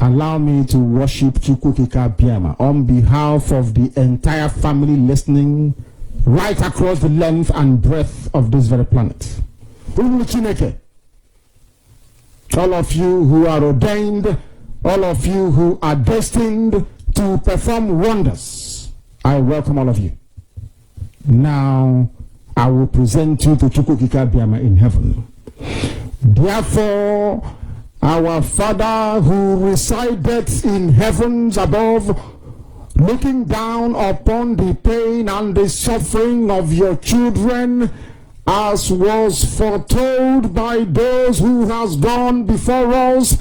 Allow me to worship Chukwukika Biama on behalf of the entire family listening right across the length and breadth of this very planet. All of you who are ordained, all of you who are destined to perform wonders, I welcome all of you. Now, I will present you to Chukwukika Biama in heaven. Therefore, our Father who resideth in heavens above, looking down upon the pain and the suffering of your children, as was foretold by those who has gone before us,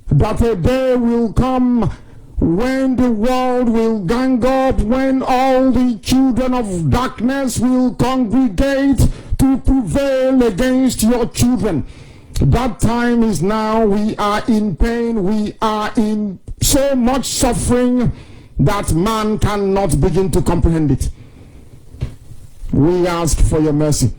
that a day will come when the world will gang up, when all the children of darkness will congregate to prevail against your children. That time is now. We are in pain. We are in so much suffering that man cannot begin to comprehend it. We ask for your mercy.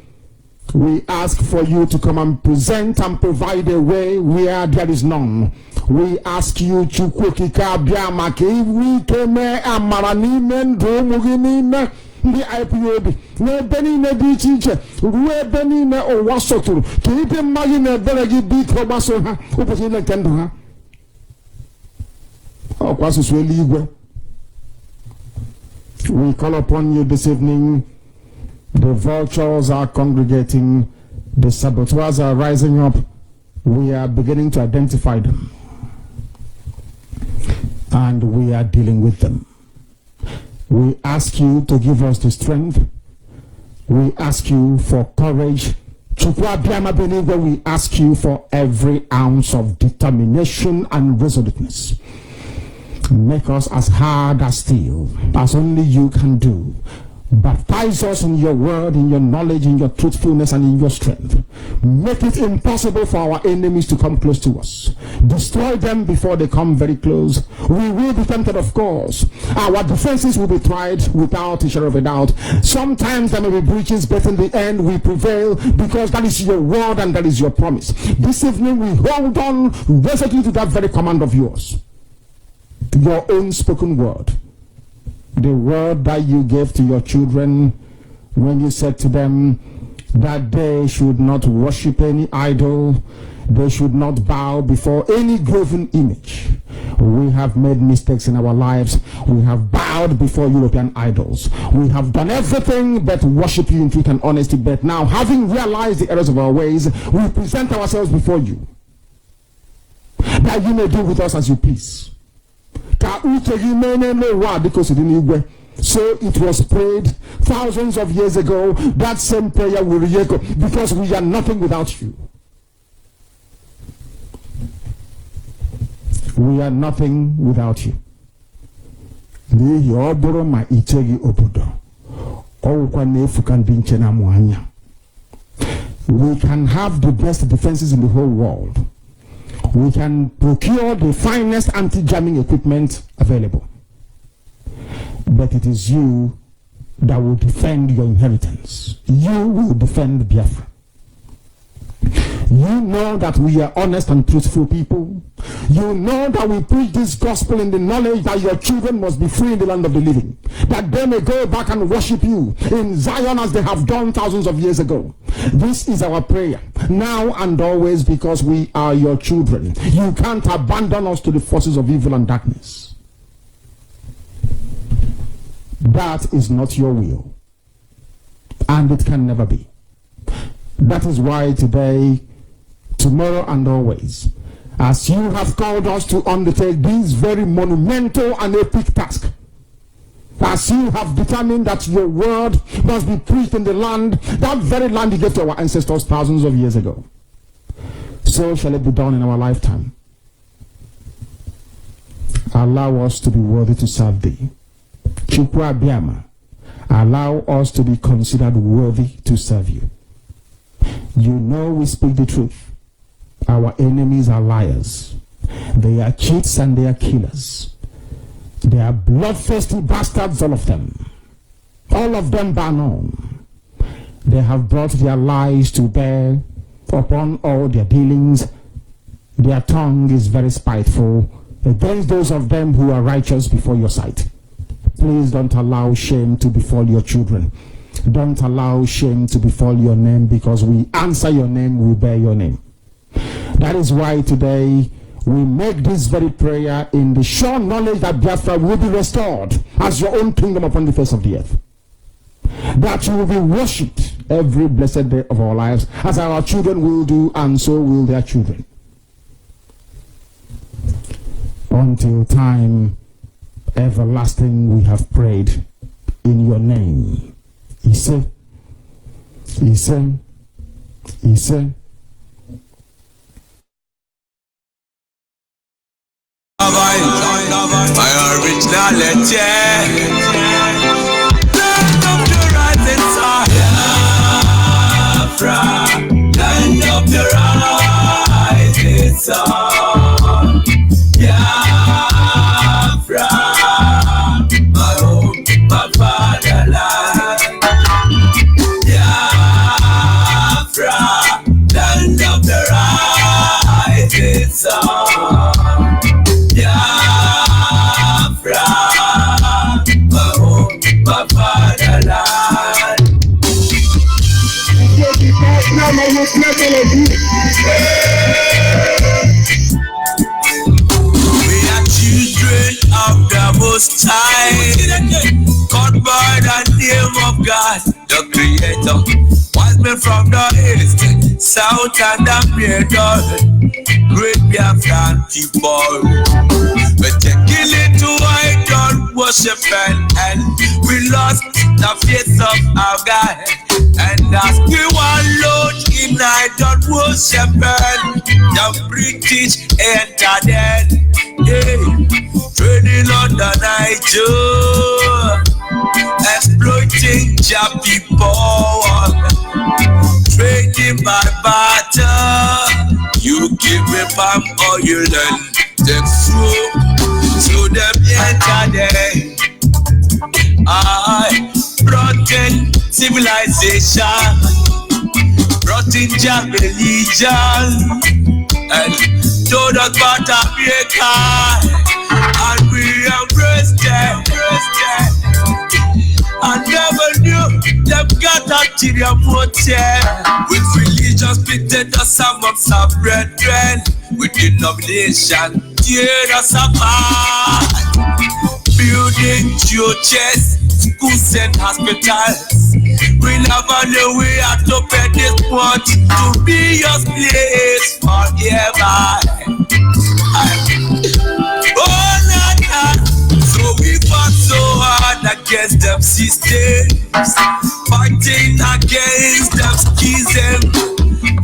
We ask for you to come and present and provide a way where there is none. We ask you, Chukwukika Biama, we came amaranime ndomuginime the Ipob. We benine di chiche. We benine owasotur. Kipe magine beregi bit obaso ha. Upotile kendo ha. Okwasu sweli igwe. We call upon you this evening. The vultures are congregating. The saboteurs are rising up. We are beginning to identify them. And we are dealing with them. We ask you to give us the strength. We ask you for courage. We ask you for every ounce of determination and resoluteness. Make us as hard as steel, as only you can do. Baptize us in your word, in your knowledge, in your truthfulness, and in your strength. Make it impossible for our enemies to come close to us. Destroy them before they come very close. We will be tempted, of course. Our defenses will be tried without a shadow of a doubt. Sometimes there may be breaches, but in the end we prevail because that is your word and that is your promise. This evening we hold on resolutely to that very command of yours. Your own spoken word. The word that you gave to your children when you said to them that they should not worship any idol, they should not bow before any graven image. We have made mistakes in our lives. We have bowed before European idols. We have done everything but worship you in truth and honesty. But now, having realized the errors of our ways, we present ourselves before you, that you may do with us as you please. So it was prayed thousands of years ago. That same prayer will re-echo because we are nothing without you. We are nothing without you. We can have the best defenses in the whole world. We can procure the finest anti-jamming equipment available. But it is you that will defend your inheritance. You will defend Biafra. You know that we are honest and truthful people. You know that we preach this gospel in the knowledge that your children must be free in the land of the living. That they may go back and worship you in Zion as they have done thousands of years ago. This is our prayer, now and always, because we are your children. You can't abandon us to the forces of evil and darkness. That is not your will. And it can never be. That is why today, tomorrow and always, as you have called us to undertake this very monumental and epic task, as you have determined that your word must be preached in the land, that very land you gave to our ancestors thousands of years ago, so shall it be done in our lifetime. Allow us to be worthy to serve thee. Chukwu Biama, allow us to be considered worthy to serve you. You know we speak the truth. Our enemies are liars. They are cheats and they are killers. They are bloodthirsty bastards, all of them. All of them bar none. They have brought their lies to bear upon all their dealings. Their tongue is very spiteful. against those of them who are righteous before your sight. Please don't allow shame to befall your children. Don't allow shame to befall your name, because we answer your name, we bear your name. That is why today we make this very prayer in the sure knowledge that Biafra will be restored as your own kingdom upon the face of the earth. That you will be worshipped every blessed day of our lives, as our children will do, and so will their children. Until time everlasting we have prayed in your name. Ise. My originality, land of the rising sun, Biafra, land of the rising sun, Biafra, my home, my fatherland, Biafra, land of the rising sun. My fatherland. We are children of the Most High, called by the name of God, the Creator. Wise men from the east, south, and the middle, great Biafran people. We're taking it to idol worship, and we lost the face of our God. And as we wallowed in idol worship, the British entered it, trading on the Niger, exploiting your people, trading by barter. You give me palm oil and take fruit, so them enter there. I brought in civilization, brought in your religion, and told us about America, and we embraced them. I never knew them got ulterior motive. With religion splitted us amongst our brethren, with denomination tear us apart. Building churches, schools and hospitals. We never knew we had to pay this much to be your place forever. Oh, nah. So we fought so hard against them systems, fighting against them schisms.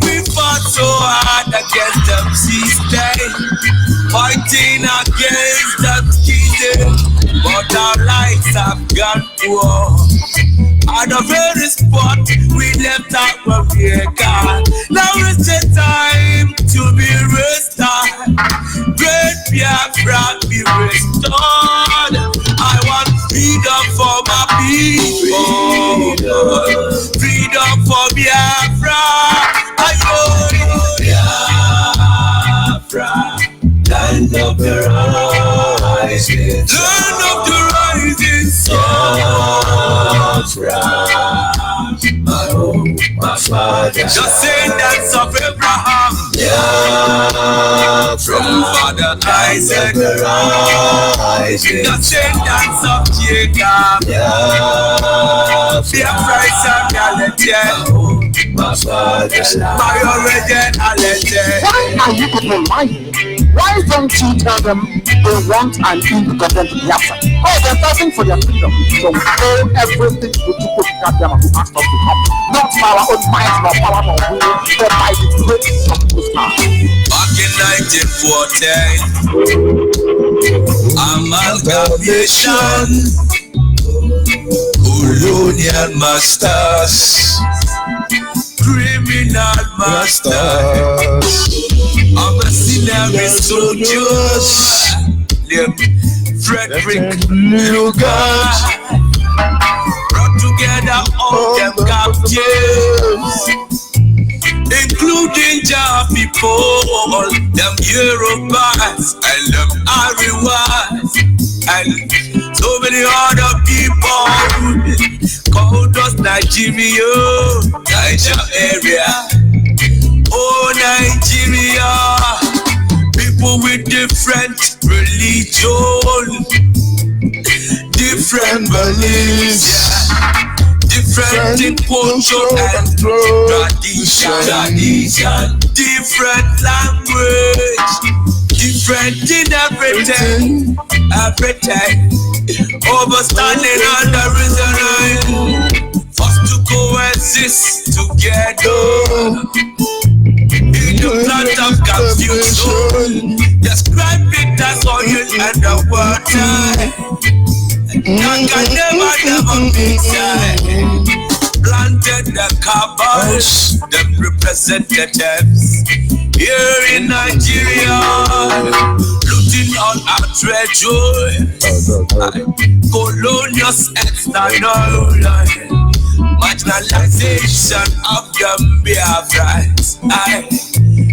We fought so hard against them systems, fighting against them schisms. But our lives have gone poor. At the very spot we left out where we got. Now it's the time to be restored. Great Biafra be restored. I want freedom for my people. Freedom for Biafra. I know Biafra. Land of the rising sun. Land of the rising sun. My home, my father. The descendants of Abraham. From Father Isaac. The descendants of Jacob. Biafra is a reality. My father. My originality. Why are you people lying? Why don't you tell them they want an independent Biafra? Oh, they're fighting for their freedom. So we owe everything to people to goddamn who asked us to come. Not by our own might, nor power, nor will, but by the grace of the Most Back in 1914, amalgamation, colonial masters, criminal masters, mercenary soldiers, Frederick Lugar, brought together all them captives, including Jah people, them Yorubas and them Ariwas, and so many other people called us Nigeria, Niger area. Oh, Nigeria, people with different religion, different beliefs, different in culture and tradition, different language, different in everything, overstanding on the reason for us to coexist together in the plant of confusion. Describe it as oil and the water. That can never be said. Planted the carbons, the representatives here in Nigeria, looting on our treasure, colonial external marginalization of the BIAFRAs.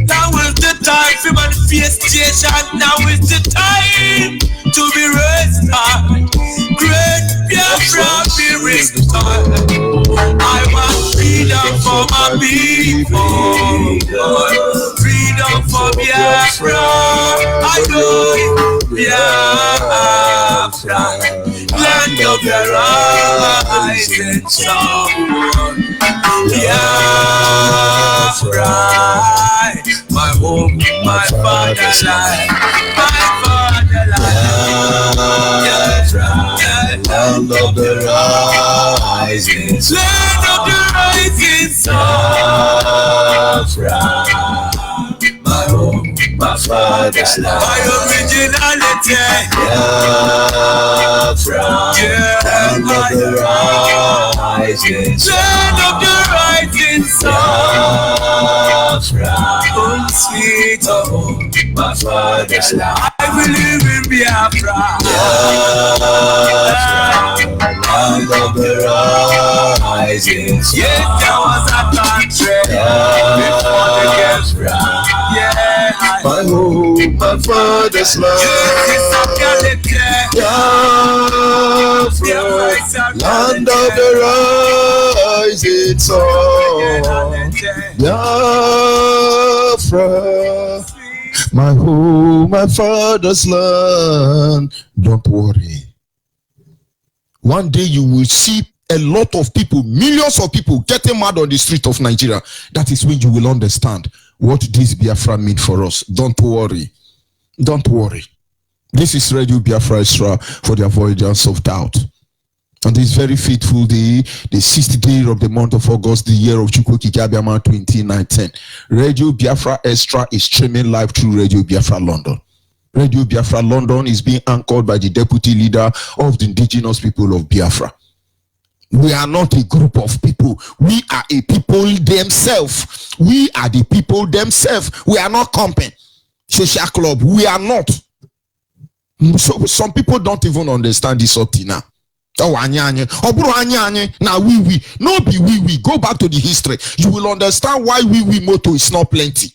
Now is the time for manifestation. Now is the time to be restored. Great Biafra be restored. I want freedom for my people. Freedom for Biafra. I know it. Biafra, land of the rising sun. Biafra, my home, my fatherland, my fatherland. Biafra, land of the rising sun. Land of the rising sun. Biafra, my home, my fatherland, my originality. Biafra, land of the rising sun. Land of the rising sun. Biafra, home sweet home, my father's land. I believe in Biafra. Biafra, land of the rising sun. Yes, there was a country before the Biafra. Yeah, my home, my father's land. Biafra, land of the rising sun. Biafra, my home, my father's land. Don't worry. One day you will see a lot of people, millions of people getting mad on the street of Nigeria. That is when you will understand what this Biafra means for us. Don't worry. Don't worry. This is Radio Biafra Extra for the avoidance of doubt. On this very faithful day, the 6th day of the month of August, the year of Chukwukabiama 2019, Radio Biafra Extra is streaming live through Radio Biafra London. Radio Biafra London is being anchored by the deputy leader of the indigenous people of Biafra. We are not a group of people. We are a people themselves. We are the people themselves. We are not company, social club. We are not. So some people don't even understand this up till now. Oh, now we. No be we. Go back to the history. You will understand why we motto is not plenty.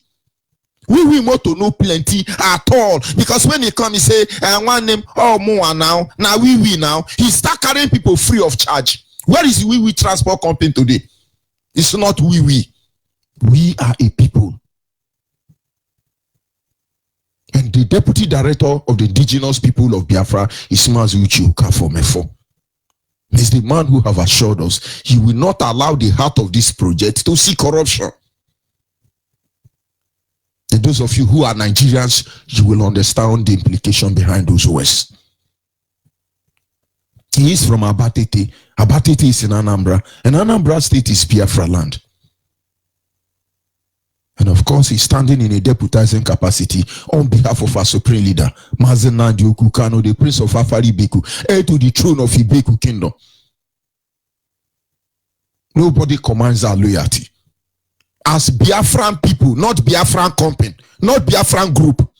We motto no plenty at all. Because when he come, he say, I want him, oh, more now. Now we now. He start carrying people free of charge. Where is we transport company today? It's not we. We are a people. And the deputy director of the indigenous people of Biafra is MAZI Ukafomefo. He's the man who have assured us he will not allow the heart of this project to see corruption. And those of you who are Nigerians, you will understand the implication behind those words. He is from Abatete. Abatete is in Anambra. And Anambra State is Biafra land. And of course, he's standing in a deputizing capacity on behalf of our supreme leader, Mazi Nnamdi Kanu, the prince of Afari Beku, heir to the throne of Ibeku kingdom. Nobody commands our loyalty. As Biafran people, not Biafran company, not Biafran group.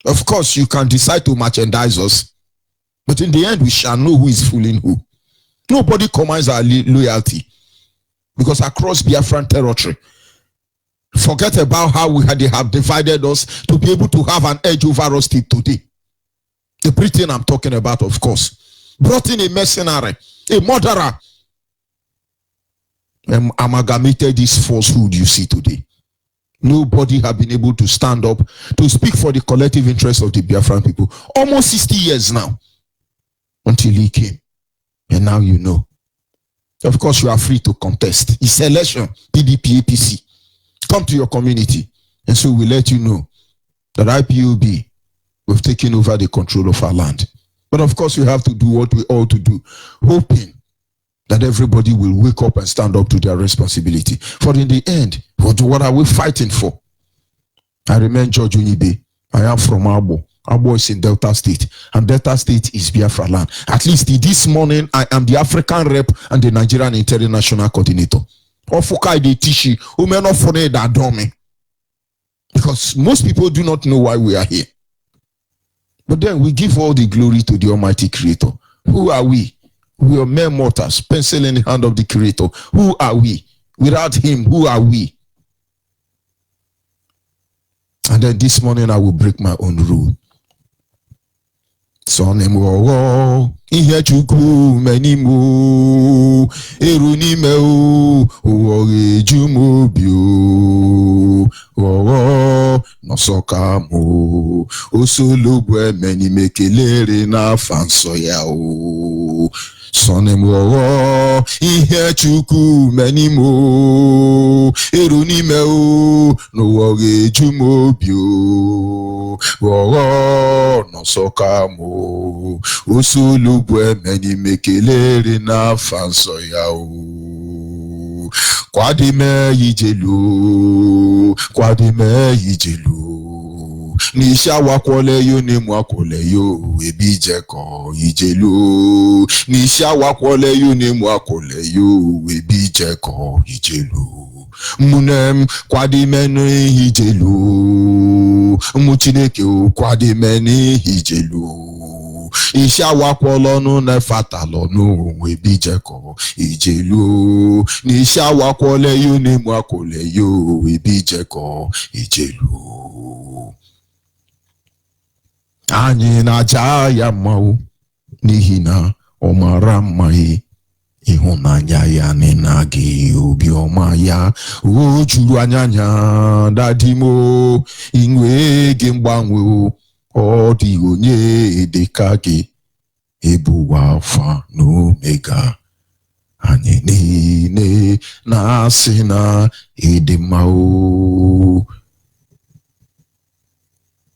Of course, you can decide to merchandise us, but in the end, we shall know who is fooling who. Nobody commands our loyalty, because across Biafran territory, Forget about how they have divided us to be able to have an edge over us till today. The Britain I'm talking about, of course, brought in a mercenary, a murderer, and amalgamated this falsehood you see today. Nobody have been able to stand up to speak for the collective interest of the Biafran people. Almost 60 years now, until he came. And now you know. Of course, you are free to contest. It's election, PDP, APC. Come to your community. And so we let you know that IPOB, we've taken over the control of our land. But of course, we have to do what we ought to do, hoping that everybody will wake up and stand up to their responsibility. For in the end, what are we fighting for? I remain George ONYEIBE. I am from Abo. Abo is in Delta State, and Delta State is Biafra land. At least this morning, I am the African rep and the Nigerian international coordinator. Because most people do not know why we are here. But then we give all the glory to the Almighty Creator. Who are we? We are mere mortals, pencil in the hand of the Creator. Who are we? Without Him, who are we? And then this morning I will break my own rule. Sonemwo ihe chukwu menimo erunime o ejumobio o nosoka mo osolobwe menime kelere na fanso ya o sonemwo ihe chukwu menimo erunime o no ejumobio o nosoka mo usulubwe meni mekelere na fanso ya o kwadime yijelu nisha wakwole yo ne mwakwole yo ebijeko yijelu nisha wakwole yo ne mwakwole yo ebijeko yijelu munem kwadime no yijelu muchineke kwadime ni yijelu isha wakwolonu na fatalonu ebijeko ijelu nisha wakwole yo ne mwakwole yo ebijeko ijelu anyị na-aja ya mma n'ihi na ọ mara mma ịhụnanya ya na gị obiọma ya o juru anya dadimo inwe gị mgbanwe ọ dị onye dịka gị ebu Alfa na Omega anyị niile na-asị na ịdị mma o.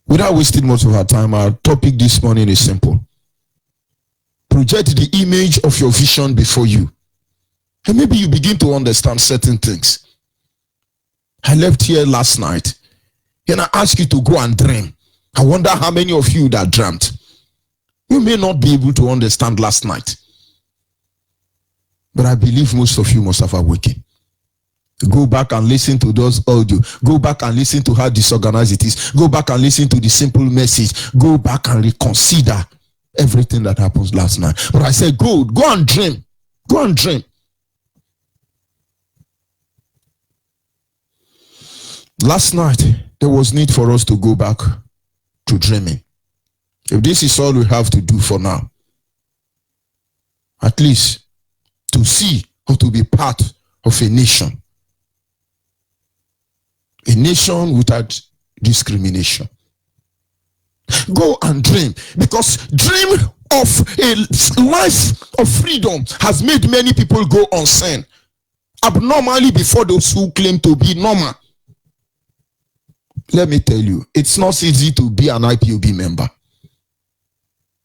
Without wasting much of our time, our topic this morning is simple. Project the image of your vision before you. And maybe you begin to understand certain things. I left here last night and I asked you to go and dream. I wonder how many of you that dreamt. You may not be able to understand last night. But I believe most of you must have awakened. Go back and listen to those audio. Go back and listen to how disorganized it is. Go back and listen to the simple message. Go back and reconsider everything that happened last night. But I said, go and dream. Go and dream. Last night, there was need for us to go back to dreaming. If this is all we have to do for now, at least to see or to be part of a nation. A nation without discrimination. Go and dream, because dream of a life of freedom has made many people go insane abnormally before those who claim to be normal. Let me tell you, it's not easy to be an IPOB member.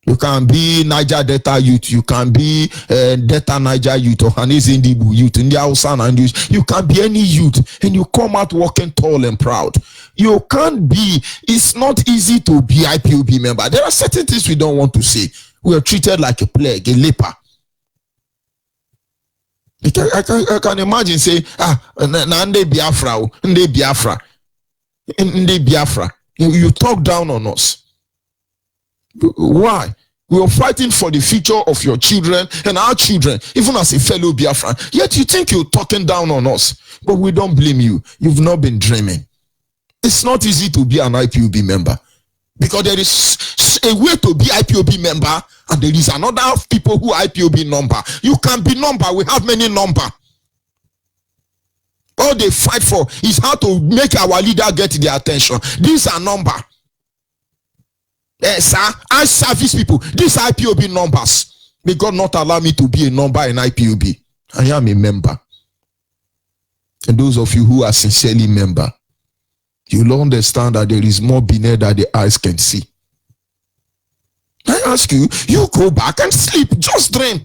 You can be Niger Delta Youth, you can be Delta Niger Youth or Hanes Indibu Youth, in the Hausa and youth. You can be any youth and you come out walking tall and proud. You can't be, it's not easy to be IPOB member. There are certain things we don't want to say. We are treated like a plague, a leper. I can imagine say, Nde Biafra. You talk down on us. Why? We are fighting for the future of your children and our children, even as a fellow Biafran. Yet you think you're talking down on us, but we don't blame you. You've not been dreaming. It's not easy to be an IPOB member because there is a way to be IPOB member and there is another people who are IPOB number. You can be number. We have many number. All they fight for is how to make our leader get their attention. These are number. Sir, I service people. These are IPOB numbers. May God not allow me to be a number in IPOB. I am a member. And those of you who are sincerely member, you'll understand that there is more beneath that the eyes can see. I ask you, you go back and sleep. Just dream.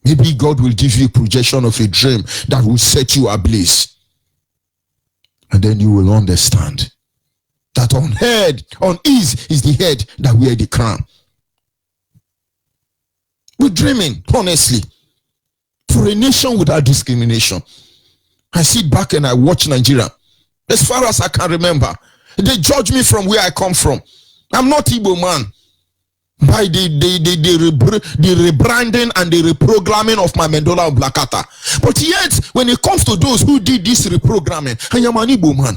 Maybe God will give you a projection of a dream that will set you ablaze. And then you will understand that on ease is the head that wear the crown. We're dreaming, honestly, for a nation without discrimination. I sit back and I watch Nigeria. As far as I can remember, they judge me from where I come from. I'm not Igbo man. By the rebranding and the reprogramming of my Mendola Blakata. But yet, when it comes to those who did this reprogramming, I am an Igbo man.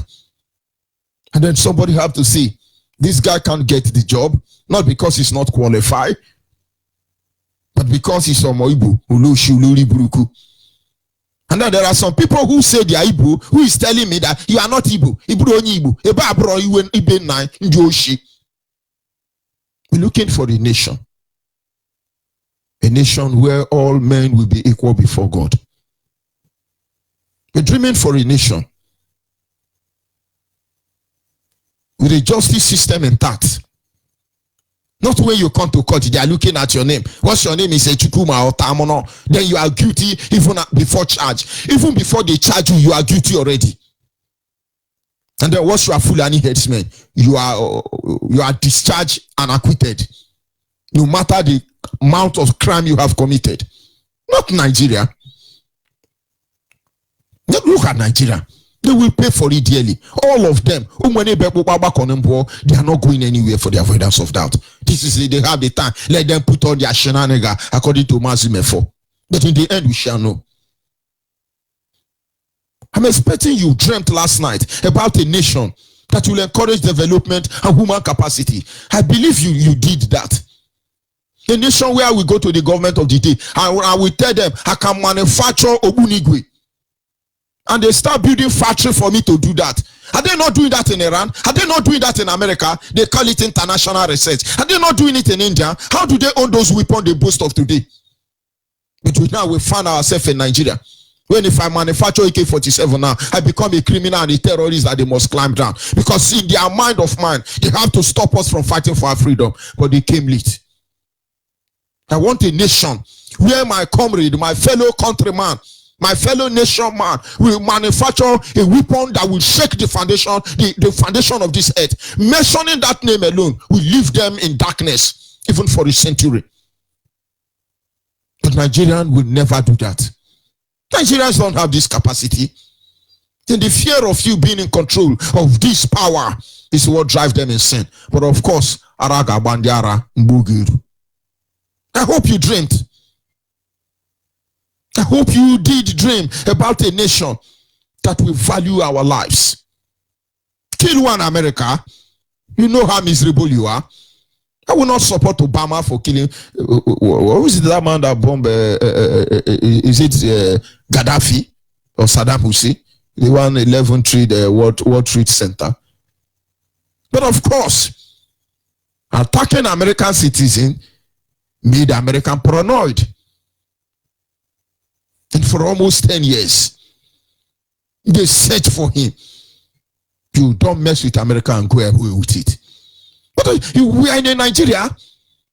And then somebody have to say, this guy can't get the job, not because he's not qualified, but because he's from Igbo. And then there are some people who say they are Igbo, who is telling me that you are not Igbo. We're looking for a nation where all men will be equal before God. We're dreaming for a nation with a justice system intact. Not when you come to court, they are looking at your name. What's your name? Is Chukuma or Tamono? Then you are guilty even before charge. Even before they charge you, you are guilty already. And then once you are Fulani headsman, you are discharged and acquitted, no matter the amount of crime you have committed. Not Nigeria. Look at Nigeria. They will pay for it dearly. All of them. They are not going anywhere for the avoidance of doubt. This is they have the time. Let them put on their shenanigans according to MAZI. But in the end, we shall know. I'm expecting you dreamt last night about a nation that will encourage development and human capacity. I believe you did that. A nation where we go to the government of the day and I will tell them I can manufacture Obunigwe. And they start building factory for me to do that. Are they not doing that in Iran? Are they not doing that in America? They call it international research. Are they not doing it in India? How do they own those weapons they boast of today? But now we find ourselves in Nigeria. When if I manufacture AK-47 now, I become a criminal and a terrorist that they must climb down. Because in their mind of mine, they have to stop us from fighting for our freedom. But they came late. I want a nation where my comrade, my fellow countryman, my fellow nation man will manufacture a weapon that will shake the foundation, the foundation of this earth. Mentioning that name alone will leave them in darkness, even for a century. But Nigerians will never do that. Nigerians don't have this capacity. Then the fear of you being in control of this power is what drives them insane. But of course, Araga Bandiara Mbugiru. I hope you dreamed. I hope you did dream about a nation that will value our lives. Kill one America. You know how miserable you are. I will not support Obama for killing. What is that man that bombed? Is it Gaddafi or Saddam Hussein? The 111 Trade World Trade Center. But of course, attacking American citizens made American paranoid. And for almost 10 years, they search for him. You don't mess with America and go away with it. But we are in Nigeria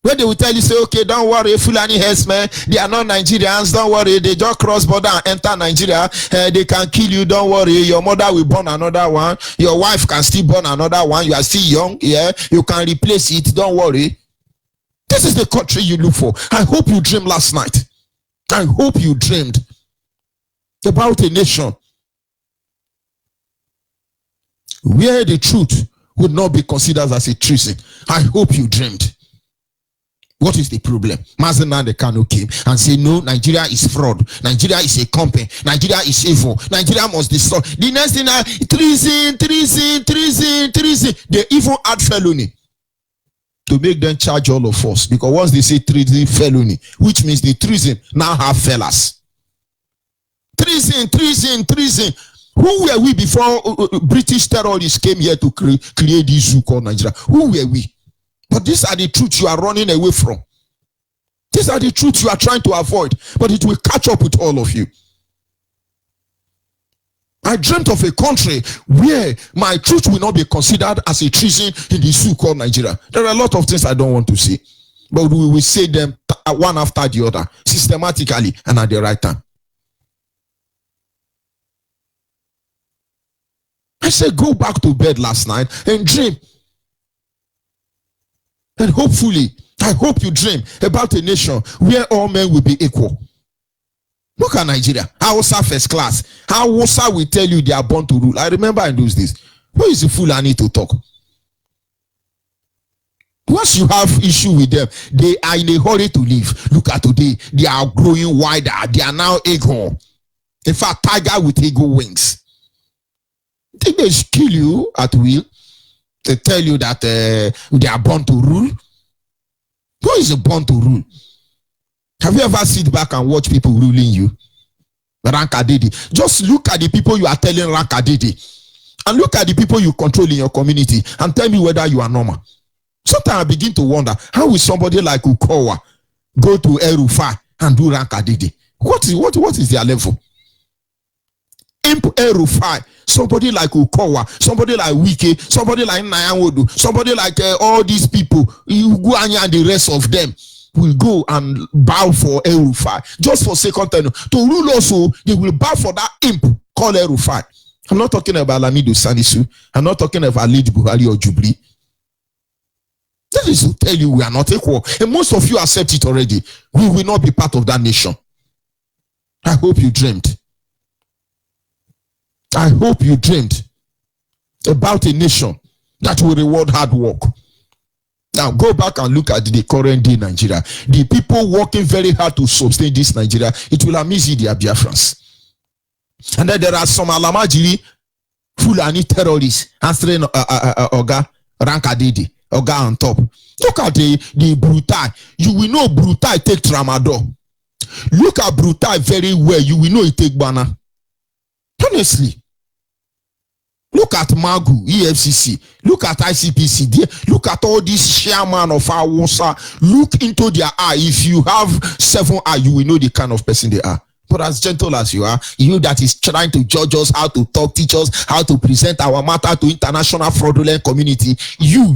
where they will tell you, say, okay, don't worry, Fulani herdsmen, they are not Nigerians, don't worry, they just cross border and enter Nigeria, they can kill you, don't worry, your mother will born another one, your wife can still born another one, you are still young, yeah, you can replace it, don't worry. This is the country you look for. I hope you dreamed last night. I hope you dreamed about a nation where the truth would not be considered as a treason. I hope you dreamed. What is the problem? MAZI Nnamdi Kanu came and said, no, Nigeria is fraud. Nigeria is a company. Nigeria is evil. Nigeria must destroy. The next thing, treason. They even add felony to make them charge all of us. Because once they say treason, felony, which means the treason now have fellas. Treason. Who were we before British terrorists came here to create this zoo called Nigeria? Who were we? But these are the truths you are running away from. These are the truths you are trying to avoid. But it will catch up with all of you. I dreamt of a country where my truth will not be considered as a treason in the zoo called Nigeria. There are a lot of things I don't want to say. But we will say them one after the other, systematically and at the right time. I said, go back to bed last night and dream. And hopefully, I hope you dream about a nation where all men will be equal. Look at Nigeria. Hausa first class. Hausa will tell you they are born to rule. I remember in those days. Who is the Fulani to talk? Once you have issue with them, they are in a hurry to leave. Look at today. They are growing wider. They are now eagle. In fact, tiger with eagle wings. They kill you at will. They tell you that they are born to rule. Who is born to rule? Have you ever sit back and watch people ruling you? Rankadidi. Just look at the people you are telling Rankadidi. And look at the people you control in your community and tell me whether you are normal. Sometimes I begin to wonder, how will somebody like Ukowa go to El-Rufai and do Rankadidi? What is their level? El-Rufai, somebody like Ukowa, somebody like Wike, somebody like Nyanwodu, somebody like all these people, Iguanya and the rest of them will go and bow for El-Rufai just for second term. To rule also, they will bow for that imp called El-Rufai. I'm not talking about Lamido Sanisu. I'm not talking about Lid Buhari or Jubilee. That is to tell you we are not equal. And most of you accept it already. We will not be part of that nation. I hope you dreamed. I hope you dreamed about a nation that will reward hard work. Now go back and look at the current day Nigeria. The people working very hard to sustain this Nigeria, it will amaze you, their Biafrans. And then there are some Alamajiri Fulani terrorists answering Oga Rankadidi, Oga on top. Look at the Brutai. You will know Brutai take Tramadol. Look at Brutai very well. You will know it take Bana. Honestly. Look at Magu, EFCC. Look at ICPC. Look at all these chairman of our WOSA. Look into their eye. If you have 7 eyes, you will know the kind of person they are. But as gentle as you are, you that is trying to judge us, how to talk, teach us, how to present our matter to international fraudulent community, you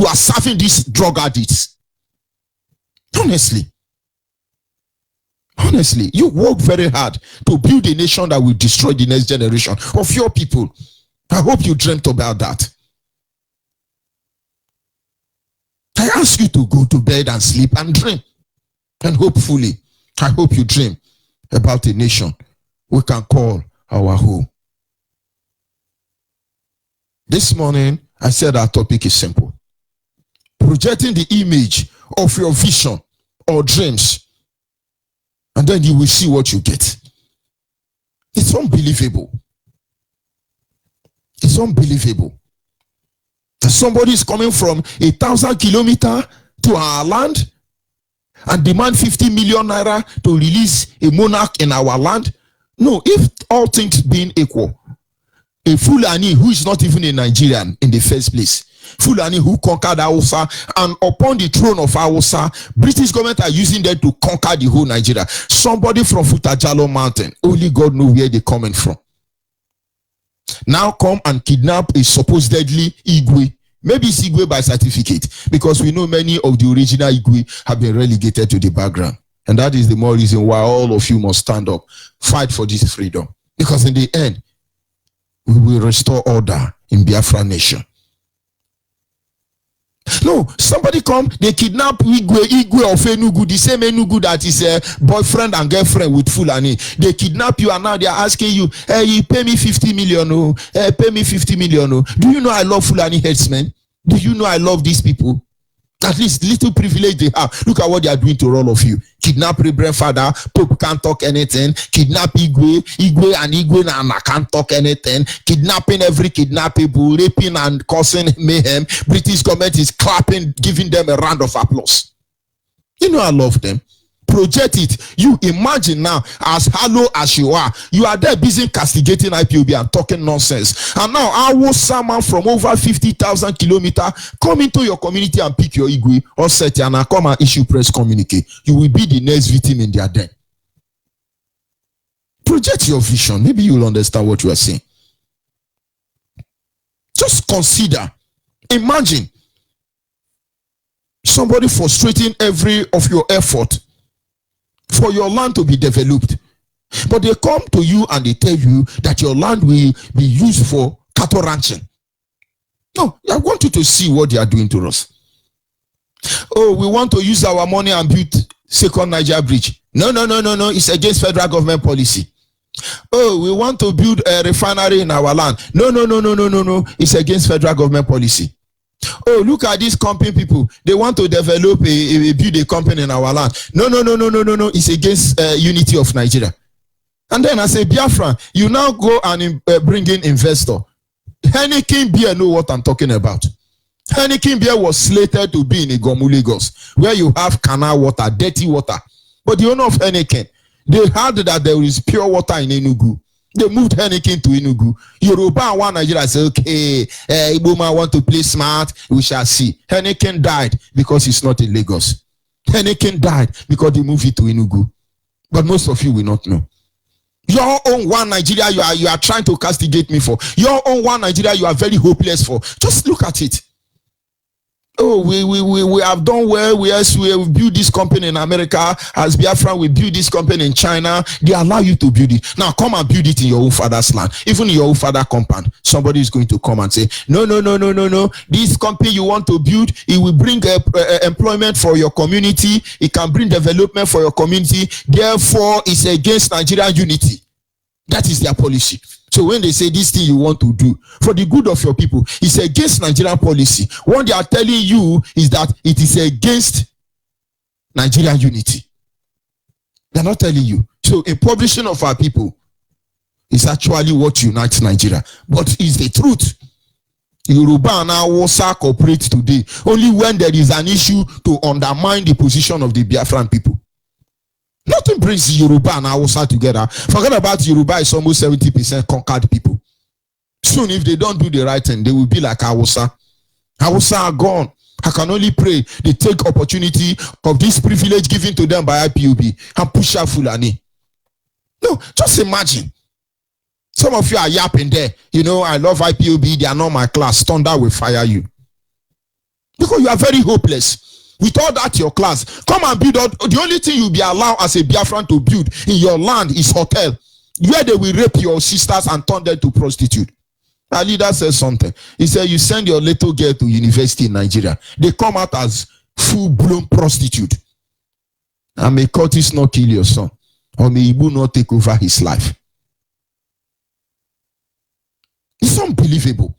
are serving these drug addicts. Honestly, you work very hard to build a nation that will destroy the next generation of your people. I hope you dreamt about that. I ask you to go to bed and sleep and dream. And hopefully, I hope you dream about a nation we can call our home. This morning, I said our topic is simple. Projecting the image of your vision or dreams. And then you will see what you get. It's unbelievable. It's unbelievable that somebody is coming from 1,000 kilometers to our land and demand 50 million naira to release a monarch in our land. No, if all things being equal, a Fulani who is not even a Nigerian in the first place, Fulani who conquered Hausa, and upon the throne of Hausa, British government are using them to conquer the whole Nigeria. Somebody from Futajalo Mountain, only God knows where they're coming from. Now come and kidnap a supposedly Igwe. Maybe it's Igwe by certificate, because we know many of the original Igwe have been relegated to the background. And that is the more reason why all of you must stand up, fight for this freedom. Because in the end, we will restore order in Biafra nation. No, somebody come, they kidnap Igwe of Enugu, the same Enugu that is a boyfriend and girlfriend with Fulani. They kidnap you and now they are asking you, hey, you pay me 50 million, oh, pay me 50 million. Oh. Do you know I love Fulani headsmen? Do you know I love these people? At least little privilege they have. Look at what they are doing to all of you. Kidnap Reverend Father, Pope can't talk anything. Kidnap Igwe and Nana can't talk anything. Kidnapping every kidnappable, raping and causing mayhem. British government is clapping, giving them a round of applause. You know I love them. Project it. You imagine now, as hollow as you are there busy castigating IPOB and talking nonsense. And now I will someone from over 50,000 kilometers come into your community and pick your Igwe or set and come and issue press communique. You will be the next victim in their den. Project your vision. Maybe you will understand what you are saying. Just consider. Imagine somebody frustrating every of your effort for your land to be developed, but they come to you and they tell you that your land will be used for cattle ranching. No, I want you to see what they are doing to us. Oh, we want to use our money and build second Niger bridge. No, it's against federal government policy. Oh, we want to build a refinery in our land. No, it's against federal government policy. Oh, look at these company people. They want to develop build a company in our land. No. It's against unity of Nigeria. And then I say, Biafra, you now go and bring in investor. Heineken Beer know what I'm talking about. Heineken Beer was slated to be in Igomu, Lagos, where you have canal water, dirty water. But the owner of Heineken, they heard that there is pure water in Enugu. They moved Heineken to Enugu. Yoruba and one Nigeria said, okay, Iboma want to play smart, we shall see. Heineken died because it's not in Lagos. Heineken died because they moved it to Enugu. But most of you will not know. Your own one Nigeria you are trying to castigate me for. Your own one Nigeria you are very hopeless for. Just look at it. Oh, we have done well. We built this company in America. As Biafra, we built this company in China. They allow you to build it. Now come and build it in your own father's land. Even in your own father compound. Somebody is going to come and say, no. This company you want to build, it will bring employment for your community. It can bring development for your community. Therefore, it's against Nigerian unity. That is their policy. So when they say this thing you want to do for the good of your people, it's against Nigerian policy. What they are telling you is that it is against Nigerian unity. They're not telling you. So a publishing of our people is actually what unites Nigeria. But it's the truth. Yoruba and Hausa cooperate today only when there is an issue to undermine the position of the Biafran people. Nothing brings Yoruba and Hausa together. Forget about Yoruba, is almost 70% conquered people. Soon, if they don't do the right thing, they will be like Hausa. Hausa are gone. I can only pray they take opportunity of this privilege given to them by IPOB and push out Fulani. No, just imagine. Some of you are yapping there. You know, I love IPOB. They are not my class. Thunder will fire you. Because you are very hopeless. With all that your class, come and build out. The only thing you'll be allowed as a Biafran to build in your land is hotel, where they will rape your sisters and turn them to prostitute. Our leader says something. He said, you send your little girl to university in Nigeria, they come out as full-blown prostitute. And may Curtis not kill your son, or may Ibu not take over his life. It's unbelievable.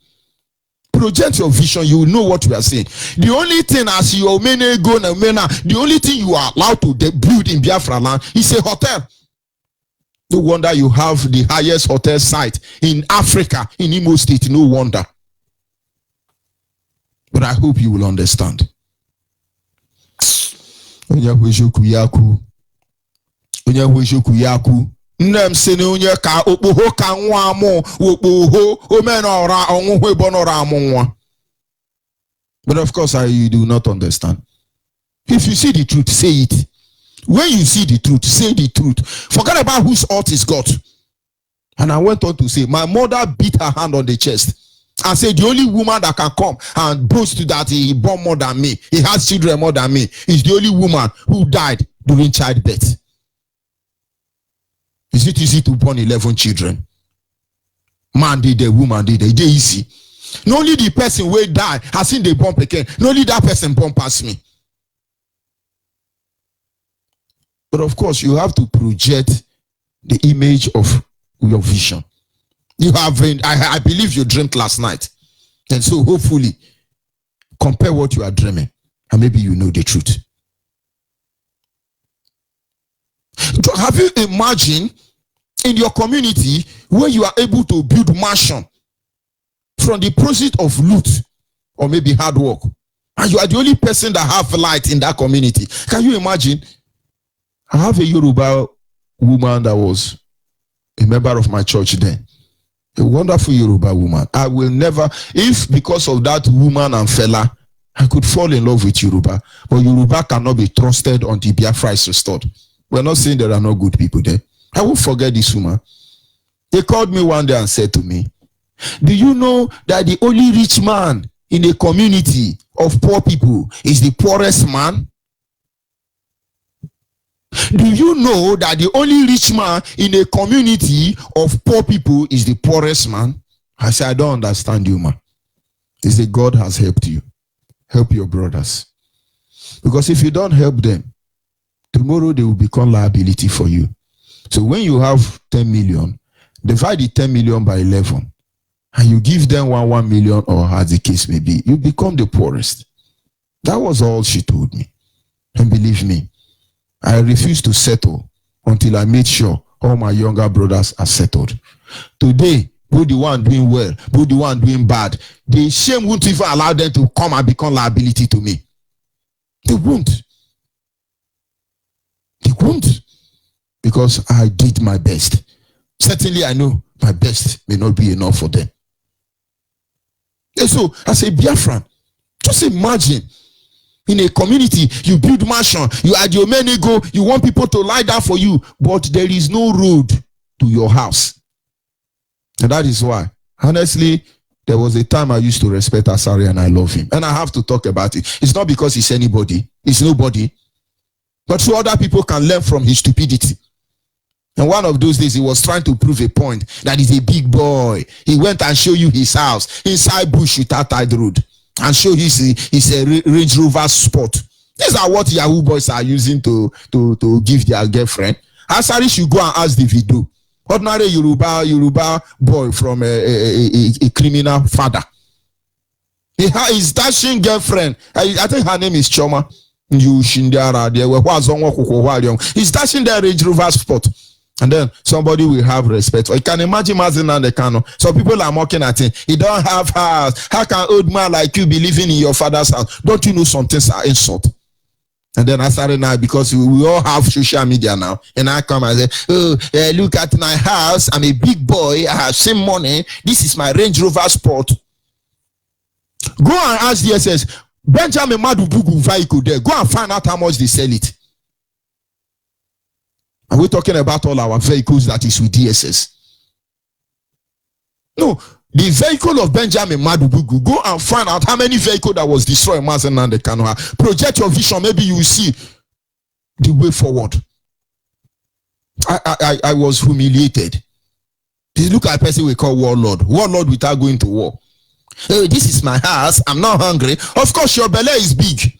Project your vision, you will know what we are saying. The only thing as you go the only thing you are allowed to build in Biafra land is a hotel. No wonder you have the highest hotel site in Africa, in Imo State. No wonder. But I hope you will understand. Nnem sene onye ka okpoho ka nwa amu okpoho omenora onwuhwe bonora amunwa. But of course you do not understand. If you see the truth, say it. When you see the truth, say the truth. Forget about whose heart is God. And I went on to say, my mother beat her hand on the chest and said, the only woman that can come and boast that he born more than me, he has children more than me, is the only woman who died during childbirth. Is it easy to born 11 children? Man did it, woman did it. It's easy. Not only the person will die has seen the born again. Not only that person born past me. But of course, you have to project the image of your vision. You have, I believe you dreamt last night. And so hopefully, compare what you are dreaming and maybe you know the truth. Have you imagined in your community where you are able to build mansion from the process of loot or maybe hard work, and you are the only person that have light in that community? Can you imagine? I have a Yoruba woman that was a member of my church then. A wonderful Yoruba woman. I will never, if because of that woman and fella, I could fall in love with Yoruba. But Yoruba cannot be trusted until Biafra is restored. We're not saying there are no good people there. I won't forget this woman. They called me one day and said to me, do you know that the only rich man in a community of poor people is the poorest man? Do you know that the only rich man in a community of poor people is the poorest man? I said, I don't understand you, man. He said, God has helped you. Help your brothers. Because if you don't help them, tomorrow they will become liability for you. So when you have 10 million, divide the 10 million by 11, and you give them 1 million, or as the case may be, you become the poorest. That was all she told me. And believe me, I refused to settle until I made sure all my younger brothers are settled. Today, both the one doing well, both the one doing bad, the shame won't even allow them to come and become liability to me. They won't. They won't. Because I did my best. Certainly I know my best may not be enough for them. And so, as a Biafran, just imagine, in a community, you build mansion, you add your go, you want people to lie down for you, but there is no road to your house. And that is why, honestly, there was a time I used to respect Asari and I love him. And I have to talk about it. It's not because he's anybody, he's nobody, but so other people can learn from his stupidity. And one of those days, he was trying to prove a point that he's a big boy. He went and showed you his house inside bush without tide road, and show his Range Rover Sport. These are what Yahoo boys are using to give their girlfriend. Asari should go and ask the video. Ordinary Yoruba boy from a criminal father. His dashing girlfriend, I think her name is Choma. He's dashing their Range Rover Sport. And then somebody will have respect. You can imagine Mazin the Kano. So people are mocking at him. He don't have house. How can old man like you be living in your father's house? Don't you know some things are insult? And then I started now, because we all have social media now. And I come and say, oh, look at my house. I'm a big boy. I have some money. This is my Range Rover Sport. Go and ask DSS. Benjamin Madubugu vehicle there. Go and find out how much they sell it. And we're talking about all our vehicles that is with DSS. No, the vehicle of Benjamin Madubugu, go and find out how many vehicles that was destroyed in Mazen and the Kanoa. Project your vision, maybe you will see the way forward. I was humiliated. This look at a person we call warlord. Warlord without going to war. Oh, this is my house. I'm not hungry. Of course, your belly is big.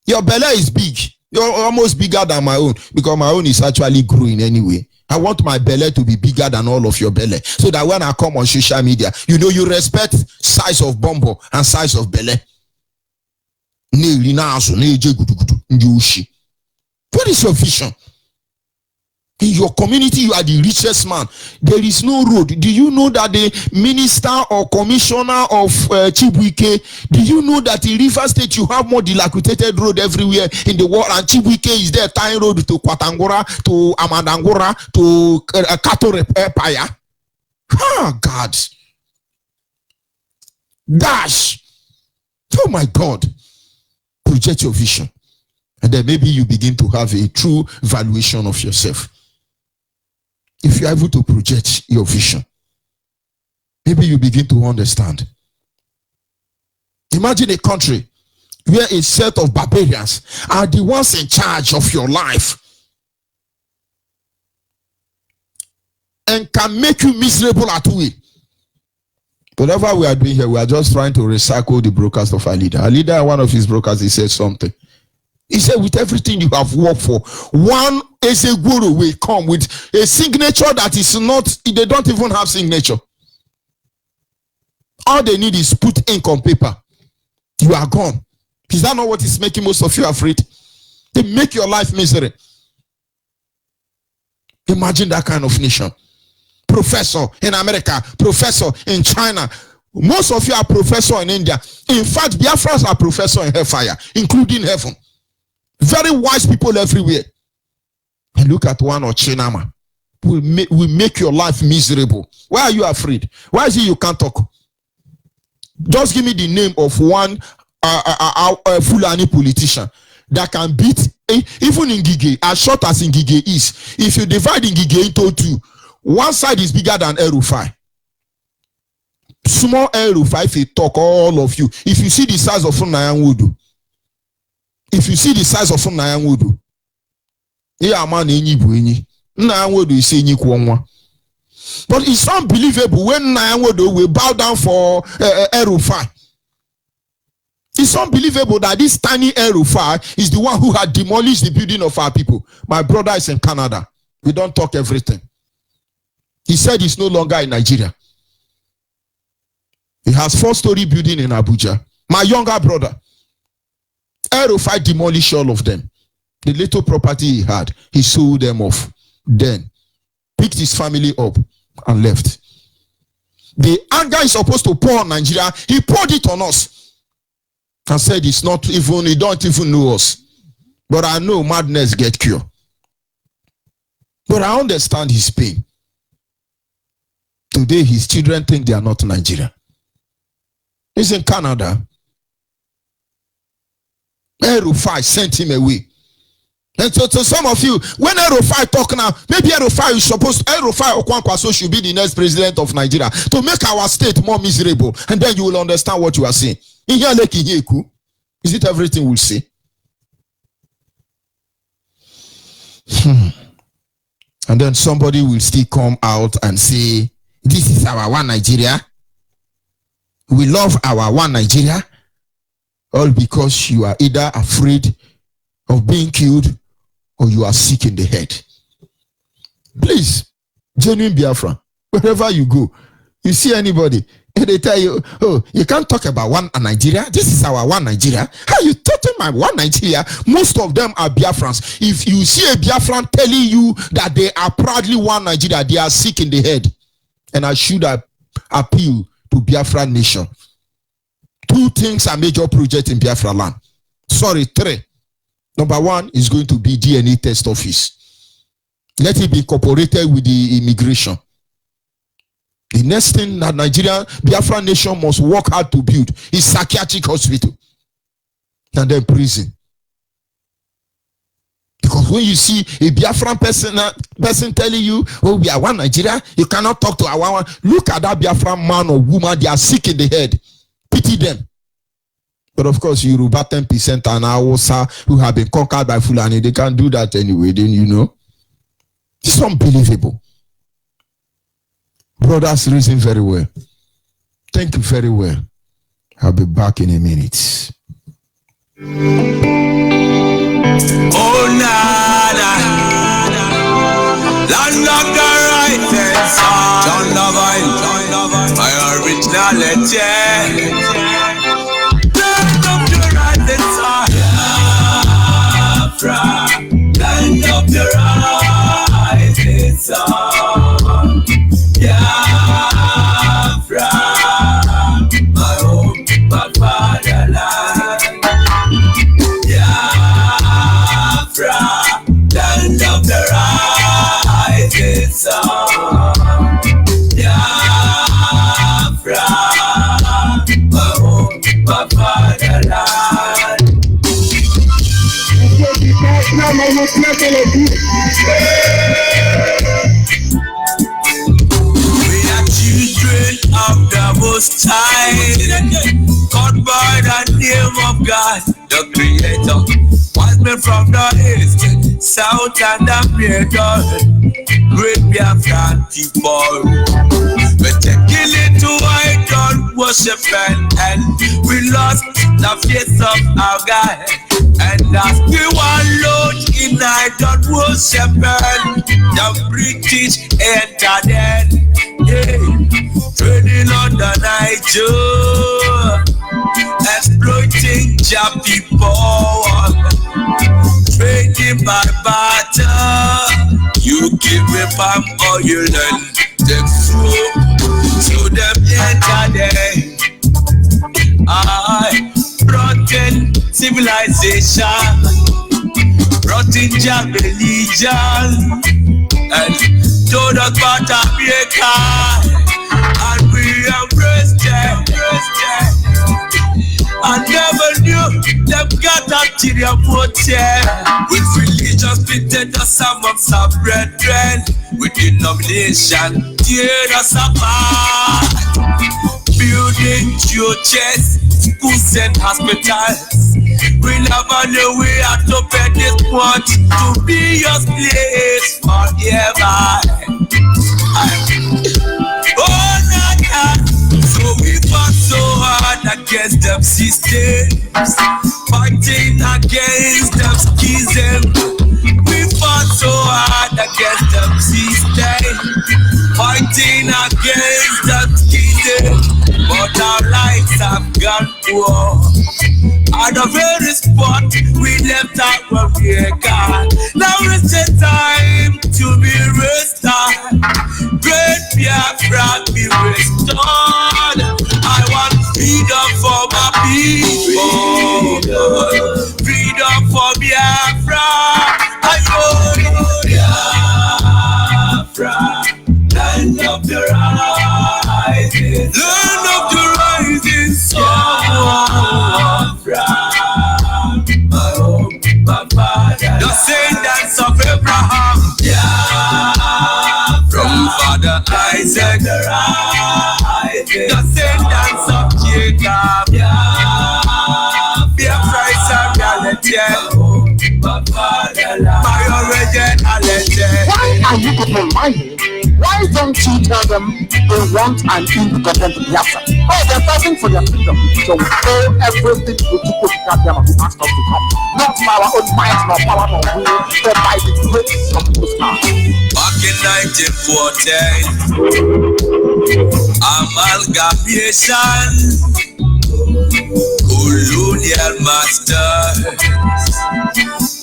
Your belly is big. You're almost bigger than my own, because my own is actually growing anyway. I want my belly to be bigger than all of your belly, so that when I come on social media, you know you respect size of bumbo and size of belly. What is your vision? In your community, you are the richest man. There is no road. Do you know that the minister or commissioner of Chibuike, do you know that in River State you have more dilapidated road everywhere in the world, and Chibuike is there tying road to Kwatangora, to Amadangora, to Kato Repaya? Oh, God. Dash. Oh, my God. Project your vision. And then maybe you begin to have a true valuation of yourself. If you are able to project your vision, maybe you begin to understand. Imagine a country where a set of barbarians are the ones in charge of your life and can make you miserable at will. Whatever we are doing here, we are just trying to recycle the broadcast of our leader. Our leader, one of his brokers, he said something. He said, with everything you have worked for, one Ezeguru will come with a signature that is not, they don't even have signature. All they need is put ink on paper. You are gone. Is that not what is making most of you afraid? They make your life misery. Imagine that kind of nation. Professor in America, professor in China. Most of you are professor in India. In fact, Biafrans are professor in hellfire, including heaven. Very wise people everywhere. And look at one or Chinama. Will make your life miserable. Why are you afraid? Why is it you can't talk? Just give me the name of one Fulani politician that can beat even Ngige, as short as Ngige is. If you divide Ngige into two, one side is bigger than El-Rufai. Small El-Rufai, if you talk, all of you. If you see the size of Nayanwodu, if you see the size of Nayanwodu, Nayanwodu is saying but it's unbelievable when Nayanwodu will bow down for El-Rufai. It's unbelievable that this tiny El-Rufai is the one who had demolished the building of our people. My brother is in Canada. We don't talk everything. He said he's no longer in Nigeria. He has 4-story building in Abuja. My younger brother, El-Rufai demolished all of them. The little property he had, he sold them off. Then picked his family up and left. The anger is supposed to pour on Nigeria. He poured it on us. And said it's not even, he don't even know us. But I know madness get cured. But I understand his pain. Today his children think they are not Nigeria. He's in Canada. El-Rufai sent him away. And so to some of you, when El-Rufai talk now, maybe El-Rufai is supposed, El-Rufai Okwankwaso should be the next president of Nigeria to make our state more miserable. And then you will understand what you are saying. Is it everything we'll say? And then somebody will still come out and say, this is our one Nigeria. We love our one Nigeria. All because you are either afraid of being killed or you are sick in the head. Please, genuine Biafra, wherever you go, you see anybody, they tell you, oh, you can't talk about one Nigeria. This is our one Nigeria. How are you talking about one Nigeria? Most of them are Biafrans. If you see a Biafran telling you that they are proudly one Nigeria, they are sick in the head. And I should appeal to Biafra nation. 2 things are major projects in Biafra land. Sorry, 3. Number 1 is going to be DNA test office. Let it be incorporated with the immigration. The next thing that Nigeria, Biafra nation must work hard to build is psychiatric hospital. And then prison. Because when you see a Biafran person telling you, oh, we are one Nigeria, you cannot talk to our one. Look at that Biafran man or woman, they are sick in the head. Pity them. But of course, Yoruba 10% and Hausa who have been conquered by Fulani, they can't do that anyway, then you know. It's unbelievable. Brothers, reason very well. Thank you very well. I'll be back in a minute. Oh, nada. Land of the right side. John Love, my originality. Land of the right side. Biafra. Land of the right side. Biafra. My home, my fatherland. Biafra, land of the rising sun. Biafra, my home, my fatherland. We are children of the Most High, called by the name of God, the Creator. Wise men from the east, south, and the middle. Great Biafra people. We take it to idol worship and we lost the face of our God. And as we were lost in idol worship, the British entered in. Trading on the Niger, exploiting your people, trading by barter. You give me palm oil and them fruit to them yesterday. I rotten civilization, rotten your religion, and told us about America, and we embraced them. I never knew them got ulterior motive. With religion splitted us amongst our brethren, with denomination tear us apart. Building churches, schools and hospitals. We never knew we had to pay this much to be your place forever. Oh, nah. So we fought so hard against them systems, fighting against them schisms. We fought so hard against them systems, fighting against them schisms. But our lives have gone poor. At the very spot we left our maker. Now is the time to be restored. Great Biafra be restored. I want freedom for my people. Freedom for Biafra. I want Biafra. Land of the rising. Land of the rising sun. My home, my father. The descendants of Abraham. From Father Isaac. The descendants of Jacob. Biafra is a reality. My originality. Why are you people lying? Why don't you tell them they want an independent Biafra? Oh, they're fighting for their freedom. So we owe everything to Goddamn who asked us to come. Not by our own might, nor power, nor will, but by the grace of the Most. Back in 1914, amalgamation, colonial masters,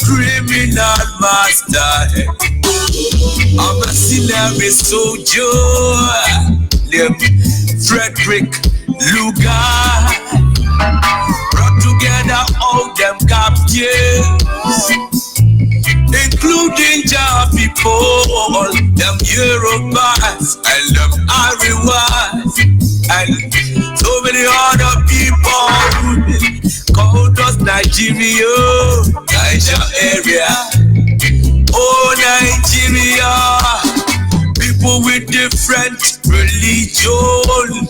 criminal masters. I'm a mercenary soldier named Frederick Lugar. Brought together all them captives, including Jah people, them Yorubas and them Ariwas, and so many other people called us Nigeria, Niger area. Oh, Nigeria, people with different religion,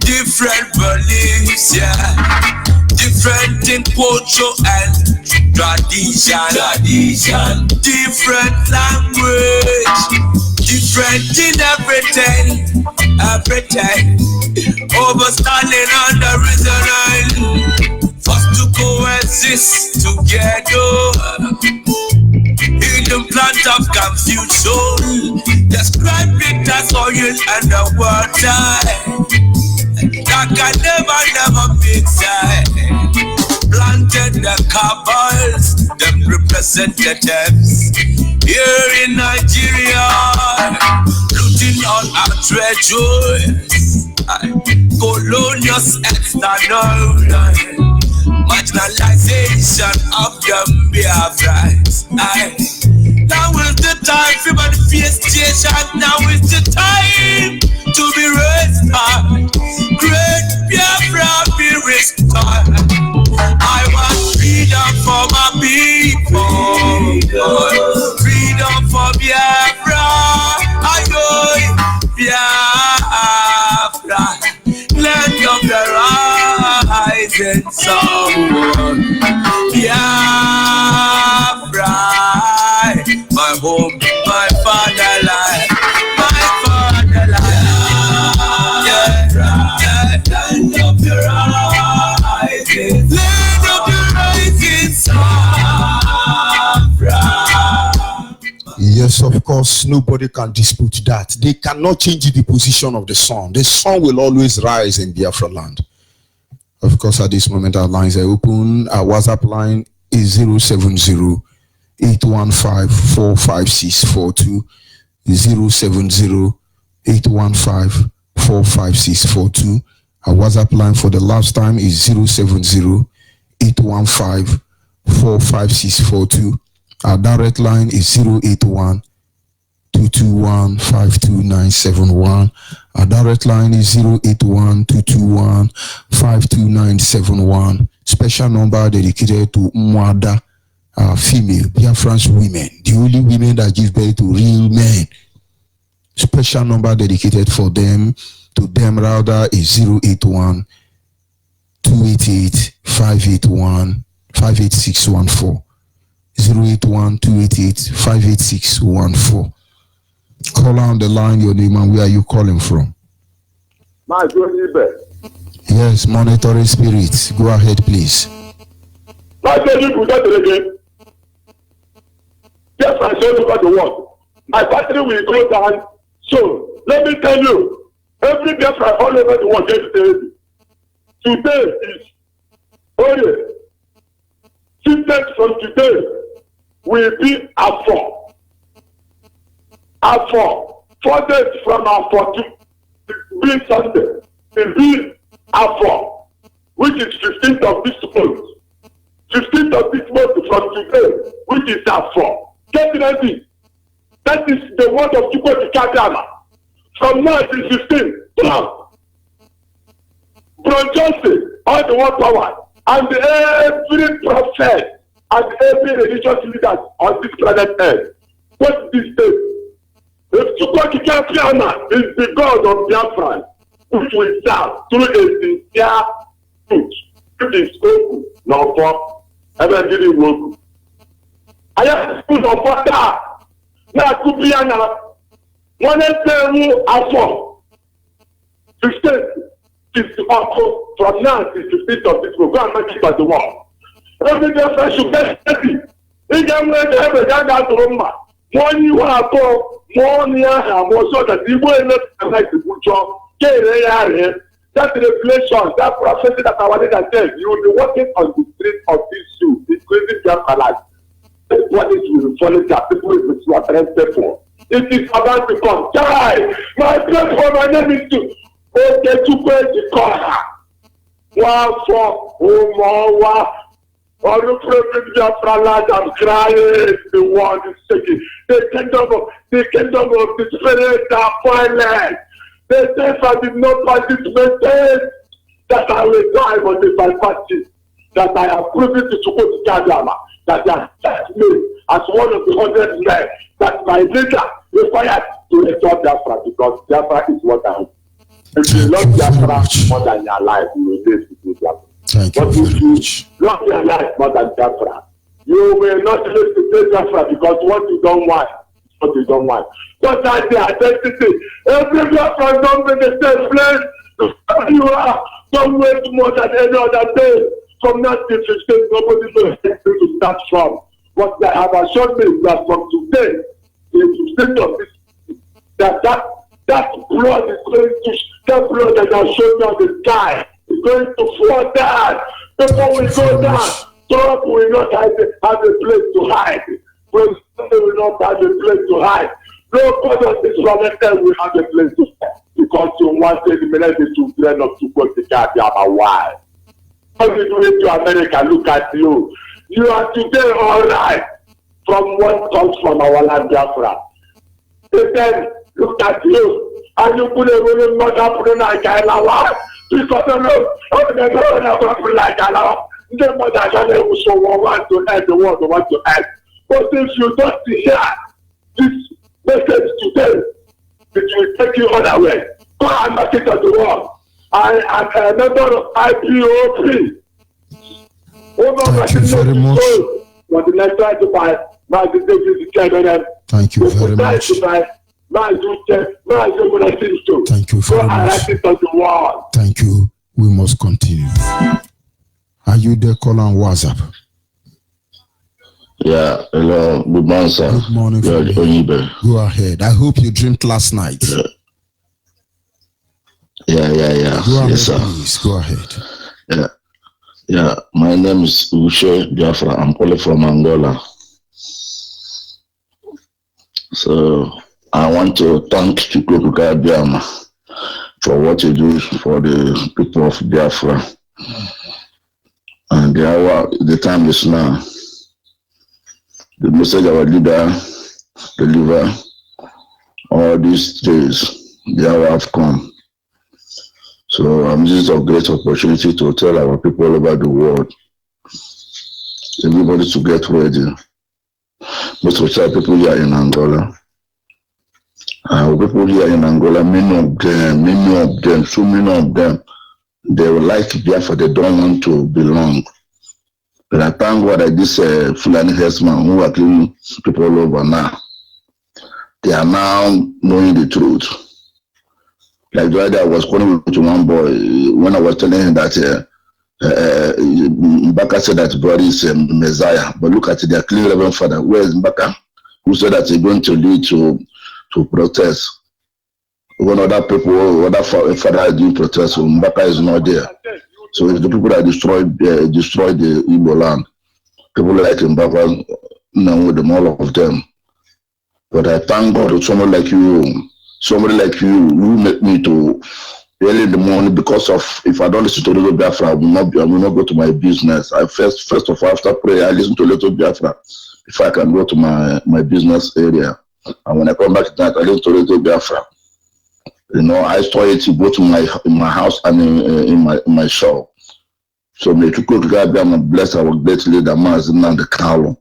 different beliefs, yeah, different in culture and tradition, different language, different in everything, overstanding on the reason first to coexist together. In the plant of confusion, describe it as oil and the water that can never mix. Planted the cabals, them representatives here in Nigeria, looting all our treasures, colonial external marginalization of them Biafrans. Now is the time for manifestation. Now is the time to be restored. Great Biafra be restored. I want freedom for my people. Freedom for Biafra. I know Biafra, land of the rising sun. Biafra, my home, my fatherland, my fatherland. Biafra, land of the rising, land of the rising sun. Yes, of course, nobody can dispute that. They cannot change the position of the sun. The sun will always rise in Biafra land. Of course, at this moment, our lines are open. Our WhatsApp line is 070-815-45642. 070-815-45642. Our WhatsApp line for the last time is 070-815-45642. Our direct line is 081-221-52971. Our direct line is 081-221-52971. Special number dedicated to Mwada, female Biafran women, the only women that give birth to real men. Special number dedicated for them, to them rather, is 081-288-581-58614. 081-288-58614. Call on the line, your name and where are you calling from? MAZI ONYEIBE. Yes, monitoring spirits. Go ahead, please. Yes, I showed over the world. My battery will go down. So let me tell you, every Biafra all over the world today is only 6 days from today will be A4. 4 days from A4 to be Sunday will be A4, which is 15th of this month. 15th of this month from today, which is A4. Get ready. That is the word of Chukwu. From now to 15, Bro Johnson, all the word power, and every prophet and every religious leader on this planet Earth. What this day? If Chukwu is the God of Biafra, which will serve through a sincere truth, it is open, not for ever didn't work. I have put on water. Now, Kubiana, one day, A4. 15th is from now to 15th of this month. Go and make it by the wall. Every day, I should get ready. He can make every guy out to Roma. One you are called, more near him, more so that he will not like the butcher. That revelation, that prophecy that I wanted to tell you will be walking on the street of this zoo, including their life. What is will follow that people will be arrested for. It is about to come. Die! My platform, my name is to okay to go to Koha. One for Umawa. All the prophet Biafra land, I'm crying. The world is shaking. The kingdom of the spirit are violent. The devil did not participate that I will die on the party. That I have proven to support Kadama. That they have set me as one of the 100 men that my leader required to restore Biafra, because Biafra is what I have. If you love Biafra more than your life, you will live with Biafra. Thank but you if you love your life more than Biafra, you will not live to take Biafra, because what you don't want is what you don't want. But that's the identity. Every Biafra don't be the same place. You are. Don't wait more than any other day. From that to 15, nobody will help you to start from. What they have assured me is that from today, the 15th of this, that blood is going to, that blood that has shown me on the sky is going to fall down. Before we go down, Trump will not have a place to hide. President will not have a place to hide. No part of this planet will have a place to hide. Because you wanted the military children of Chukwu to carry our wives. How you do it to America? Look at you. You are today all right from what comes from our land, Biafra. Then look at you. And you put a woman not up like Alawa. Because of the not like Alawa. The mother so want to end the world, want to end. But if you don't hear this message today, it will take you other way. Go and make it on the world. I am a member of Ipob. Thank you very much. But the next time to buy, thank you very much. Thank you very much. Thank you. We must continue. Are you there? Call on WhatsApp. Yeah, hello, good morning, sir. Good morning. Go ahead. I hope you dreamt last night. Yeah. Go ahead, yes, sir. Please. Go ahead. Yeah. My name is Ushe BIAFRA. I'm calling from Angola. So I want to thank Chukwu Biama for what you do for the people of Biafra. And the time is now. The message our leader deliver all these days, the hour have come. So this is a great opportunity to tell our people all over the world, everybody to get ready. Most of the people here in Angola, many of them, they will like Biafra, they don't want to belong. But I thank God that this Fulani herdsmen who are killing people all over now, they are now knowing the truth. Like the other day I was calling to one boy when I was telling him that Mbaka said that God is Messiah. But look at it, their clean Reverend Father. Where is Mbaka? Who said that he's going to lead to protest? When other people, other father do protest, so Mbaka is not there. So it's the people that destroyed the Igbo land. People like Mbaka, with them, all of them. But I thank God that somebody like you who make me to early in the morning, because of if I don't listen to Little Biafra, I will not go to my business. I first of all, after prayer, I listen to Little Biafra if I can go to my business area. And when I come back tonight, I listen to Little Biafra. I store it both in my house and in my shop. So may you God be bless our great leader, MAZI and the Carlo,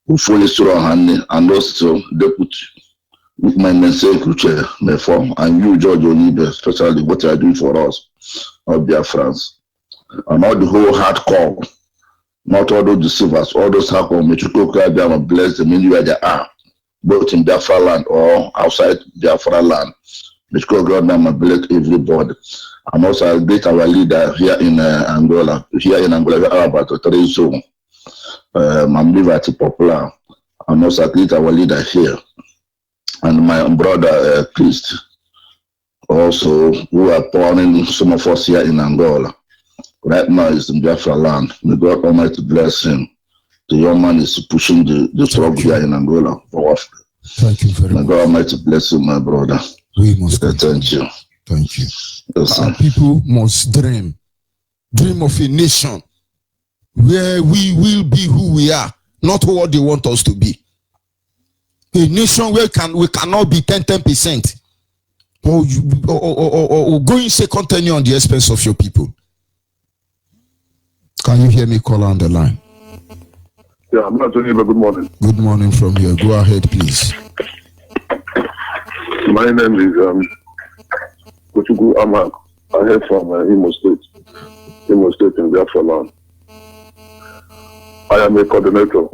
who fully strong and also deputy. My message, and you, George ONYEIBE, especially what you are doing for us, all Biafrans, and all the whole hardcore, not all those deceivers, all those hardcore, may you bless them anywhere they are, both in Biafra land or outside Biafra land. May you bless everybody. And also I greet our leader here in Angola. Here in Angola, we have about 3 zones. I'm living at Ipob. And also I greet our leader here. And my brother Christ, also, who are pouring some of us here in Angola. Right now is in Biafra land. May God Almighty bless him. The young man is pushing the struggle here in Angola for Africa. Thank you very much. May God Almighty bless you, my brother. We must thank you. Thank you. Yes, our people must dream of a nation where we will be who we are, not what they want us to be. A nation where we cannot be 10%, or going second tenure on the expense of your people. Can you hear me, caller on the line? Yeah, I'm not telling you, good morning. Good morning from here. Go ahead, please. My name is Kochugu Amak. I head from Imo State in Biafra land. I am a coordinator.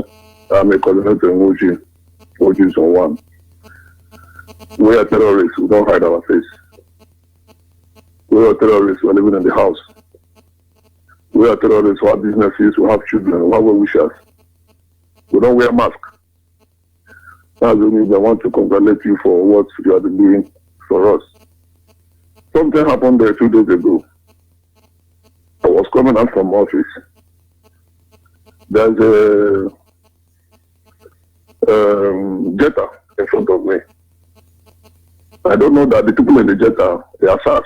I'm a coordinator in OG Zone 1. We are terrorists. We don't hide our face. We are terrorists. We are living in the house. We are terrorists. We have businesses. We have children. We have wishes. We don't wear masks. That's the reason I want to congratulate you for what you have been doing for us. Something happened there 2 days ago. I was coming out from office. There's a Jetta in front of me. I don't know that the people in the Jetta, they are SARS.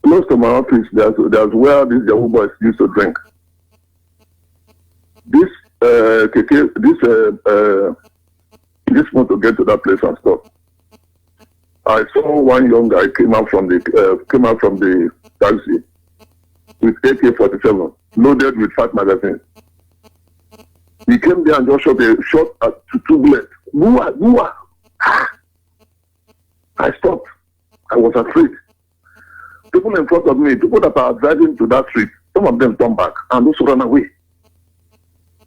Close to my office, there's where these Yahoo boys used to drink. This want to get to that place and stop. I saw one young guy came out from the taxi with AK-47 loaded with 5 magazines. He came there and just shot at 2 bullets. Bua. I stopped. I was afraid. People in front of me, people that are driving to that street, some of them turn back and also run away.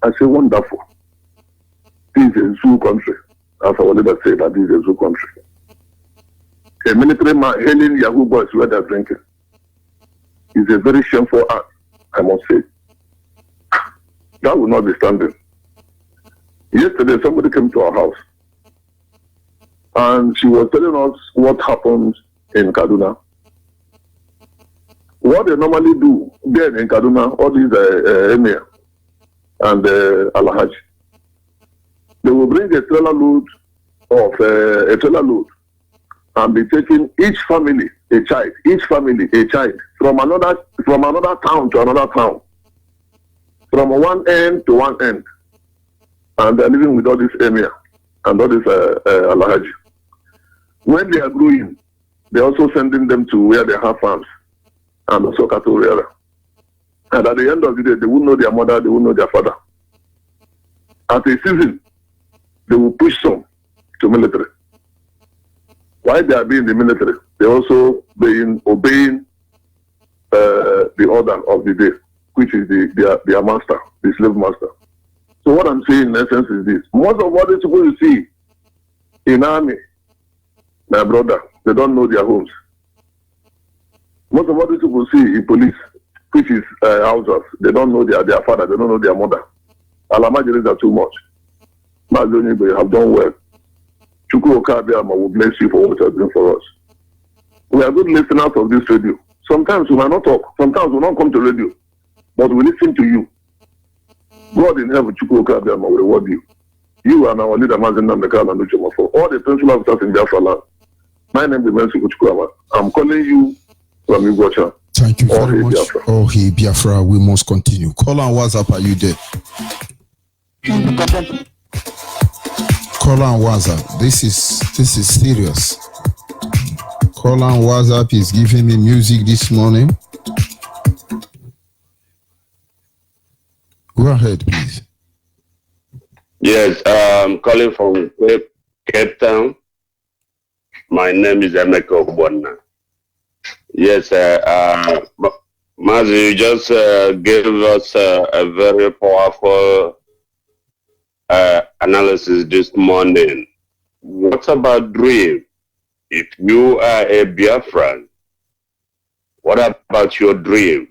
I say, wonderful. This is a zoo country. As our leader said, that this is a zoo country. A military man hailing Yahoo boys where they're drinking is a very shameful act, I must say. That will not be standing. Yesterday, somebody came to our house and she was telling us what happened in Kaduna. what they normally do then in Kaduna, all these Emir and Alhaj, they will bring a trailer load and be taking each family a child from another town to another town, from one end to one end, and they're living with all this Emir and all this Alhaj. When they are growing, they're also sending them to where they have farms and also cattle rearer. And at the end of the day, they won't know their mother, they won't know their father. At a season, they will push some to military. While they are being in the military, they also obeying the order of the day, which is their master, the slave master. So what I'm saying in essence is this: most of what they're supposed to see in army, my brother, they don't know their homes. Most of what they're supposed to see in police, which is houses, they don't know their father, they don't know their mother. Alamajiris are too much. MAZI ONYEIBE have done well. Chukwu Okabiama will bless you for what you are doing for us. We are good listeners of this radio. Sometimes we might not talk, sometimes we will not come to radio, but we listen to you. God in heaven, Chukwu Okabiama, will reward you. You and our leader, MAZI ONYEIBE, for all the principal officers in BIAFRA land. My name is Mensi Kuchukwama. I'm calling you from Iguacha. Thank you very much. Biafra. Oh, hey, Biafra, we must continue. Call on WhatsApp, are you there? Call on WhatsApp. This is serious. Call on WhatsApp is giving me music this morning. Go ahead, please. Yes, calling from Cape Town. My name is Emeka Obonna. Yes, MAZI, you just gave us a very powerful analysis this morning. What about dream? If you are a Biafran, what about your dream?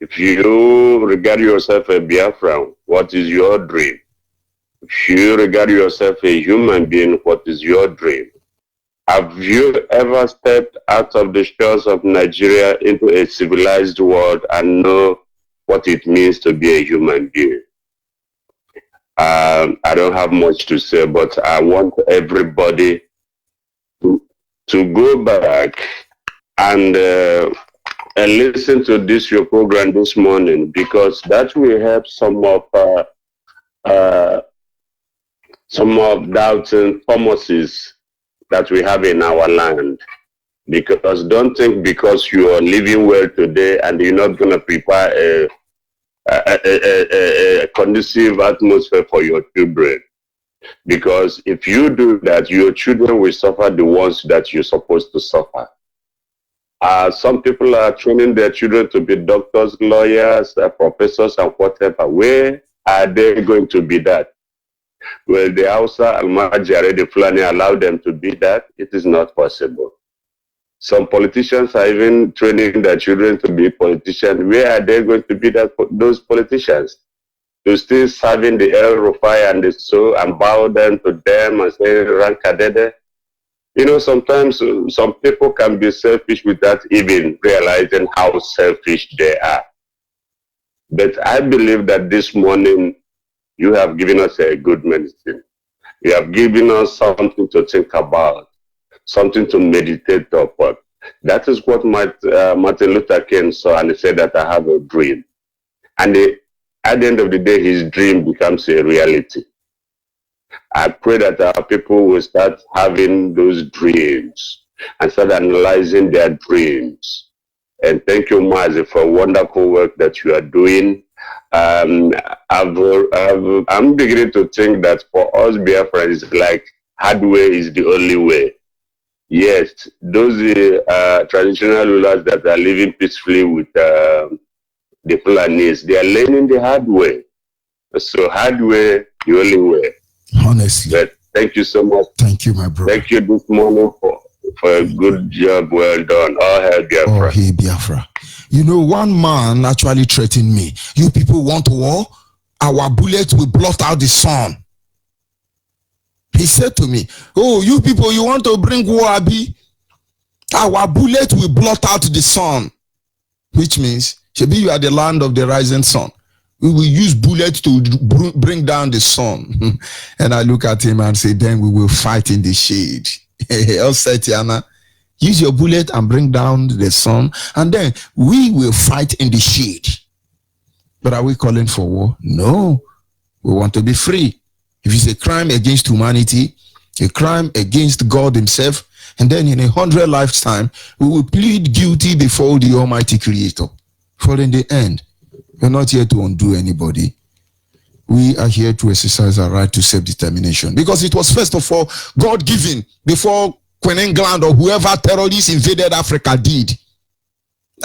If you regard yourself a Biafran, what is your dream? If you regard yourself a human being, what is your dream? Have you ever stepped out of the shores of Nigeria into a civilized world and know what it means to be a human being? I don't have much to say, but I want everybody to go back and listen to your program this morning, because that will help some of doubting Thomases that we have in our land. Because don't think because you are living well today and you're not going to prepare a conducive atmosphere for your children. Because if you do that, your children will suffer the ones that you're supposed to suffer. Some people are training their children to be doctors, lawyers, professors, and whatever. Where are they going to be that? Will the Hausa, Almajiri, the Fulani allow them to be that? It is not possible. Some politicians are even training their children to be politicians. Where are they going to be those politicians? To still serving the El Rufai and the so and bow down to them and say, Rankadede? You know, sometimes some people can be selfish without even realizing how selfish they are. But I believe that this morning you have given us a good medicine. You have given us something to think about, something to meditate upon. That is what Martin Luther King saw, and he said that I have a dream. And at the end of the day, his dream becomes a reality. I pray that our people will start having those dreams and start analyzing their dreams. And thank you, MAZI, for wonderful work that you are doing. I'm beginning to think that for us Biafra, it's like hard way is the only way. Yes, those traditional rulers that are living peacefully with the Fulanis, they are learning the hard way. So hard way, the only way. Honestly. But thank you so much. Thank you, my brother. Thank you this morning for a good job, well done. All hail Biafra. Oh, hey, Biafra. You know, one man actually threatened me. You people want war? Our bullets will blot out the sun. He said to me, oh, you people, you want to bring war, Abi? Our bullet will blot out the sun, which means, maybe you are the land of the rising sun. We will use bullets to bring down the sun. And I look at him and say, then we will fight in the shade. Use your bullet and bring down the sun, and then we will fight in the shade. But are we calling for war? No. We want to be free. If it's a crime against humanity, a crime against God himself, and then in 100 lifetime, we will plead guilty before the Almighty Creator. For in the end, we're not here to undo anybody. We are here to exercise our right to self-determination. Because it was first of all God-given before Queen England or whoever terrorists invaded Africa did.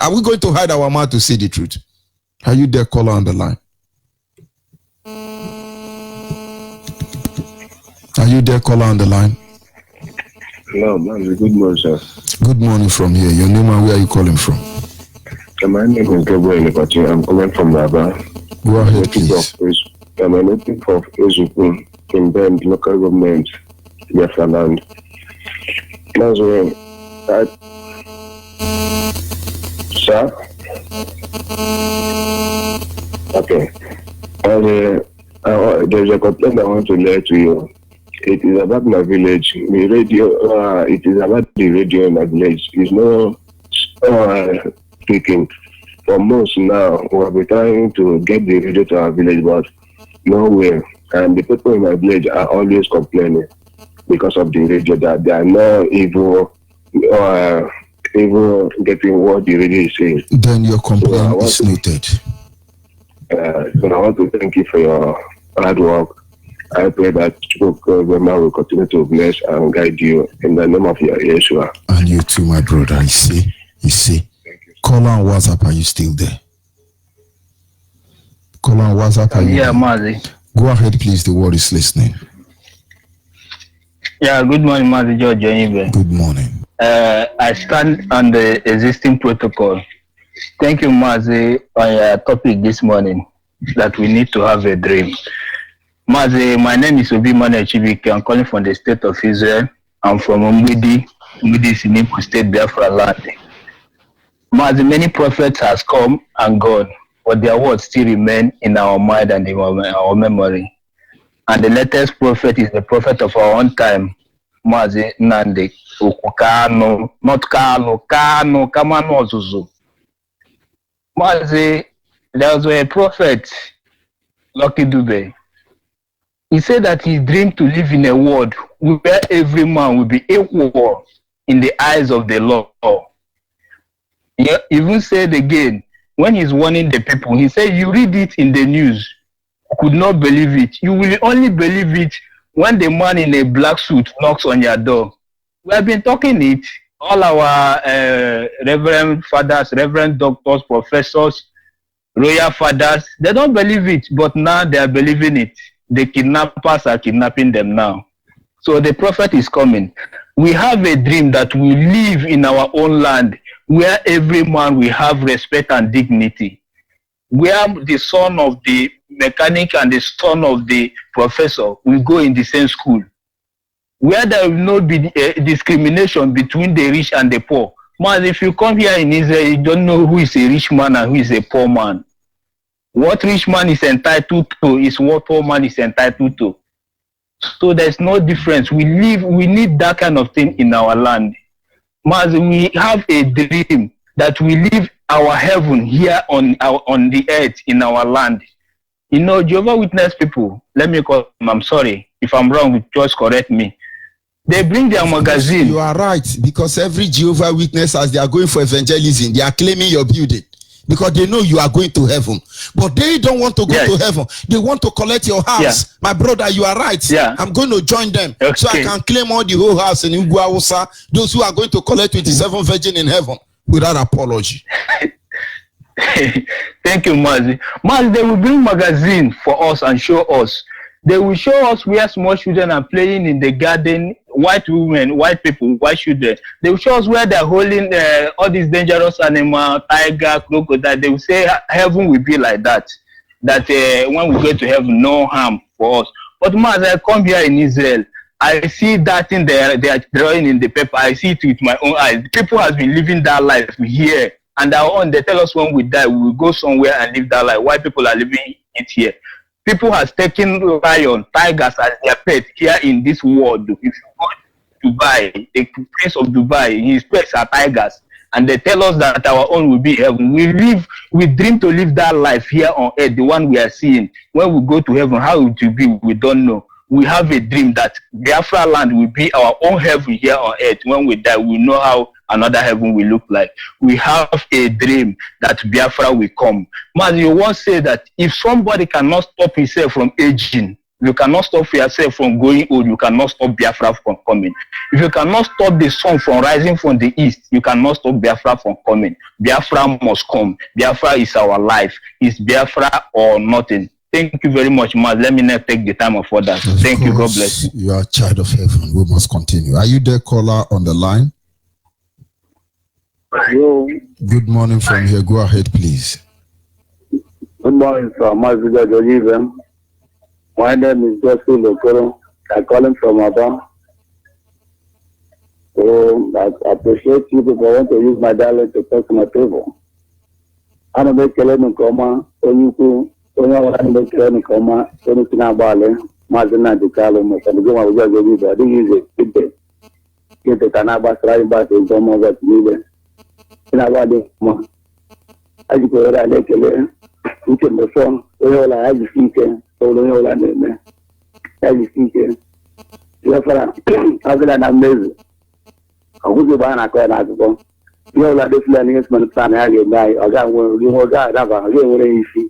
Are we going to hide our mouth to say the truth? Are you there, caller on the line? Are you there, caller on the line? Hello, man. Good morning, sir. Good morning from here. Your name and where are you calling from? My name is Gabriel. I'm coming from Baba. Go ahead, please. I'm a native of Ezuku in Bend, local government, BIAFRA land. That's where sir? Okay. There's a complaint I want to lay to you. It is about my village. The radio, it is about the radio in my village. It's no speaking. For months now, we have been trying to get the radio to our village, but nowhere. And the people in my village are always complaining because of the radio that they are not even getting what the radio is saying. Then your complaint is noted. So I want to thank you for your hard work. I pray that God will continue to bless and guide you in the name of Yeshua. And you too, my brother. You see. Call on WhatsApp. Are you still there? Call on WhatsApp. Are you there? Mazi. Go ahead, please. The world is listening. Yeah, good morning, Mazi George ONYEIBE. Good morning. I stand on the existing protocol. Thank you, Mazi, on your topic this morning, that we need to have a dream. Mazi, my name is Obi Mane Chibike. I'm calling from the state of Israel. I'm from Umbidi is in Ipob State, Biafra land. Mazi, many prophets has come and gone, but their words still remain in our mind and in our memory. And the latest prophet is the prophet of our own time, Mazi Nande Okukano, not Kano, Kamano Zuzu. Mazi, there was a prophet, Lucky Dube. He said that he dreamed to live in a world where every man will be equal in the eyes of the law. He even said again, when he's warning the people, he said, you read it in the news, you could not believe it. You will only believe it when the man in a black suit knocks on your door. We have been talking it, all our reverend fathers, reverend doctors, professors, royal fathers, they don't believe it, but now they are believing it. The kidnappers are kidnapping them now. So the prophet is coming. We have a dream that we live in our own land where every man will have respect and dignity. Where the son of the mechanic and the son of the professor will go in the same school. Where there will not be discrimination between the rich and the poor. Man, if you come here in Israel, you don't know who is a rich man and who is a poor man. What rich man is entitled to is what poor man is entitled to. So there's no difference. We need that kind of thing in our land. Man, we have a dream that we live our heaven here on the earth in our land. You know, Jehovah Witness people, let me call them, I'm sorry. If I'm wrong, just correct me. They bring their magazine. You are right, because every Jehovah Witness, as they are going for evangelism, they are claiming your building. Because they know you are going to heaven. But they don't want to go to heaven. They want to collect your house. Yeah. My brother, you are right. Yeah. I'm going to join them. Okay. So I can claim all the whole house in Iguausa. Those who are going to collect 27 virgin in heaven without apology. Thank you, Mazi. Mazi, they will bring magazine for us and show us. They will show us where small children are playing in the garden, white women, white people, white children. They will show us where they're holding all these dangerous animals, tiger, crocodile. They will say heaven will be like that. That when we go to heaven, no harm for us. But as I come here in Israel, I see that thing they are drawing in the paper. I see it with my own eyes. People has been living that life here, and they tell us when we die we will go somewhere and live that life. Why people are living it here? People has taken lion, tigers as their pet here in this world. If you go to Dubai, the prince of Dubai, his pets are tigers. And they tell us that our own will be heaven. We dream to live that life here on earth, the one we are seeing. When we go to heaven, how it will be, we don't know. We have a dream that Biafra land will be our own heaven here on earth. When we die, we know how another heaven will look like. We have a dream that Biafra will come. MAZI, you once said that if somebody cannot stop himself from aging, you cannot stop yourself from going old, you cannot stop Biafra from coming. If you cannot stop the sun from rising from the east, you cannot stop Biafra from coming. Biafra must come. Biafra is our life. It's Biafra or nothing. Thank you very much, MAZI. Let me not take the time of others. Thank you. God bless you. You are a child of heaven. We must continue. Are you there, caller, on the line? Hello. Good morning from here. Go ahead, please. Good morning, sir. MAZI. My name is Joseph Lokoro. I'm calling from Aba. So I appreciate you if I want to use my dialect to talk to my people. I'm a bit killing Koma, Onyuku, Onyawa, killing Koma, Onyukina Bale, Mazina Dicalo, Masagoma, I didn't use it. Get the Kanaba strike back in Goma, but neither. In our day, I go around like a you can the song, Oyola, I just think, Oyola, I just think, other than amazing. I would go on a coin as well. You like this learning man, son, I get by, I got one, you got another, you see,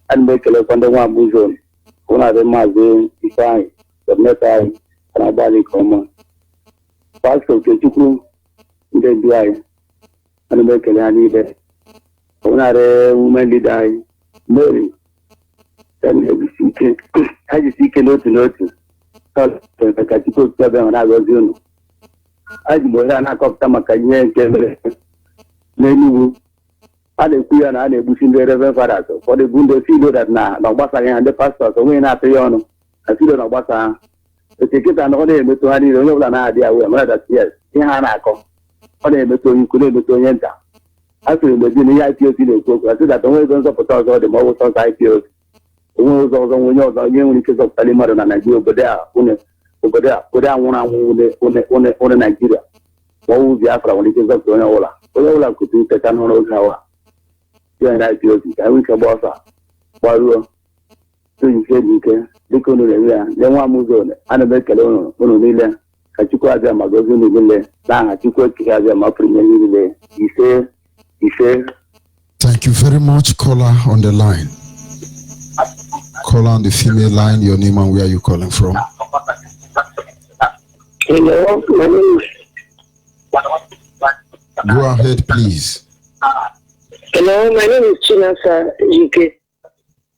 and make a look on the one bosom. One of them might be fine, but not I, and I body come. Pastor, get you, then die, and make a land either. One of the women die, Mary. Then I just seek a note to notice. So, I got to put 7 when I was young. I go and I come to my career. Then I decree and I bush in the Reverend Father for the Bundesliga that now, Nobasa and the pastor, so when I pay on, I feel Nobasa. The ticket and all the Metuani, the Nolan idea, we are murdered, yes, in Hanako. All the Metu, you couldn't be to enter. I feel the IPOC in the book. I said that the way goes up with all the mobile IPOs. The ones also when you're the young kids of Talimar and Nigeria over there, over there, put down one on Nigeria. What would Biafra when it is up to Ola? Ola could do the Canon of Hawa. You and IPOC, I wish a boss. Baru, so you said you can. They couldn't then one moves on, and a better on Miller. Kachukwa magazine vile na achukue kiaza maprimia vile ife. Thank you very much, caller on the line. Caller on the female line, your name and where are you calling from? Hello, my name is... Go ahead, please. Hello, my name is Chinasa GK.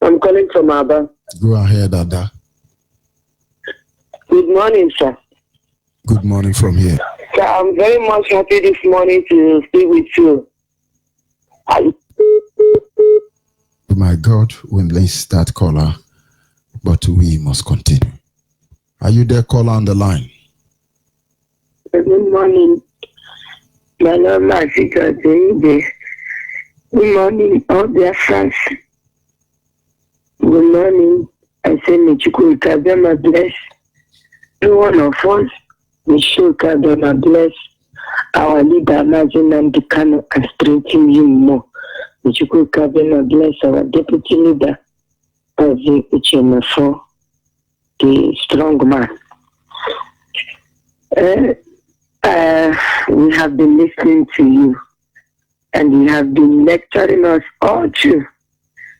I'm calling from Aba. Go ahead, Ada. Good morning, sir. Good morning from here. So I'm very much happy this morning to speak with you. My God, we enlist that caller, but we must continue. Are you there, caller on the line? Good morning. My name is MAZI. Good morning, all dear friends. Good morning. I say, Michuku Kadema bless every one of us. Michuku Kadema bless our leader, MAZI and Dikano, and strengthen him more. Michuku Kadema bless our deputy leader, MAZI HM4, the strong man. We have been listening to you, and you have been lecturing us all through.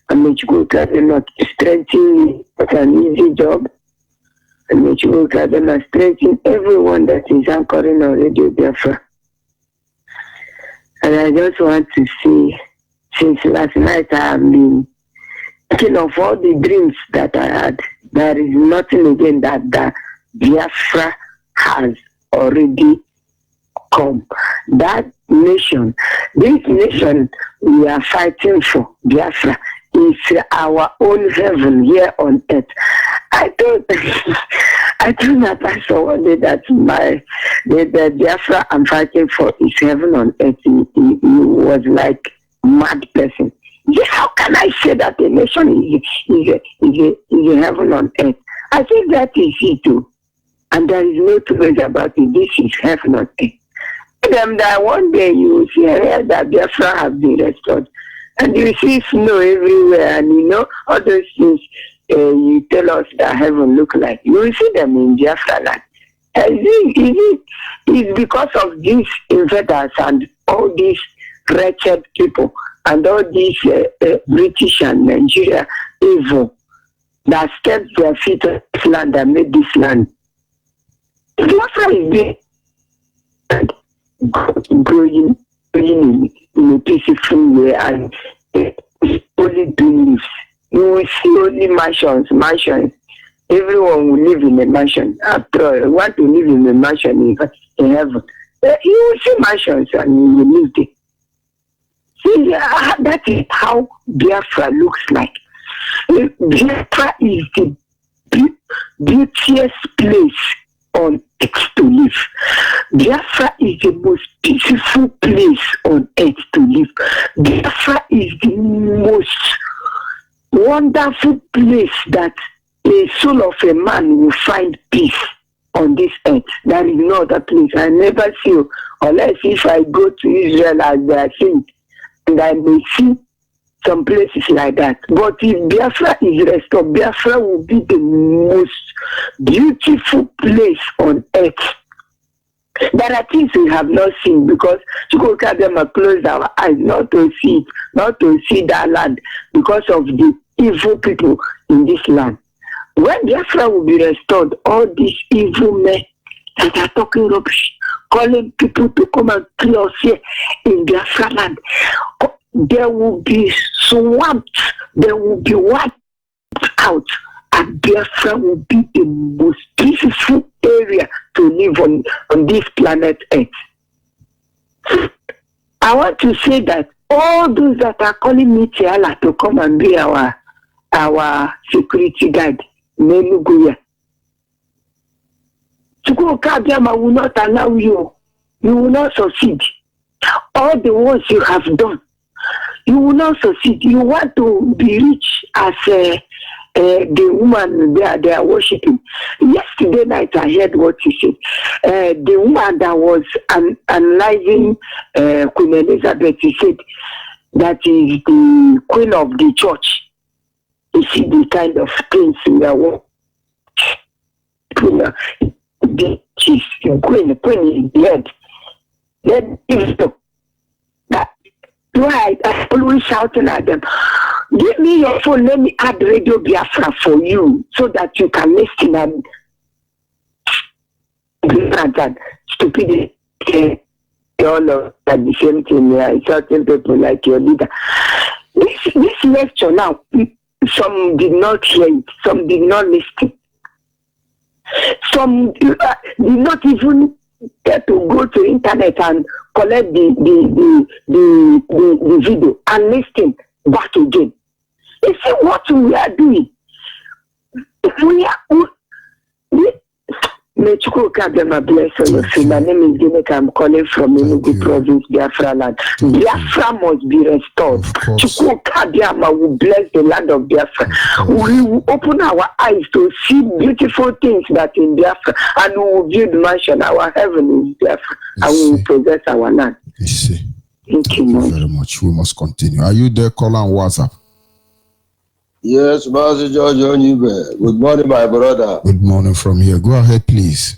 And Michuku Kadema strengthen it's an easy job. And Michuku Kadema strengthen everyone that is anchoring on Radio Biafra. And I just want to say, since last night I have been thinking of all the dreams that I had. There is nothing again that Biafra has already come. That nation, this nation we are fighting for, Biafra, is our own heaven here on earth. I told Natasha one day that the Biafra I'm fighting for is heaven on earth. He was like mad person. Yeah, how can I say that a nation is a heaven on earth? I think that is it too. And there is no two ways about it. This is heaven on earth. Them that one day you will see that Biafra have been restored. And you see snow everywhere, and you know all those things you tell us that heaven look like. You will see them in Biafra land. It's because of these invaders and all these wretched people and all these British and Nigeria evil that stepped their feet on this land and made this land. Biafra is there growing in a peaceful way and only do lives. You will see only mansions. Everyone will live in a mansion. After all, you want to live in a mansion in heaven. You will see mansions and you will live there. See, that is how Biafra looks like. Biafra is the beauteous place on earth to live. Biafra is the most beautiful place on earth to live. Biafra is the most wonderful place that a soul of a man will find peace on this earth. There is no other place. I never see, unless if I go to Israel as they are saying, and I may see some places like that. But if Biafra is restored, Biafra will be the most beautiful place on earth. There are things we have not seen because Chukwukabiyama closed our eyes not to see that land because of the evil people in this land. When Biafra will be restored, all these evil men that are talking rubbish, calling people to come and kill us here in Biafra land, there will be swamped, there will be wiped out, and Biafra will be the most beautiful area to live on this planet Earth. I want to say that all those that are calling me Tiala to come and be our security guard, Menuguya, Chukwukabiyama will not allow you. You will not succeed. All the ones you have done, you will not succeed. You want to be rich as the woman they are worshiping. Yesterday night I heard what she said. The woman that was analyzing Queen Elizabeth, she said that is the queen of the church. You see the kind of things we are she's the queen is dead. Then right, I'm always shouting at them, give me your phone, let me add Radio Biafra for you so that you can listen and stupidity. All of at the same thing, certain people like your leader. This lecture now, some did not hear it, some did not listen. Some did not even get to go to internet and collect the video and listen back again. You see what we are doing? May Chukwukabiyama bless you. My name is Ginika. I'm calling from Enugu province, Biafra land. Biafra must be restored. Chukwukabiyama will bless the land of Biafra. We will open our eyes to see beautiful things that in Biafra, and we will build mansion. Our heaven is Biafra, and we will possess our land. You see. Thank you very much. We must continue. Are you there, caller on WhatsApp? Yes, Master George ONYEIBE. Good morning, my brother. Good morning from here. Go ahead, please.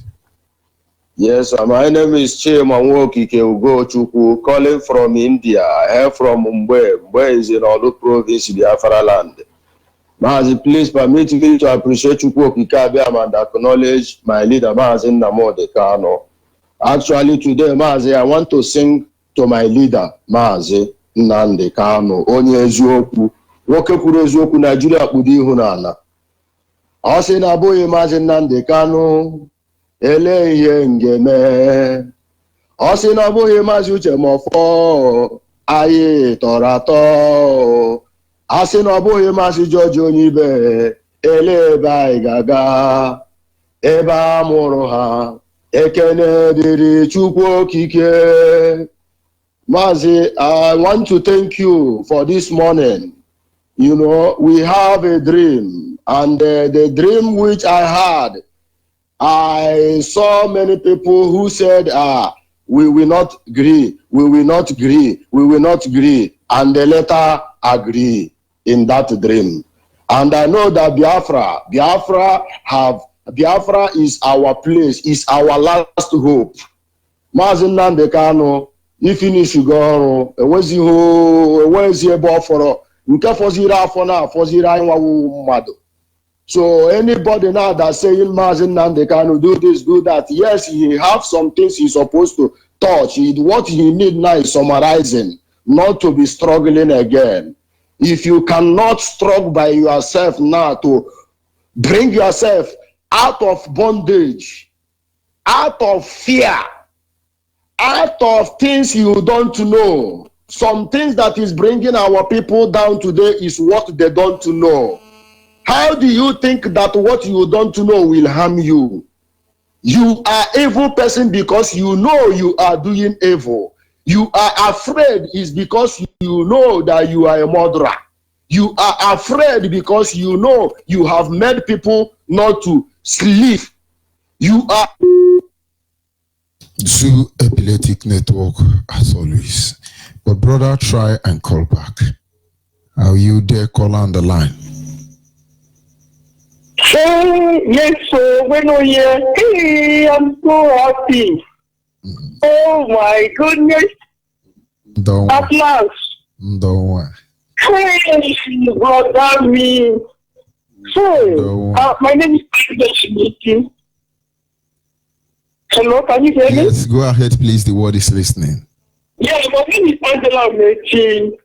Yes, my name is Chimanwoki Ugochukwu, calling from India. I am from Mumbai. Mumbai is in Olu province, Biafra land. Mazi, please permit me to appreciate Chukwukabiyama and acknowledge my leader, Mazi Nnamdi Kanu. Actually, today, Mazi, I want to sing to my leader, Mazi Nnamdi Kanu. Onye eziokwu. Nwoke kwuru eziokwu Nigeria kpudo ihu n'ala. Ọ sị na abụghị Maazị Nnamdi Kanu ele ihe ngeme. Ọ sị na abụghị Maazị Uche Mofo anyị tọrọ atọ. Ọ sị na abụghị Maazị George ONYEIBE eleba gaga eba moroha ekene diri chukwu okike. Mazi, I want to thank you for this morning. You know, we have a dream, and the dream which I had, I saw many people who said, we will not agree, we will not agree, we will not agree, and they later agree in that dream. And I know that Biafra is our place, is our last hope. Mazi Nnamdi Kanu, you finish you go, where is your ball for? So anybody now that's saying Mazi Nnamdi Kanu do this, do that, yes, he have some things he's supposed to touch. What he need now is summarizing, not to be struggling again. If you cannot struggle by yourself now to bring yourself out of bondage, out of fear, out of things you don't know. Some things that is bringing our people down today is what they don't know. How do you think that what you don't know will harm you? You are evil person because you know you are doing evil. You are afraid is because you know that you are a murderer. You are afraid because you know you have made people not to sleep. You are Zoo Epileptic Network, as always. But brother, try and call back. Are you there? Call on the line. Hey, yes, so when we hey, I'm so happy. Oh my goodness. Don't At last. Don't worry. Hey, brother me. So, my name is President. Hello, can you hear me? Yes, go ahead, please. The word is listening. Yeah, my name is Angela Mechi.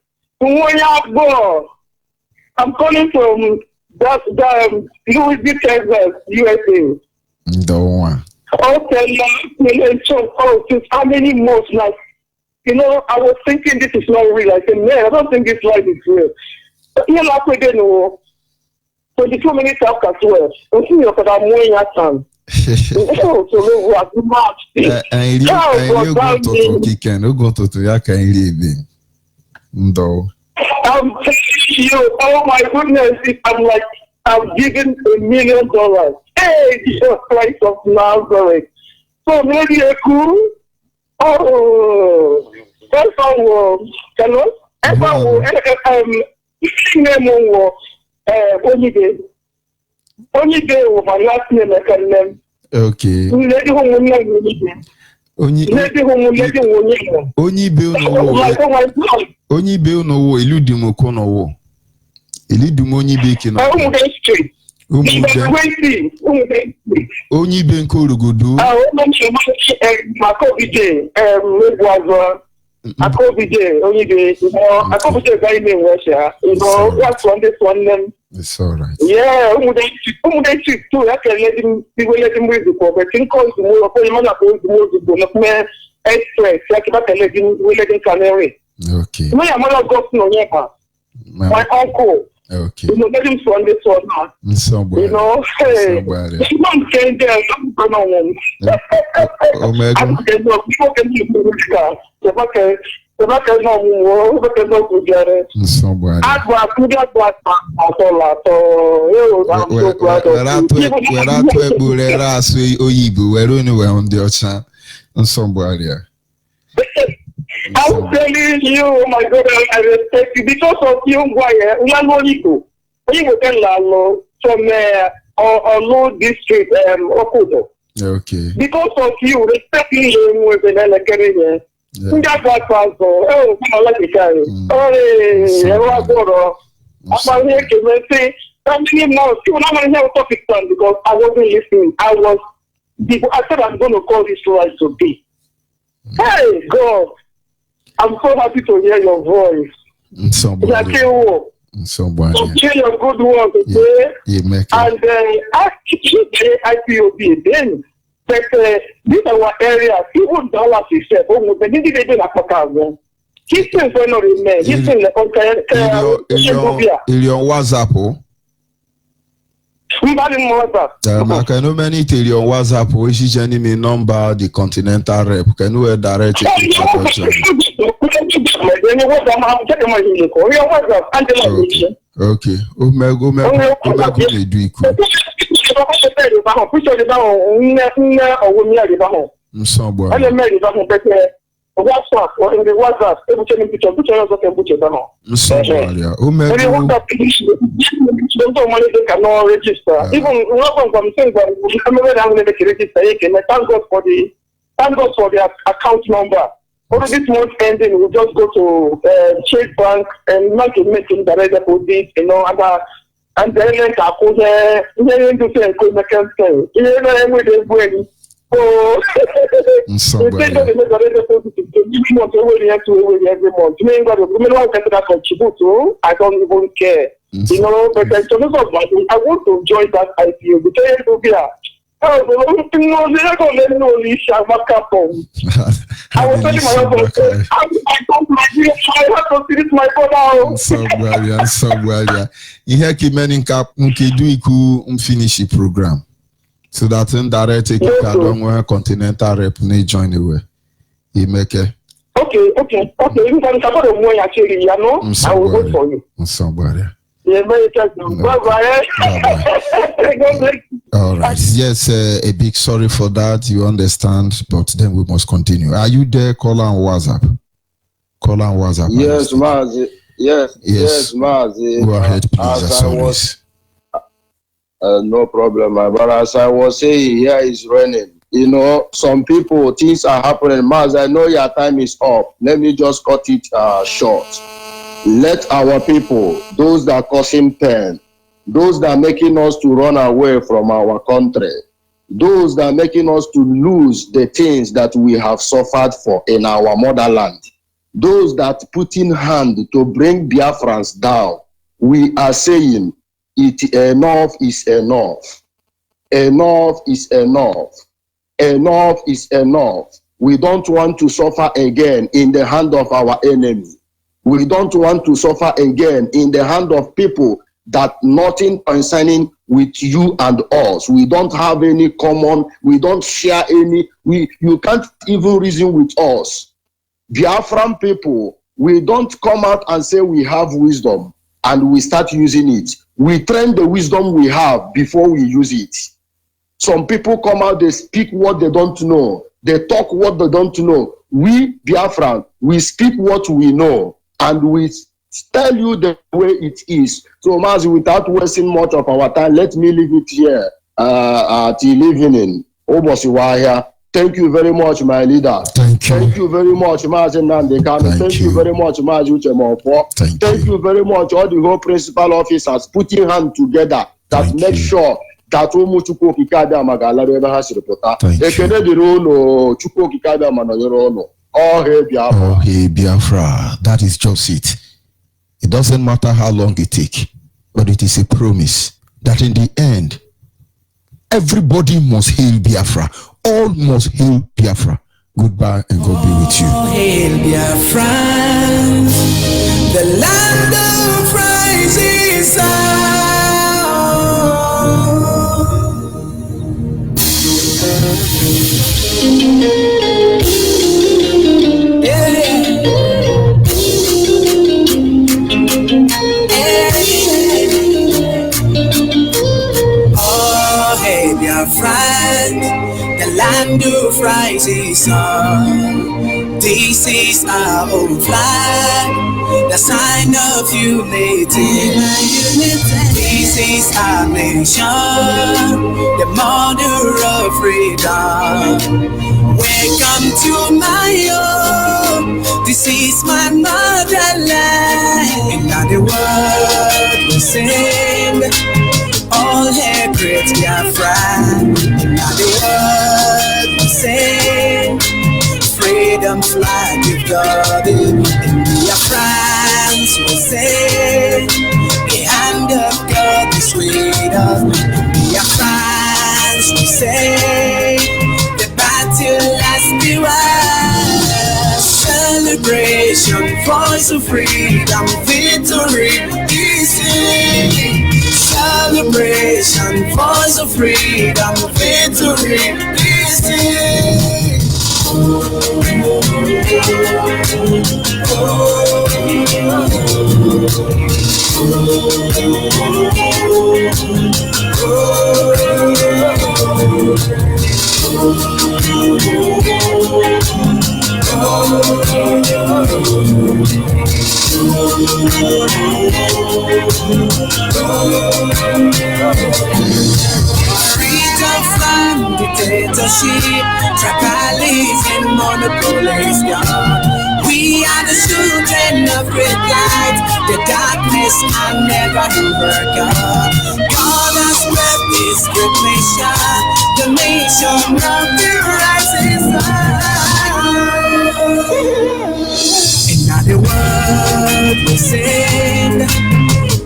I'm calling from Louisville, Texas, USA. Don't worry. Okay, so since how many months? Like, you know, I was thinking this is not real. I said, man, I don't think this life is real. But you know, we don't know. 22 minutes after 12. Continue because I'm way at time. I'm telling you, oh my goodness, I'm like, I'm giving $1 million. Hey, Jesus Christ of Nazareth. So maybe a cool. Oh, that's all. Hello? ONYEIBE my last name I can name. Okay. ONYEIBE no wo Iludumo kono wo. Iludumo ONYEIBE kino. ONYEIBE nkolugudu. ONYEIBE, ONYEIBE guy name Russia. You know, that's one name. It's all right. Yeah, too. I can let him read the book. But think of the more of man going to the express. Like that, let him canary. Okay. My mother got no neighbor. My uncle. Okay. You know, let him swan this one now. Somebody. You know, hey. I'm saying there, I'm going to I'm going to people can be car. Somebody. I'm telling you, oh my God, I respect you because of you. You can learn from Olu district, Okudo. Okay. Because of you, respecting you with an Canadian. That's what I oh, I like the guy. Oh, I'm here to say, I'm not going to have a topic done because I wasn't listening. I said I'm going to call this live today. Hey, God. I'm so happy to hear your voice. Somebody. So share your good work today. And IPOB then. But this our area, even dollars itself, but didn't even a He's still going to remain. He's still in your WhatsApp. I can know many tell you on WhatsApp which is any me number the continental rep. Can you direct it? Okay. WhatsApp or in the WhatsApp, every picture, put your down. They cannot register. Even from saying that thank God for the account number. Only this month ending, we'll just go to INTERBANK and make direct deposit, and then oh, every month. I don't even care. But I want to join that IPO because I was telling my husband, I have to finish my brother. You keep many cap finish the program. So that indirect don't want continental rep join the way. You make it. Okay. Even if I'm about the money actually, I will vote for you. Somebody. Yeah, bye-bye. All right. Yes, a big sorry for that. You understand, but then we must continue. Are you there? Call on WhatsApp. Yes, MAZI. Yes, MAZI. Go ahead, please. As always. No problem, but as I was saying, here is raining. Some people, things are happening. MAZI, I know your time is up. Let me just cut it short. Let our people, those that are causing pain, those that are making us to run away from our country, those that are making us to lose the things that we have suffered for in our motherland, those that put in hand to bring Biafrans down, we are saying, enough is enough. Enough is enough. Enough is enough. We don't want to suffer again in the hand of our enemy. We don't want to suffer again in the hand of people that nothing concerning with you and us. We don't have any common, we don't share any, you can't even reason with us. Biafran people, we don't come out and say we have wisdom and we start using it. We train the wisdom we have before we use it. Some people come out, they speak what they don't know. They talk what they don't know. We, Biafran, we speak what we know. And we tell you the way it is. So, MAZI, without wasting much of our time, let me leave it here till evening. Obosiwaya. Thank you very much, my leader. Thank you very much, MAZI Nandekano. Thank you very much, MAZI Uchemofo. Thank you very much, all the whole principal officers putting hands together that make sure that Chukwu Kikada Magalari ever has reported. Ekene Dirono, Chukwu Kikada Manoyorono. Oh, hey, Biafra. Oh, hey, Biafra. That is just it. It doesn't matter how long it takes, but it is a promise that in the end, everybody must hail Biafra. All must hail Biafra. Goodbye and God be with you. Oh, hail Biafra, the land of rising sun. Friend, the land of rising sun. This is our own flag, the sign of unity. This is our nation, the mother of freedom. Welcome to my home. This is my motherland. And now the world will sing. All hair great Biafra, now the world will sing. Freedom flag with God, and Biafrans will say, the hand of God is with us. Biafrans will say, the battle has been won. Celebration, voice of freedom, victory is in. celebration, voice of freedom, victory, this is. Freedom from dictatorship, tribalism, monopolies gone. We are the children of great light. The darkness can never overcome. God has left this great nation, the nation of the rising sun. In other words, we sing,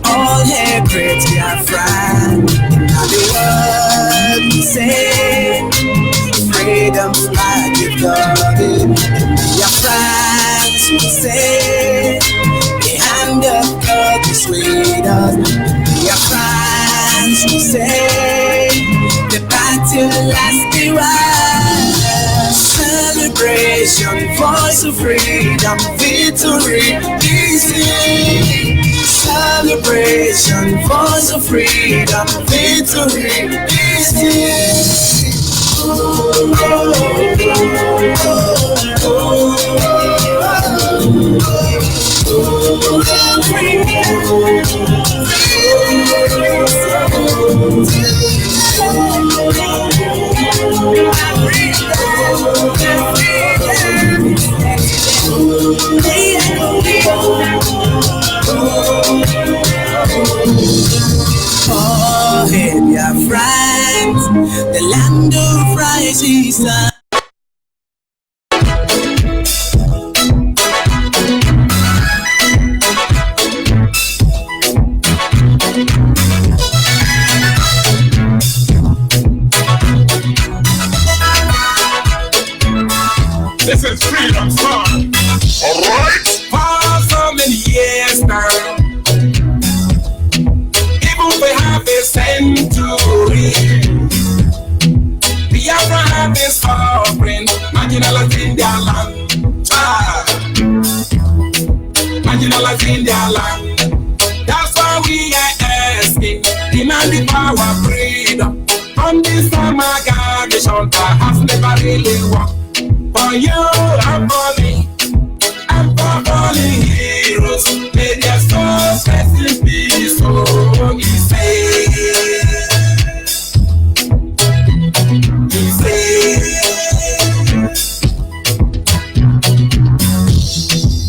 all hail great BIAFRA. Now the word we say, freedom's flag we've got it. BIAFRANs we say, the hand of God is with us. BIAFRANs we say, the battle has been won. Celebration, voice of freedom, victory is here. Celebration, voice of freedom, victory is here. Oh, hey, BIAFRANs, the land of rising sun. This is freedom song. Alright. For so many years now, even we have a century, BIAFRA have been suffering, marginalizing their land. Marginalizing their land. That's why we are asking, demanding power, freedom. From this amalgamation that has never really worked. For you and for me, and for all the heroes, may their souls rest in peace, so he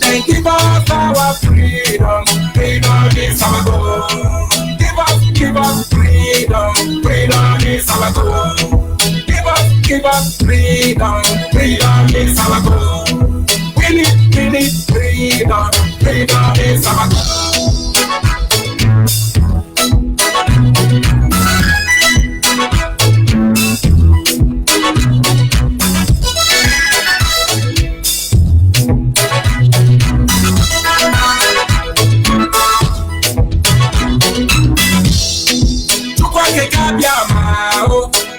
Then give us our freedom, freedom is our goal. Give us freedom, freedom is our goal. Give us freedom, freedom is our goal. We need freedom, freedom is our goal.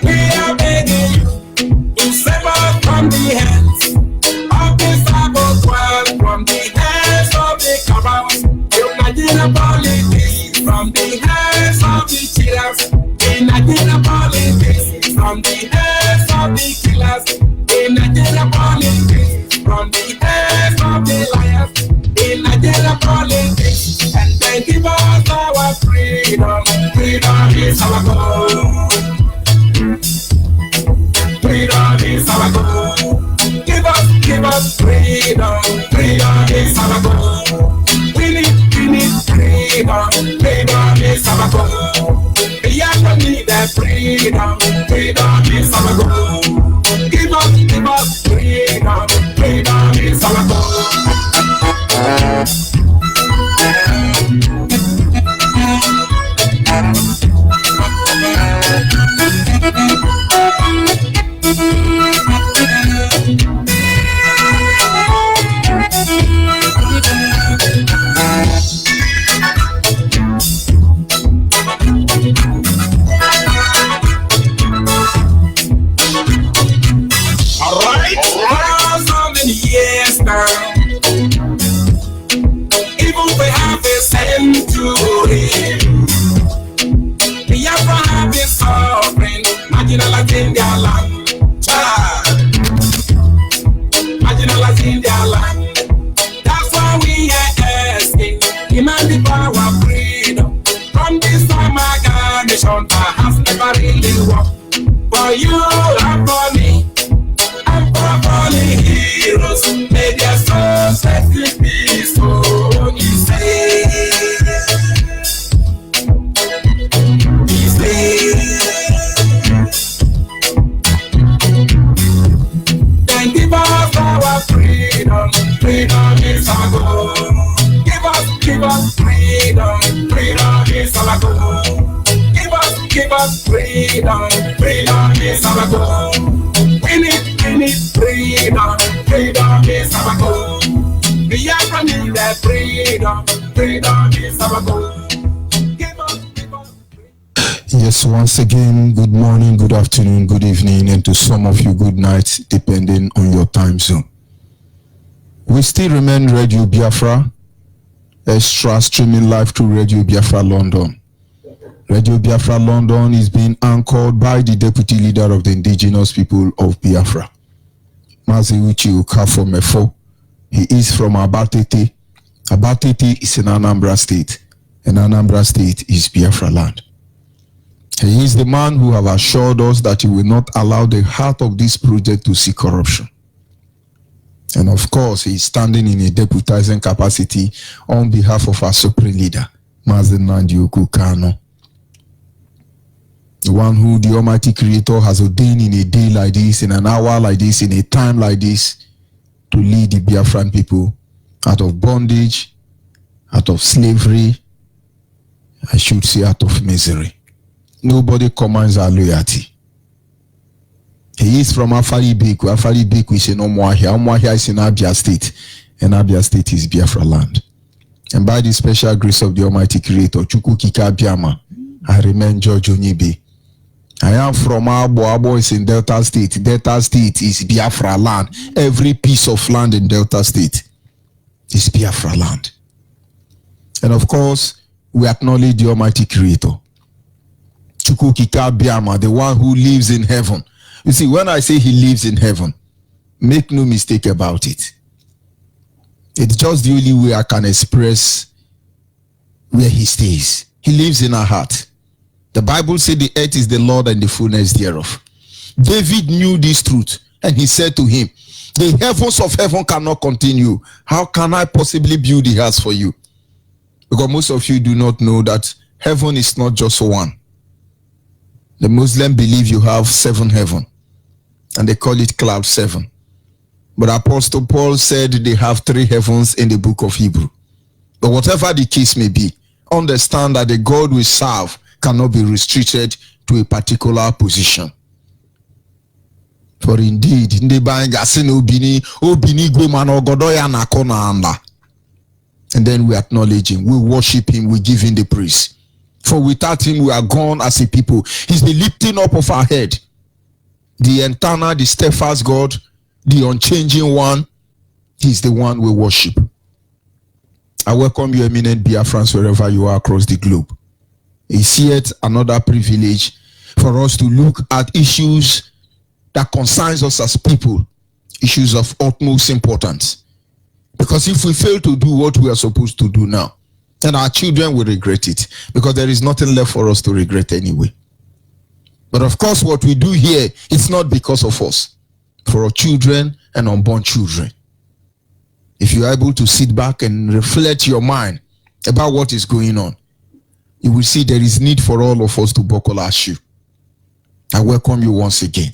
We are begging you to save us from the hands of the sabot world, from the hands of the cabals, in Nigeria politics, from the hands of the killers, in Nigeria politics, from the hands of the killers, in Nigeria politics, from the hands of the liars, in Nigeria politics, and then give us our freedom, freedom is our goal. Freedom is our goal. Give us freedom, freedom is our goal. We need freedom, freedom is our goal. BIAFRA need that freedom, freedom is our goal. Give us freedom, freedom is our goal. nation has never really worked. For you and for me, and for all the heroes, may their souls set in peace. Oh, he say, he say. Then give us our freedom, freedom is our goal. Give us freedom, freedom is our goal. Give us freedom, freedom is our goal. We need freedom, freedom is our goal. BIAFRA need that freedom, freedom is our goal. Give us. Yes, once again, good morning, good afternoon, good evening, and to some of you, good night, depending on your time zone. We still remain Radio Biafra, extra streaming live through Radio Biafra London. Radio Biafra London is being anchored by the deputy leader of the indigenous people of Biafra, MAZI Ukafo. He is from Abatete. Abatete is in Anambra State, and Anambra State is Biafra land. He is the man who have assured us that he will not allow the heart of this project to see corruption. And of course, he is standing in a deputizing capacity on behalf of our supreme leader, MAZI Nnamdi Kanu. The one who the Almighty Creator has ordained in a day like this, in an hour like this, in a time like this, to lead the Biafran people out of bondage, out of slavery, I should say out of misery. Nobody commands our loyalty. He is from Afari-Beku. Afari-Beku is in Umuahia. Umuahia is in Abia State, and Abia State is Biafra land. And by the special grace of the Almighty Creator, Chukwu Kika Biama, I remain George ONYEIBE. I am from Abo. Abo is in Delta State. Delta State is Biafra land. Every piece of land in Delta State is Biafra land. And of course, we acknowledge the Almighty Creator, Chukwu Kika Biama, the one who lives in heaven. You see, when I say he lives in heaven, make no mistake about it. It's just the only way I can express where he stays. He lives in our heart. The Bible said the earth is the Lord and the fullness thereof. David knew this truth, and he said to him, the heavens of heaven cannot continue. How can I possibly build the house for you? Because most of you do not know that heaven is not just one. The Muslims believe you have 7 heavens, and they call it cloud 7. But Apostle Paul said they have 3 heavens in the book of Hebrew. But whatever the case may be, understand that the God we serve cannot be restricted to a particular position. For indeed, and then we acknowledge him, we worship him, we give him the praise. For without him, we are gone as a people. He's the lifting up of our head. The eternal, the steadfast God, the unchanging one, he's the one we worship. I welcome you, eminent Biafrans, wherever you are across the globe. It's yet another privilege for us to look at issues that concerns us as people, issues of utmost importance. Because if we fail to do what we are supposed to do now, then our children will regret it, because there is nothing left for us to regret anyway. But of course, what we do here, it's not because of us, for our children and unborn children. If you are able to sit back and reflect your mind about what is going on, you will see there is need for all of us to buckle our shoe. I welcome you once again.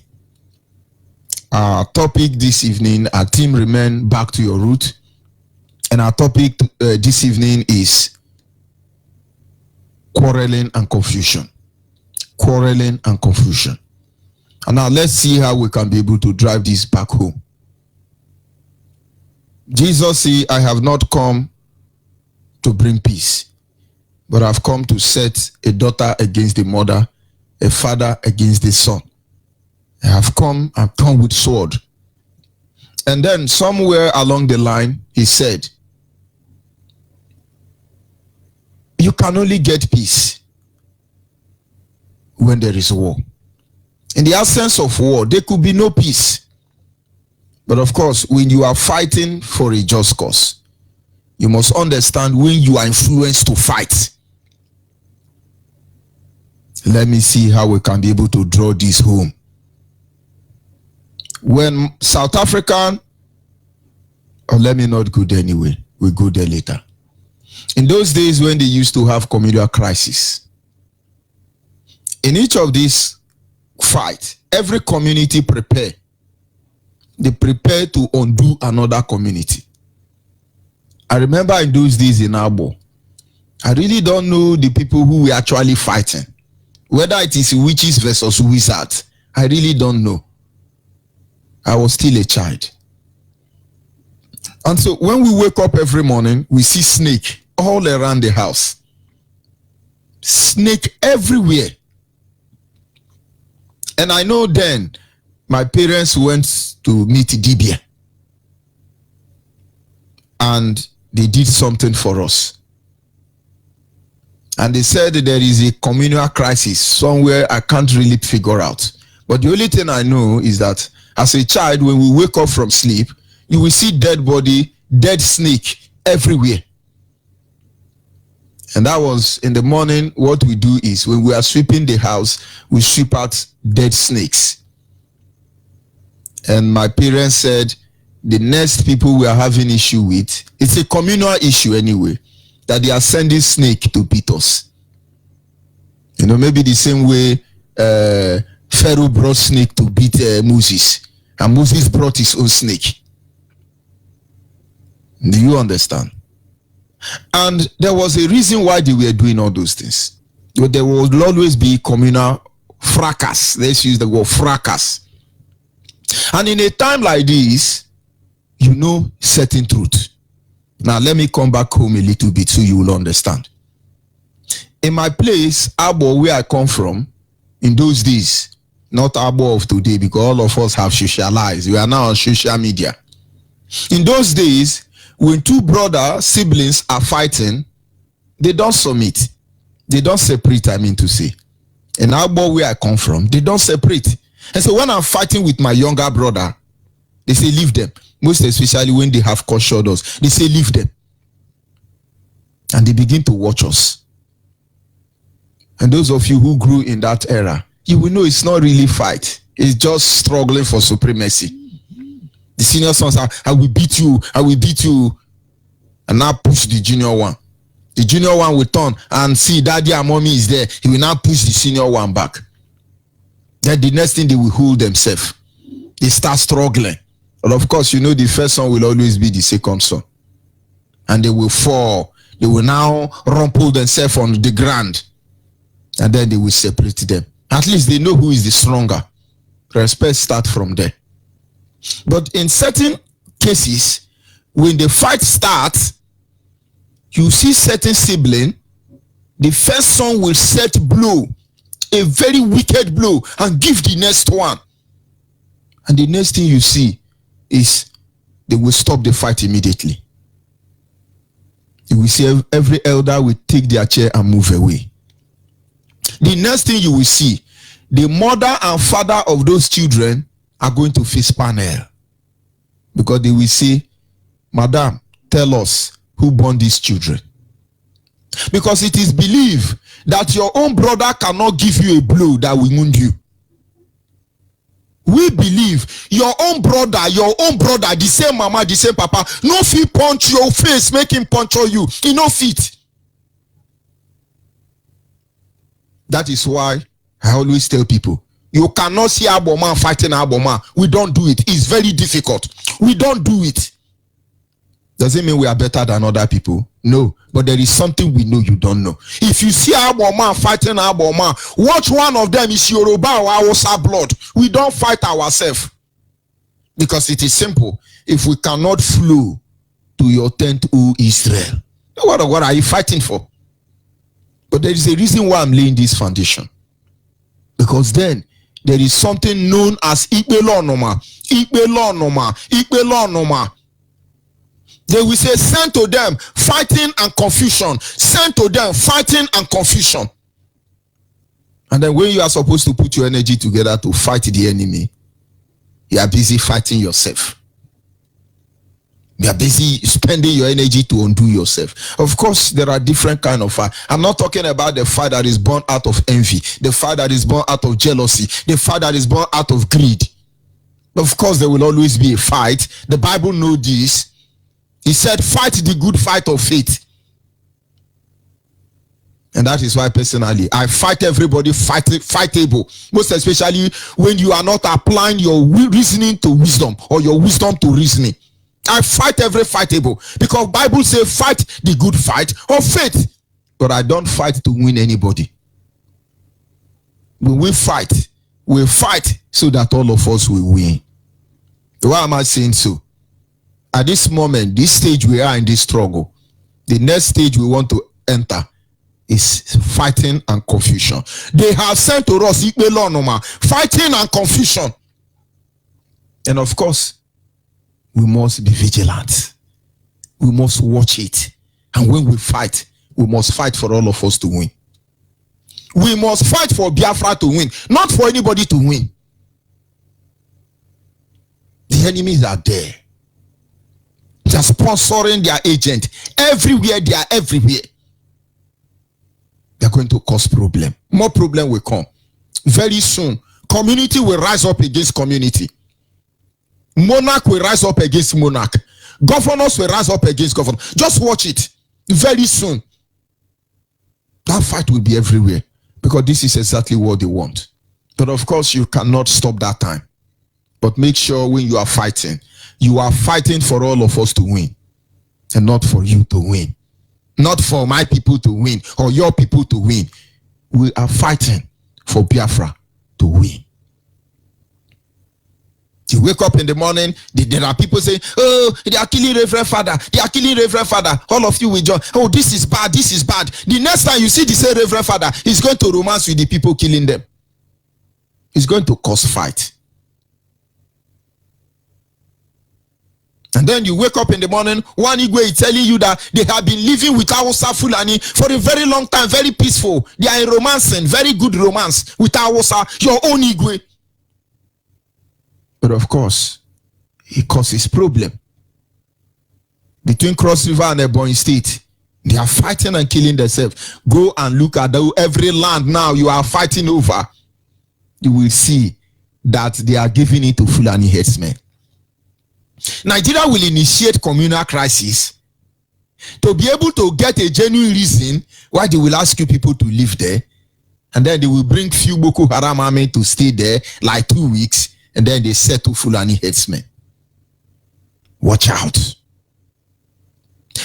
Our topic this evening, our team remain back to your root. And our topic this evening is quarreling and confusion. Quarreling and confusion. And now let's see how we can be able to drive this back home. Jesus said, I have not come to bring peace, but I've come to set a daughter against the mother, a father against the son. I've come with sword. And then somewhere along the line, he said, you can only get peace when there is war. In the absence of war, there could be no peace. But of course, when you are fighting for a just cause, you must understand when you are influenced to fight. Let me see how we can be able to draw this home. When South African, or let me not go there anyway, we'll go there later. In those days when they used to have communal crisis, in each of these fights, every community prepare. They prepare to undo another community. I remember in those days in Abo, I really don't know the people who were actually fighting. Whether it is witches versus wizards, I really don't know. I was still a child. And so when we wake up every morning, we see snake all around the house. Snake everywhere. And I know then my parents went to meet Dibia. And they did something for us. And they said that there is a communal crisis somewhere I can't really figure out. But the only thing I know is that as a child, when we wake up from sleep, you will see dead body, dead snake everywhere. And that was in the morning. What we do is when we are sweeping the house, we sweep out dead snakes. And my parents said the next people we are having issue with, it's a communal issue anyway, that they are sending snake to beat us. You know, maybe the same way Pharaoh brought snake to beat Moses, and Moses brought his own snake. Do you understand? And there was a reason why they were doing all those things. But there will always be communal fracas. Let's use the word fracas. And in a time like this, you know certain truth. Now let me come back home a little bit so you will understand. In my place, Abo, where I come from, in those days, not Abo of today, because all of us have socialized. We are now on social media. In those days, when two brother siblings are fighting, they don't submit. They don't separate, I mean to say. In Abo, where I come from, they don't separate. And so when I'm fighting with my younger brother, they say leave them. Most especially when they have cautioned us, they say leave them. And they begin to watch us. And those of you who grew in that era, you will know it's not really fight. It's just struggling for supremacy. The senior sons are, I will beat you, I will beat you. And now push the junior one. The junior one will turn and see daddy and mommy is there. He will now push the senior one back. Then the next thing, they will hold themselves. They start struggling. But of course, you know the first son will always be the second son. And they will fall. They will now rumple themselves on the ground. And then they will separate them. At least they know who is the stronger. Respect starts from there. But in certain cases, when the fight starts, you see certain sibling, the first son will set blow, a very wicked blow, and give the next one. And the next thing you see is they will stop the fight immediately. You will see every elder will take their chair and move away. The next thing you will see, the mother and father of those children are going to face panel. Because they will say, Madam, tell us who born these children. Because it is believed that your own brother cannot give you a blow that will wound you. We believe your own brother, the same mama, the same papa, no fit punch your face, make him puncture you. He no fit. That is why I always tell people, you cannot see Aboma fighting Aboma. We don't do it. It's very difficult. We don't do it. Does it mean we are better than other people? No. But there is something we know you don't know. If you see Aboma fighting Aboma, watch one of them is Yoruba or Hausa blood. We don't fight ourselves. Because it is simple. If we cannot flow to your tent, O Israel, what are you fighting for? But there is a reason why I'm laying this foundation. Because then there is something known as Ikbelonoma. They will say, send to them fighting and confusion. Send to them fighting and confusion. And then when you are supposed to put your energy together to fight the enemy, you are busy fighting yourself. You are busy spending your energy to undo yourself. Of course, there are different kind of fight. I'm not talking about the fight that is born out of envy, the fight that is born out of jealousy, the fight that is born out of greed. Of course, there will always be a fight. The Bible knows this. He said, fight the good fight of faith. And that is why personally, I fight everybody fightable. Most especially when you are not applying your reasoning to wisdom or your wisdom to reasoning. I fight every fightable because Bible says fight the good fight of faith. But I don't fight to win anybody. When we fight so that all of us will win. Why am I saying so? At this moment, this stage we are in this struggle, the next stage we want to enter is fighting and confusion. They have sent to us fighting and confusion. And of course, we must be vigilant. We must watch it. And when we fight, we must fight for all of us to win. We must fight for Biafra to win, not for anybody to win. The enemies are there. They are sponsoring their agent. Everywhere, they are everywhere. They are going to cause problem. More problem will come. Very soon, community will rise up against community. Monarch will rise up against monarch. Governors will rise up against governors. Just watch it. Very soon. That fight will be everywhere. Because this is exactly what they want. But of course, you cannot stop that time. But make sure when you are fighting for all of us to win. And not for you to win. Not for my people to win or your people to win. We are fighting for Biafra to win. You wake up in the morning, there are people saying, oh, they are killing Reverend Father. They are killing Reverend Father. All of you will join. Oh, this is bad. This is bad. The next time you see the same Reverend Father, he's going to romance with the people killing them. It's going to cause fight. And then you wake up in the morning, one Igwe is telling you that they have been living with Hausa Fulani for a very long time, very peaceful. They are in romancing, very good romance with Hausa, your own Igwe. But of course, it causes problem. Between Cross River and Ebonyi State, they are fighting and killing themselves. Go and look at every land now you are fighting over. You will see that they are giving it to Fulani headsmen. Nigeria will initiate communal crisis to be able to get a genuine reason why they will ask you people to live there. And then they will bring few Boko Haram army to stay there like 2 weeks. And then they settle Fulani headsmen. Watch out.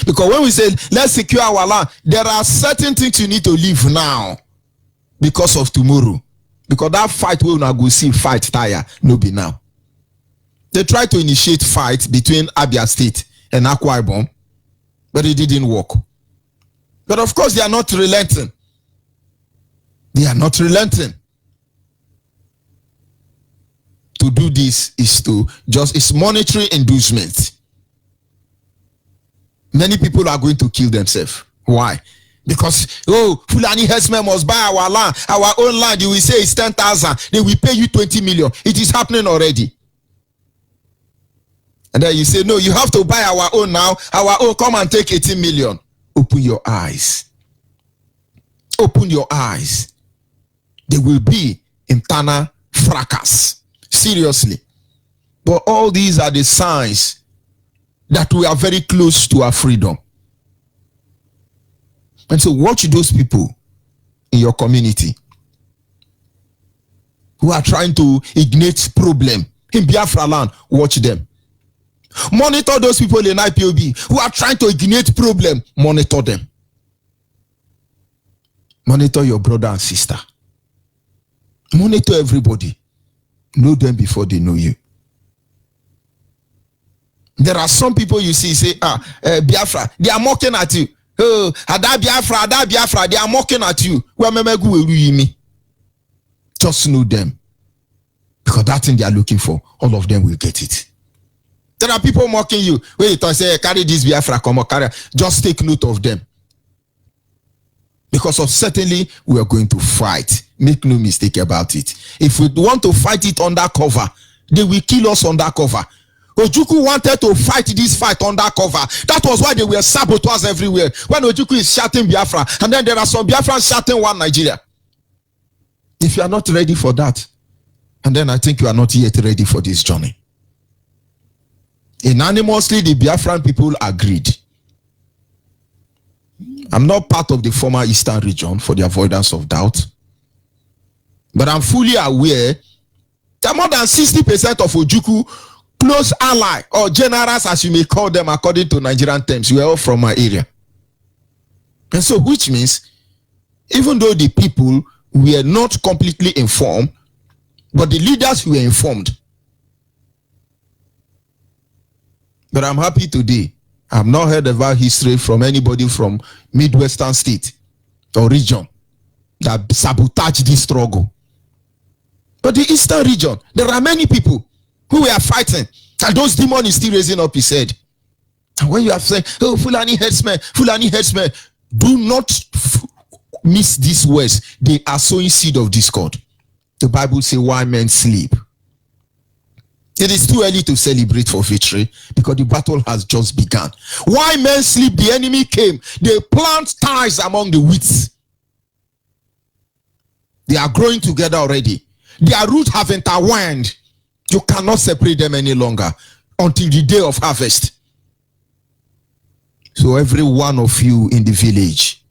Because when we say, let's secure our land, there are certain things you need to leave now because of tomorrow. Because that fight will not go see fight tire, no be now. They tried to initiate fight between Abia State and Akwa Ibom, but it didn't work. But of course, they are not relenting. They are not relenting. To do this is it's monetary inducement. Many people are going to kill themselves. Why? Because, oh, Fulani herdsmen must buy our land, our own land. You will say it's 10,000. They will pay you 20 million. It is happening already. And then you say, no, you have to buy our own now. Our own, come and take 18 million. Open your eyes. Open your eyes. There will be internal fracas. Seriously. But all these are the signs that we are very close to our freedom. And so watch those people in your community who are trying to ignite problem in Biafra land. Watch them. Monitor those people in IPOB who are trying to ignite problem. Monitor them. Monitor your brother and sister. Monitor everybody. Know them before they know you. There are some people you see say, Biafra, they are mocking at you. Oh, Ada Biafra, they are mocking at you. Just know them. Because that thing they are looking for, all of them will get it. There are people mocking you. Wait, I say, carry this Biafra, come on, carry. Just take note of them. Because of certainly we are going to fight. Make no mistake about it. If we want to fight it under cover, they will kill us under cover. Ojukwu wanted to fight this fight undercover. That was why they were saboteurs everywhere. When Ojukwu is shouting Biafra, and then there are some Biafrans shouting one Nigeria. If you are not ready for that, and then I think you are not yet ready for this journey. Unanimously, the Biafran people agreed. I'm not part of the former Eastern region for the avoidance of doubt, but I'm fully aware that more than 60% of Ojukwu close ally or generals, as you may call them according to Nigerian terms, were all from my area. And so, which means, even though the people were not completely informed, but the leaders were informed. But I'm happy today. I've not heard about history from anybody from Midwestern state or region that sabotaged this struggle. But the Eastern region, there are many people who were fighting, and those demons is still raising up his head. And when you are saying, oh, Fulani headsmen, do not miss these words. They are sowing seed of discord. The Bible says, why men sleep? It is too early to celebrate for victory because the battle has just begun. Why men sleep? The enemy came. They plant ties among the wheats. They are growing together already. Their roots have intertwined. You cannot separate them any longer until the day of harvest. So every one of you in the village,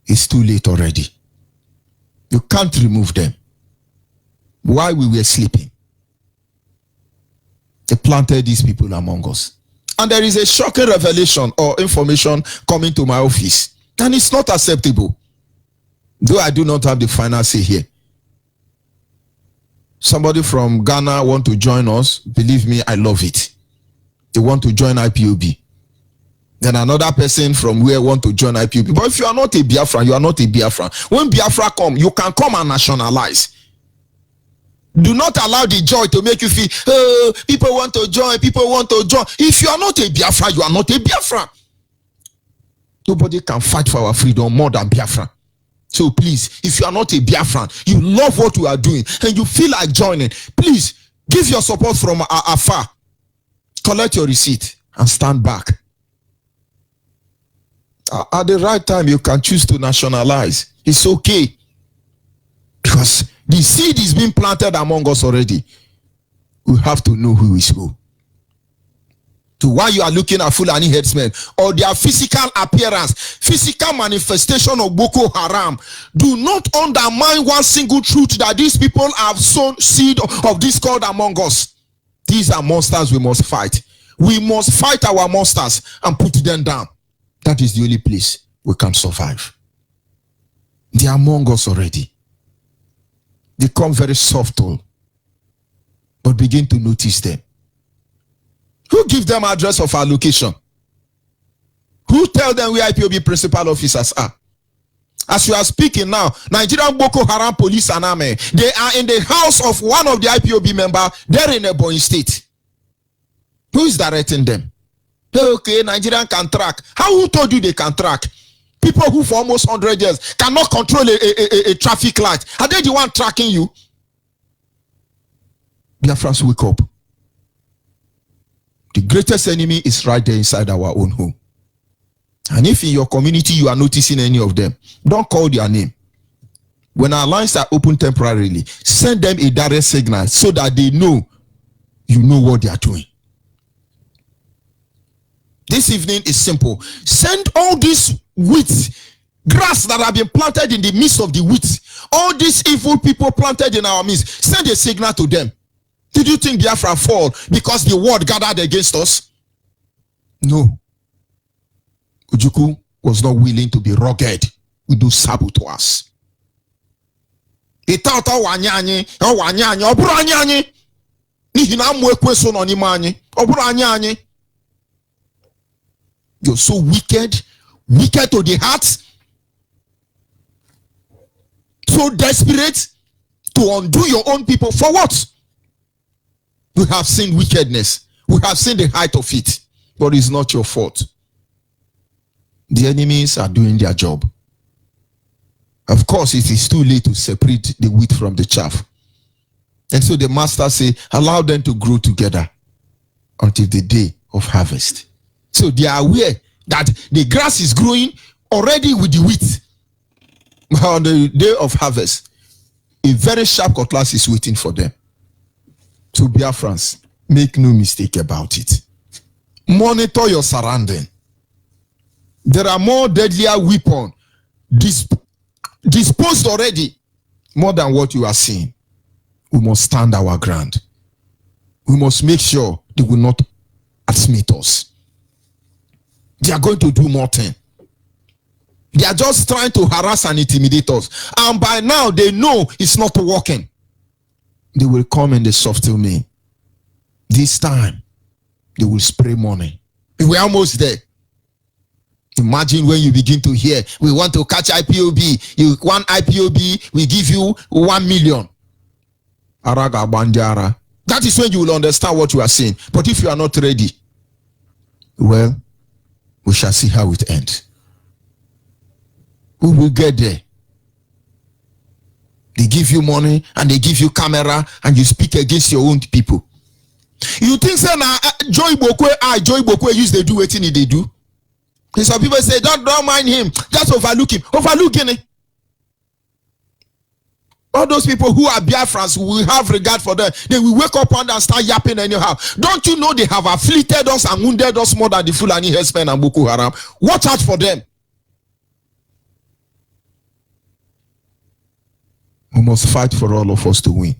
it's too late already. You can't remove them. While we were sleeping, they planted these people among us. And there is a shocking revelation or information coming to my office. And it's not acceptable. Though I do not have the final say here. Somebody from Ghana want to join us. Believe me, I love it. They want to join IPOB. Then another person from where want to join IPOB. But if you are not a Biafran, you are not a Biafran. When Biafra come, you can come and nationalize. Do not allow the joy to make you feel, oh, people want to join, people want to join. If you are not a Biafra, you are not a Biafra. Nobody can fight for our freedom more than Biafra. So please, if you are not a Biafran, you love what you are doing, and you feel like joining, please give your support from afar. Collect your receipt and stand back. At the right time, you can choose to nationalize. It's okay. Because the seed is being planted among us already. We have to know who is who. To why you are looking at Fulani headsmen or their physical appearance, physical manifestation of Boko Haram, do not undermine one single truth that these people have sown seed of discord among us. These are monsters we must fight. We must fight our monsters and put them down. That is the only place we can survive. They are among us already. They come very subtle, but begin to notice them. Who give them address of our location? Who tell them where IPOB principal officers are? As you are speaking now, Nigerian Boko Haram police and army, they are in the house of one of the IPOB members. They're in Ebonyi State. Who is directing them? Okay, Nigerian can track. Who told you they can track? People who for almost 100 years cannot control a traffic light. Are they the one tracking you? Biafrans, wake up. The greatest enemy is right there inside our own home. And if in your community you are noticing any of them, don't call their name. When our lines are open temporarily, send them a direct signal so that they know you know what they are doing. This evening is simple. Send all these weeds, grass that have been planted in the midst of the weeds, all these evil people planted in our midst, send a signal to them. Did you think Biafra fall because the word gathered against us? No. Ojukwu was not willing to be rugged with those saboteurs. He thought, you're so wicked, wicked to the heart, so desperate to undo your own people. For what? We have seen wickedness. We have seen the height of it. But it's not your fault. The enemies are doing their job. Of course, it is too late to separate the wheat from the chaff. And so the master say, allow them to grow together. until the day of harvest. So they are aware that the grass is growing already with the wheat. On the day of harvest, a very sharp cutlass is waiting for them. So Biafrans, make no mistake about it. Monitor your surrounding. There are more deadlier weapons disposed already, more than what you are seeing. We must stand our ground. We must make sure they will not admit us. They are going to do more thing. They are just trying to harass and intimidate us. And by now, they know it's not working. They will come in the soft me. This time, they will spray money. We're almost there. Imagine when you begin to hear, we want to catch IPOB. You want IPOB, we give you 1 million. Araga Bandiara. That is when you will understand what you are saying. But if you are not ready, well, we shall see how it ends. We will get there. They give you money and they give you camera and you speak against your own people. You think say na Joy Bokwe use they do what they do? And some people say don't mind him, just overlook him. Overlooking it. All those people who are Biafrans, we will have regard for them. They will wake up and start yapping anyhow. Don't you know they have afflicted us and wounded us more than the Fulani herdsmen and Boko Haram? Watch out for them. We must fight for all of us to win.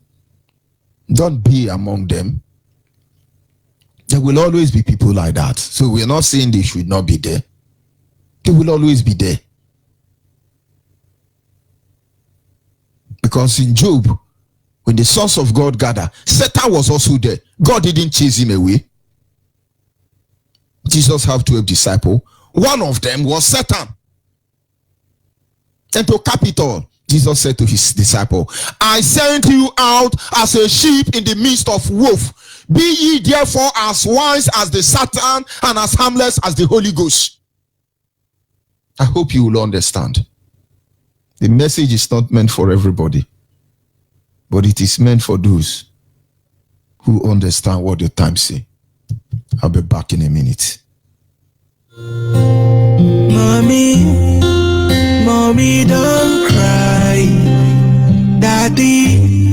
Don't be among them. There will always be people like that. So we're not saying they should not be there. They will always be there. Because in Job, when the sons of God gather, Satan was also there. God didn't chase him away. Jesus had 12 disciples. One of them was Satan. And to cap it all, Jesus said to his disciple, I sent you out as a sheep in the midst of wolves. Be ye therefore as wise as the Satan and as harmless as the Holy Ghost. I hope you will understand. The message is not meant for everybody, but it is meant for those who understand what the times say. I'll be back in a minute. Mommy, don't cry. Daddy,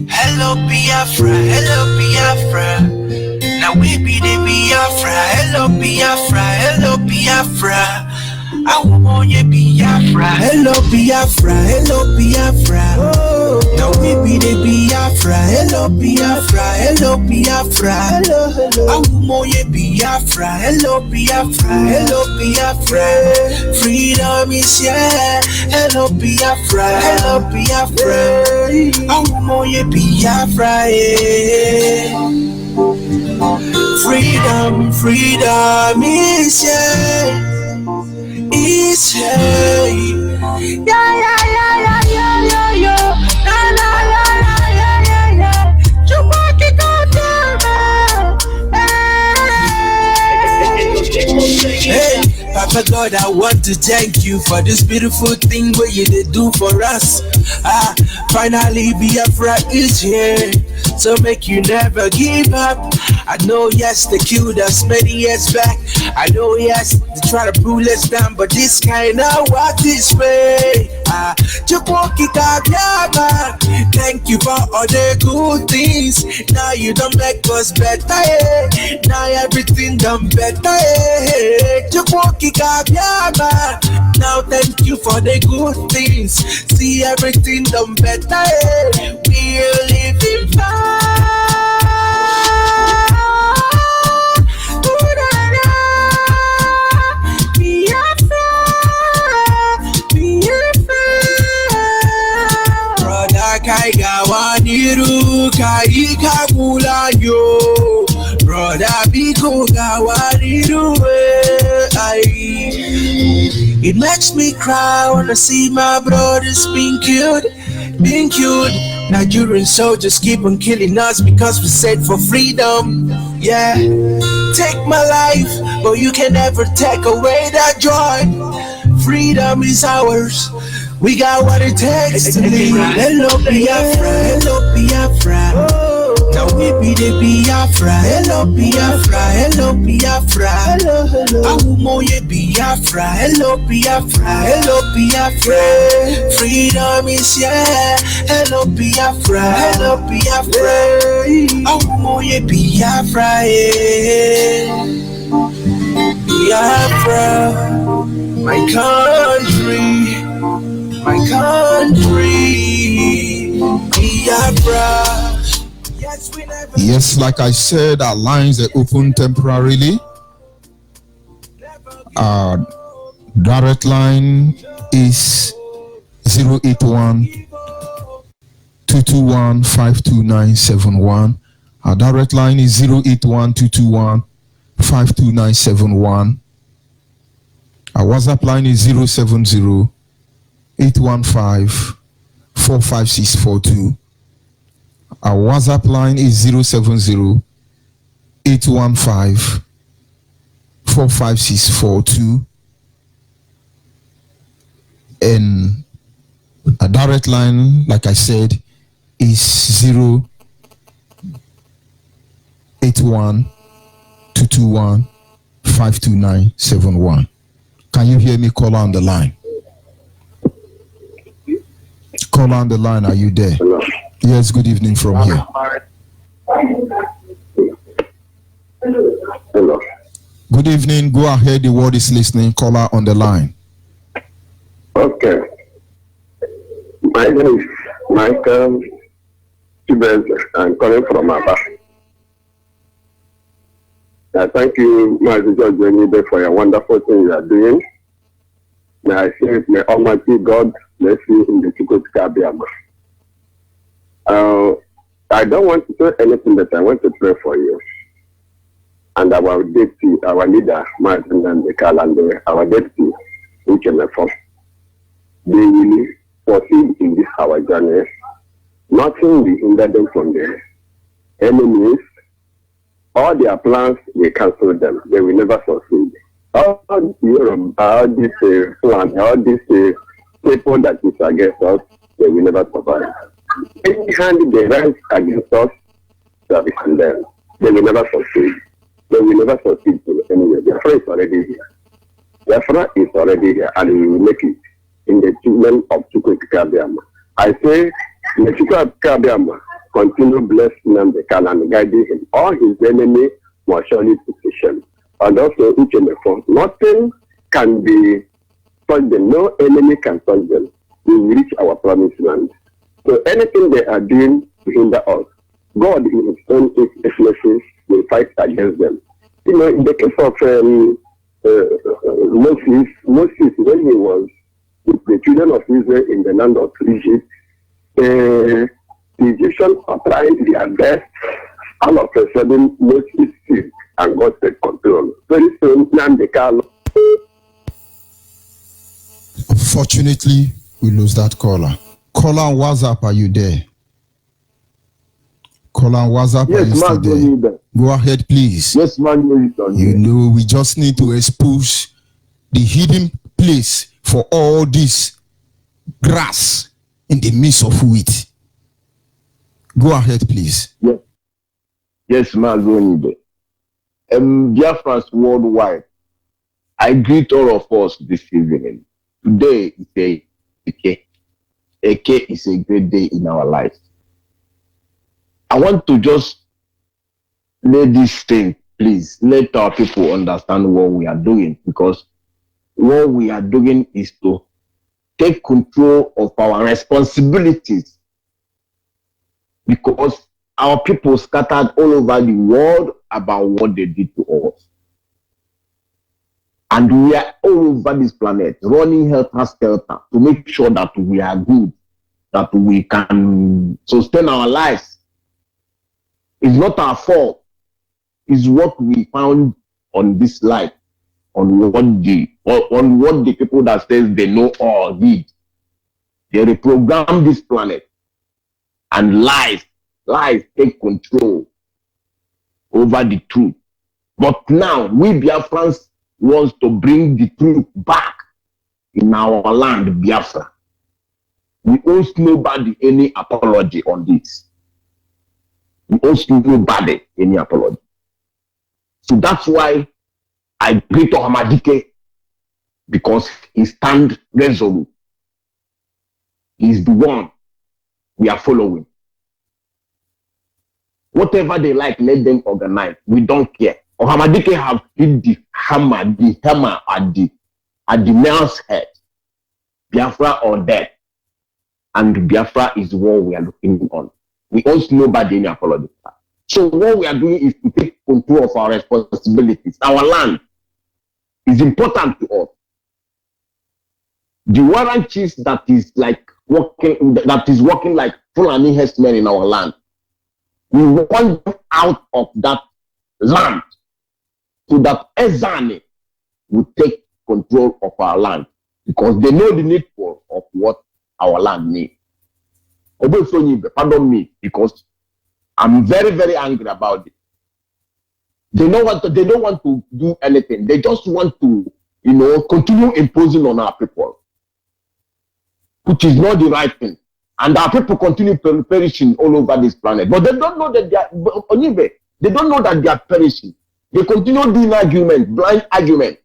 hello Biafra. Now we be the Biafra. Hello Biafra. I want you Biafra. Hello Biafra. Now we be the Biafra. Hello Biafra. I want you Biafra. Hello Biafra. Freedom is here. Hello Biafra. I want you Biafra. Freedom is here. It's here. Yeah. Hey, Papa God, I want to thank you for this beautiful thing where you did do for us. Finally Biafra is here, so make you never give up. I know yes, they killed us many years back. I know yes, they try to pull us down, but this kind of walk this way. Thank you for all the good things. Now you don't make us better. Now everything done better. Now thank you for the good things. See everything done better. We're living fine. Waniru kaika kulanyo, brother biko gawaniru. It makes me cry when I see my brothers being killed. Nigerian soldiers keep on killing us because we said for freedom. Yeah, take my life, but you can never take away that joy. Freedom is ours. We got what it takes to live. Hello Biafra. Now we be the Biafra, hello Biafra, hello Biafra, hello, hello. Awumoye Biafra, hello Biafra, hello Biafra. Freedom is here, hello Biafra, hello Biafra. Awumoye Biafra, Biafra, my country, Biafra. Yes, like I said, our lines are open temporarily. Our direct line is 081-221-52971. Our direct line is 081-221-52971. Our WhatsApp line is 070-815-45642. Our WhatsApp line is 070-815-45642. And a direct line, like I said, is 081-221-52971. Can you hear me? Caller on the line. Caller on the line, are you there? Hello. Yes, good evening from here. Hello. Good evening. Go ahead. The world is listening. Caller on the line. Okay. My name is Michael Tibet. I'm calling from Aba. Thank you, MAZI George ONYEIBE, for your wonderful thing you are doing. May I say, may Almighty God bless you in the Chukwuka Biama. I don't want to say anything, but I want to pray for you. And our deputy, our leader, Martin and the calendar, our deputy, which is from, they will proceed in this our journey. Nothing will hinder them from the enemies. All their plans, they cancel them. They will never succeed. All Europe, all these plans, all these people that is against us, they will never survive. Any hand they rise against us, shall be condemned. They will never succeed. They will never succeed anyway. BIAFRA is already here. BIAFRA is already here, and we will make it in the children of Chukwuka Biama. I say, the Chukwuka Biama continue blessing them, the Kala, and guiding him. All his enemies must surely position. And also, each and every nothing can be touched them. No enemy can touch them. We will reach our promised land. So anything they are doing to hinder us, God in his own excellencies will fight against them. You know, in the case of Moses, when he was with the children of Israel in the land of Egypt, the Egyptians are trying their best. All of a sudden, Moses sick and God take control. Very soon, Unfortunately, we lose that caller. Caller on WhatsApp, are you there? Caller on WhatsApp, yes, are you still there? Go ahead, please. Yes, man. You know, we just need to expose the hidden place for all this grass in the midst of wheat. Go ahead, please. Yes. Yes, MAZI ONYEIBE. Biafrans worldwide, I greet all of us this evening. Today is a Eke is a great day in our lives. I want to just lay this thing, please. Let our people understand what we are doing, because what we are doing is to take control of our responsibilities, because our people scattered all over the world about what they did to us. And we are all over this planet running helter-skelter to make sure that we are good, that we can sustain our lives. It's not our fault. It's what we found on this life, on what the people that says they know all did. They reprogram this planet, and lies take control over the truth. But now we Biafrans wants to bring the truth back in our land, Biafra. We owe nobody any apology on this. We owe nobody any apology. So that's why I greet Ohamadike, because he stands resolute. He's the one we are following. Whatever they like, let them organize. We don't care. Ohamadike have hit the hammer at the nail's head. Biafra or death. And Biafra is the one we are looking on. We owe nobody any apology. So what we are doing is to take control of our responsibilities. Our land is important to us. The warrant chiefs that is working like Fulani herdsmen in our land, we want them out of that land so that Ezani will take control of our land, because they know the need of what our land needs. Pardon me, because I'm very, very angry about it. They don't want to do anything. They just want to, continue imposing on our people, which is not the right thing. And our people continue perishing all over this planet. But they don't know that they don't know that they are perishing. They continue doing argument, blind argument.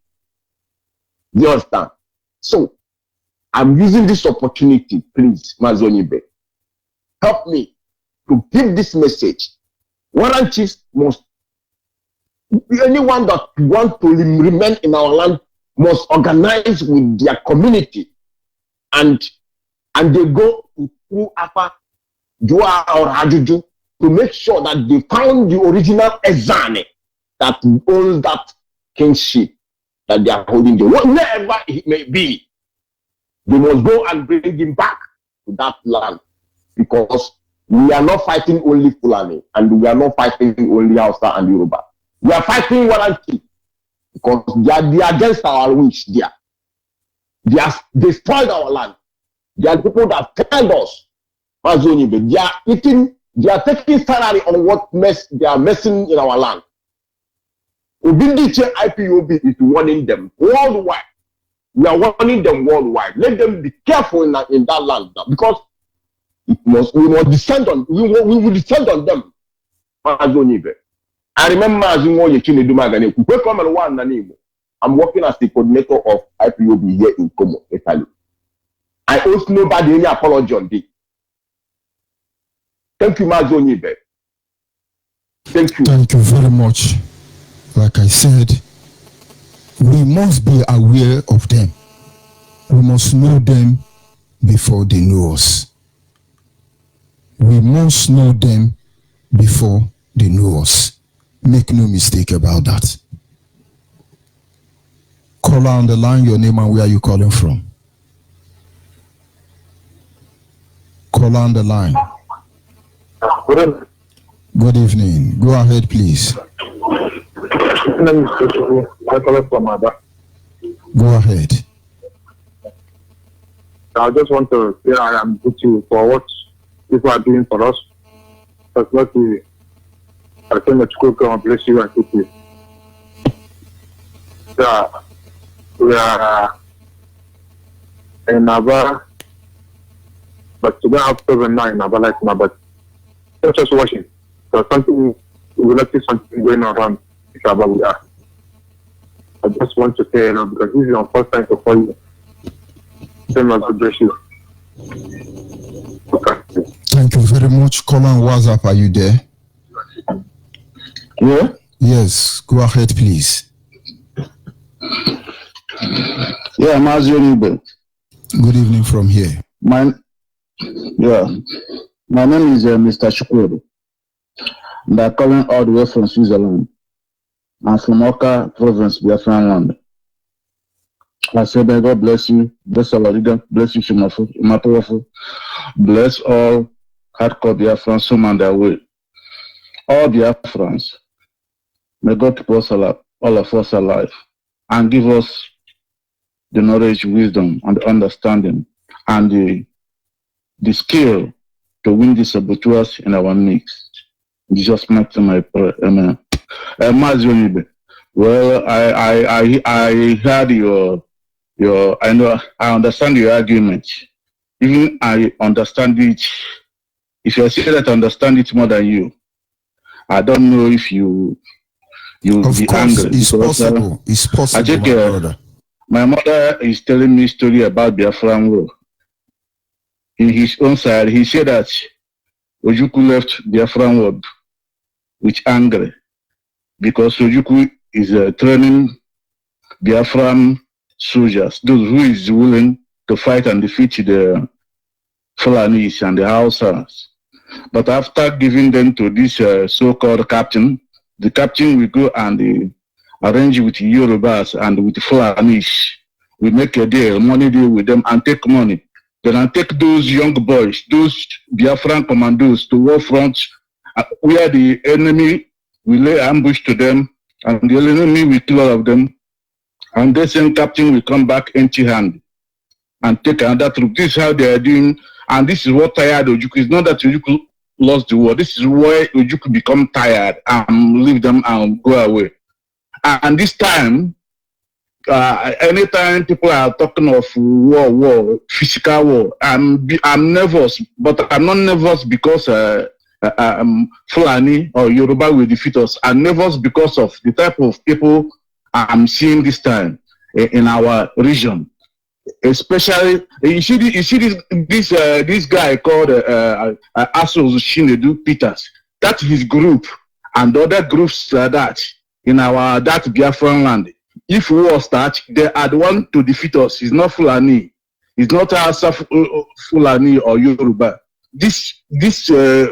You understand? So I'm using this opportunity, please, MAZI ONYEIBE, help me to give this message. Warrant chiefs must, anyone that wants to remain in our land must organize with their community, and they go through Apa, Dua or Hajuju to make sure that they found the original Ezane that owns that kingship that they are holding, wherever it may be. They must go and bring him back to that land, because we are not fighting only Fulani, and we are not fighting only Hausa and Yoruba. We are fighting warrant chiefs because they are against our wish. They have destroyed our land. They are people that failed us. MAZI ONYEIBE, they are taking salary on what mess they are messing in our land. Obindiche IPOB is warning them worldwide. We are warning them worldwide. Let them be careful in that land now, because we will descend on them. MAZI ONYEIBE. I remember I'm working as the coordinator of IPOB here in Como, Italy. I owe nobody any apology on this. Thank you, MAZI ONYEIBE. Thank you. Thank you very much. Like I said, we must be aware of them. We must know them before they know us. We must know them before they know us. Make no mistake about that. Caller on the line, your name and where are you calling from? Caller on the line. Good evening. Go ahead, please. Go ahead. I just want to say I am grateful for what people are doing for us. But what I think that God bless you and keep you. Yeah, we are in Naba, but today after the night, Naba like Naba, not just watching. So something we will see something going around. We are. I just want to say, because this is our first time to call you. Same as God bless you. Okay. Thank you very much. Call on WhatsApp. Are you there? Yeah? Yes. Go ahead, please. Yeah, MAZI ONYEIBE. Good evening from here. My name is Mr. Shukuru. And I'm calling all the way from Switzerland. I'm from Oka province, Biafra land. I say, may God bless you, bless our leader, bless you, Shumafu, bless all hardcore Biafrans, some on their way. All Biafrans, may God keep us alive, all of us alive, and give us the knowledge, wisdom, and understanding, and the skill to win these saboteurs in our midst. Jesus mighty my prayer. Amen. MAZI ONYEIBE. Well, I heard your I understand your argument. Even I understand it. If you say that I understand it more than you, I don't know if you will be angry. It's possible. It's possible, I think, my brother. My mother is telling me a story about Biafran War. In his own side, he said that Ojukwu left Biafran War with anger because Ojukwu is training Biafran soldiers, those who is willing to fight and defeat the Fulanis and the Hausas. But after giving them to this so-called captain, the captain will go and arrange with Yorubas and with Fulanis. We make a deal, money deal with them and take money. Then I take those young boys, those Biafran commandos to war front where the enemy will lay ambush to them and the enemy will kill all of them. And the same captain will come back empty-handed and take another troop. This is how they are doing, and this is what tired Ojukwu. It's not that Ojukwu lost the war. This is why Ojukwu become tired and leave them and go away. And this time, anytime people are talking of war, physical war, I'm nervous, but I'm not nervous because Fulani or Yoruba will defeat us. I'm nervous because of the type of people I'm seeing this time in our region. Especially, you see this guy called Asos Shinedu Peters. That's his group, and other groups that in that Biafran land. If war starts, they are the one to defeat us. It's not Fulani. It's not Fulani or Yoruba. This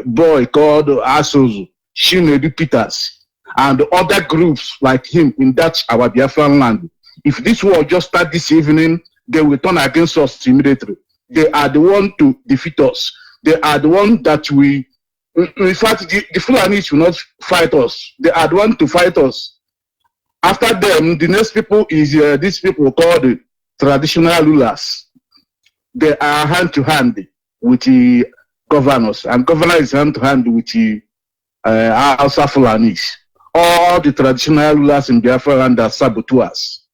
boy called Asos Shinedu Peters and other groups like him in that our Biafran land. If this war just start this evening, they will turn against us immediately. They are the one to defeat us. They are the one that we, in fact, the Fulanis will not fight us. They are the one to fight us. After them, the next people is these people called the traditional rulers. They are hand to hand with the governors, and governor is hand to hand with the Hausa Fulanis. All the traditional rulers in Biafra land are saboteurs.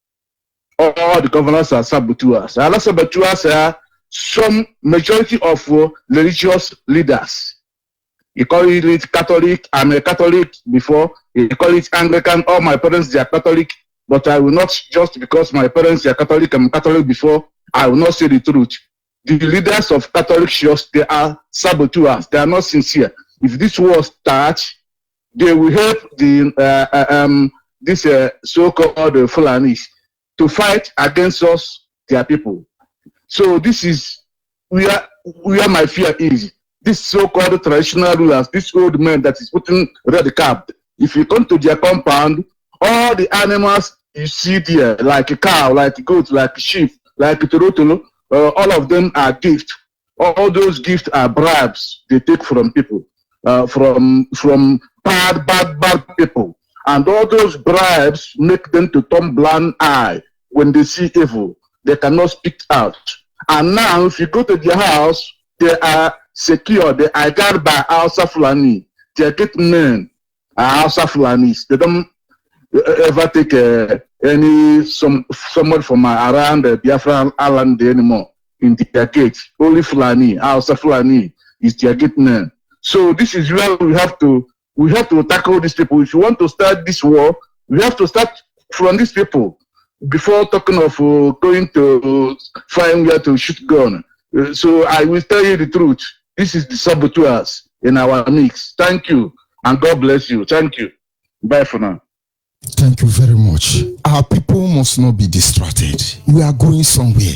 All the governors are saboteurs. And saboteurs are some majority of religious leaders. You call it Catholic. I'm a Catholic before. You call it Anglican. All my parents, they are Catholic. But I will not, just because my parents are Catholic, I'm Catholic before, I will not say the truth. The leaders of Catholic church, they are saboteurs. They are not sincere. If this war starts, they will help the this so-called Fulanis to fight against us, their people. So this is where my fear is. This so-called traditional rulers, this old man that is putting red cap. If you come to their compound, all the animals you see there, like a cow, like a goat, like a sheep, like a turtle, all of them are gifts. All those gifts are bribes they take from people, from bad people. And all those bribes make them to turn blind eye when they see evil. They cannot speak out. And now, if you go to their house, they are secure. They are guarded by Hausa Fulani. They are get men, Hausa Fulanis. They don't ever take someone from around the Biafran island anymore in their gate. Only Fulani, Hausa Fulani is their gate men. So this is where we have to tackle these people. If you want to start this war, we have to start from these people before talking of going to find where to shoot gun. So I will tell you the truth. This is the saboteurs in our mix. Thank you, and God bless you. Thank you. Bye for now. Thank you very much. Our people must not be distracted. We are going somewhere.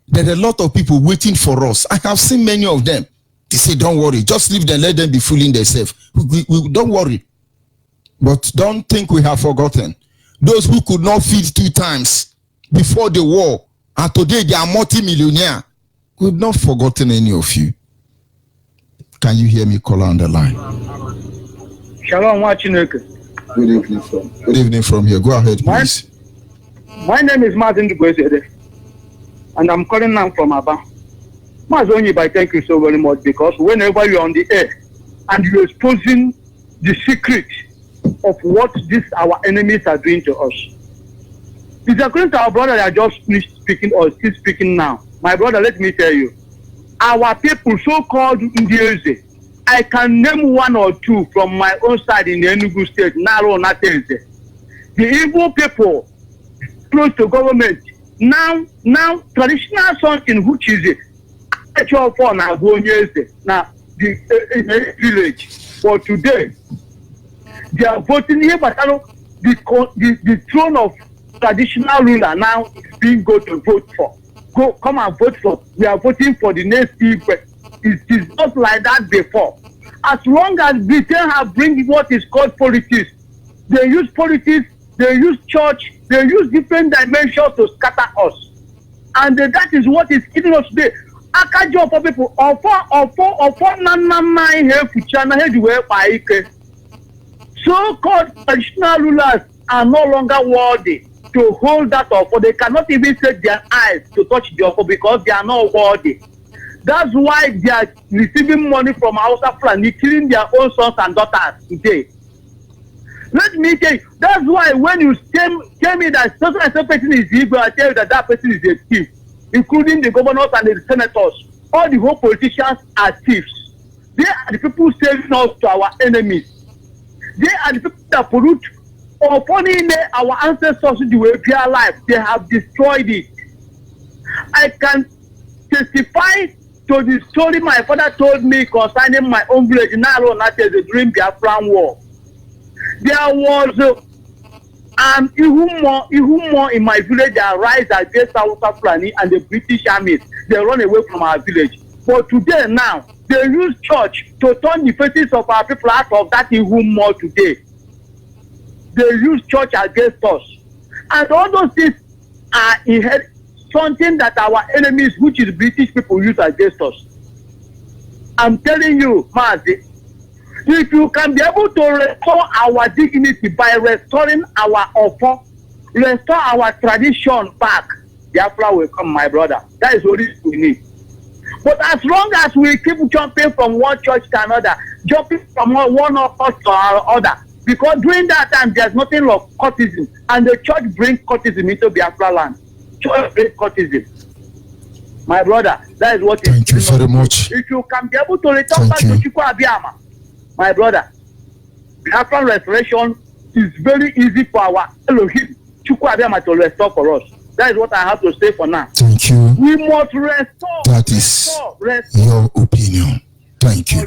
There are a lot of people waiting for us. I have seen many of them. They say, don't worry, just leave them, let them be fooling themselves. We don't worry. But don't think we have forgotten. Those who could not feed 2 times before the war, and today they are multi-millionaire. We've not forgotten any of you. Can you hear me, caller on the line? Shalom, Wachineke. Good evening from here. Go ahead, please. My name is Martin Dukwesede, and I'm calling now from Aba. ONYEIBE, thank you so very much, because whenever you're on the air and you're exposing the secret of what our enemies are doing to us. It's according to our brother that just finished speaking or still speaking now. My brother, let me tell you, our people, so-called Indians, I can name one or two from my own side in the Enugu state. Naro Natense. The evil people close to government. Now traditional something which is it? Actual for now now the village. For today, they are voting here, but the throne of traditional ruler now is being go to vote for. Come and vote for. We are voting for the next people. It is not like that before. As long as Britain have bring what is called politics, they use politics, they use church, they use different dimensions to scatter us. And that is what is killing us today. Akajo for people, so-called traditional rulers are no longer worthy to hold that offer. They cannot even set their eyes to touch the offer because they are not worthy. That's why they are receiving money from Hausa Fulani, killing their own sons and daughters today. Let me tell you, that's why when you tell me that such and such person is evil, I tell you that that person is a thief, including the governors and the senators. All the whole politicians are thieves. They are the people selling us to our enemies. They are the people that pollute upon our ancestors the way they are alive. They have destroyed it. I can testify to the story my father told me concerning my own village in Naro Nates during the BIAFRA war. There was an Ihumo in my village that rise against Hausa Fulani and the British armies. They run away from our village. But today now, they use church to turn the faces of our people out of that Ihumo today. They use church against us. And all those things are something that our enemies, which is British people, use against us. I'm telling you, Mazi, if you can be able to restore our dignity by restoring our offer, restore our tradition back, Biafra will come, my brother. That is what we need. But as long as we keep jumping from one church to another, jumping from one offer to another, because during that time there's nothing like courtesan, and the church brings courtesan into Biafra land. Church brings courtesan. My brother, that is what is. Thank you very much. If you can be able to return back to Chukwu Abiyama, my brother, Biafra restoration is very easy for our Elohim Chukwu Abiyama to restore for us. That is what I have to say for now. Thank you. We must restore. That is your opinion. Thank you.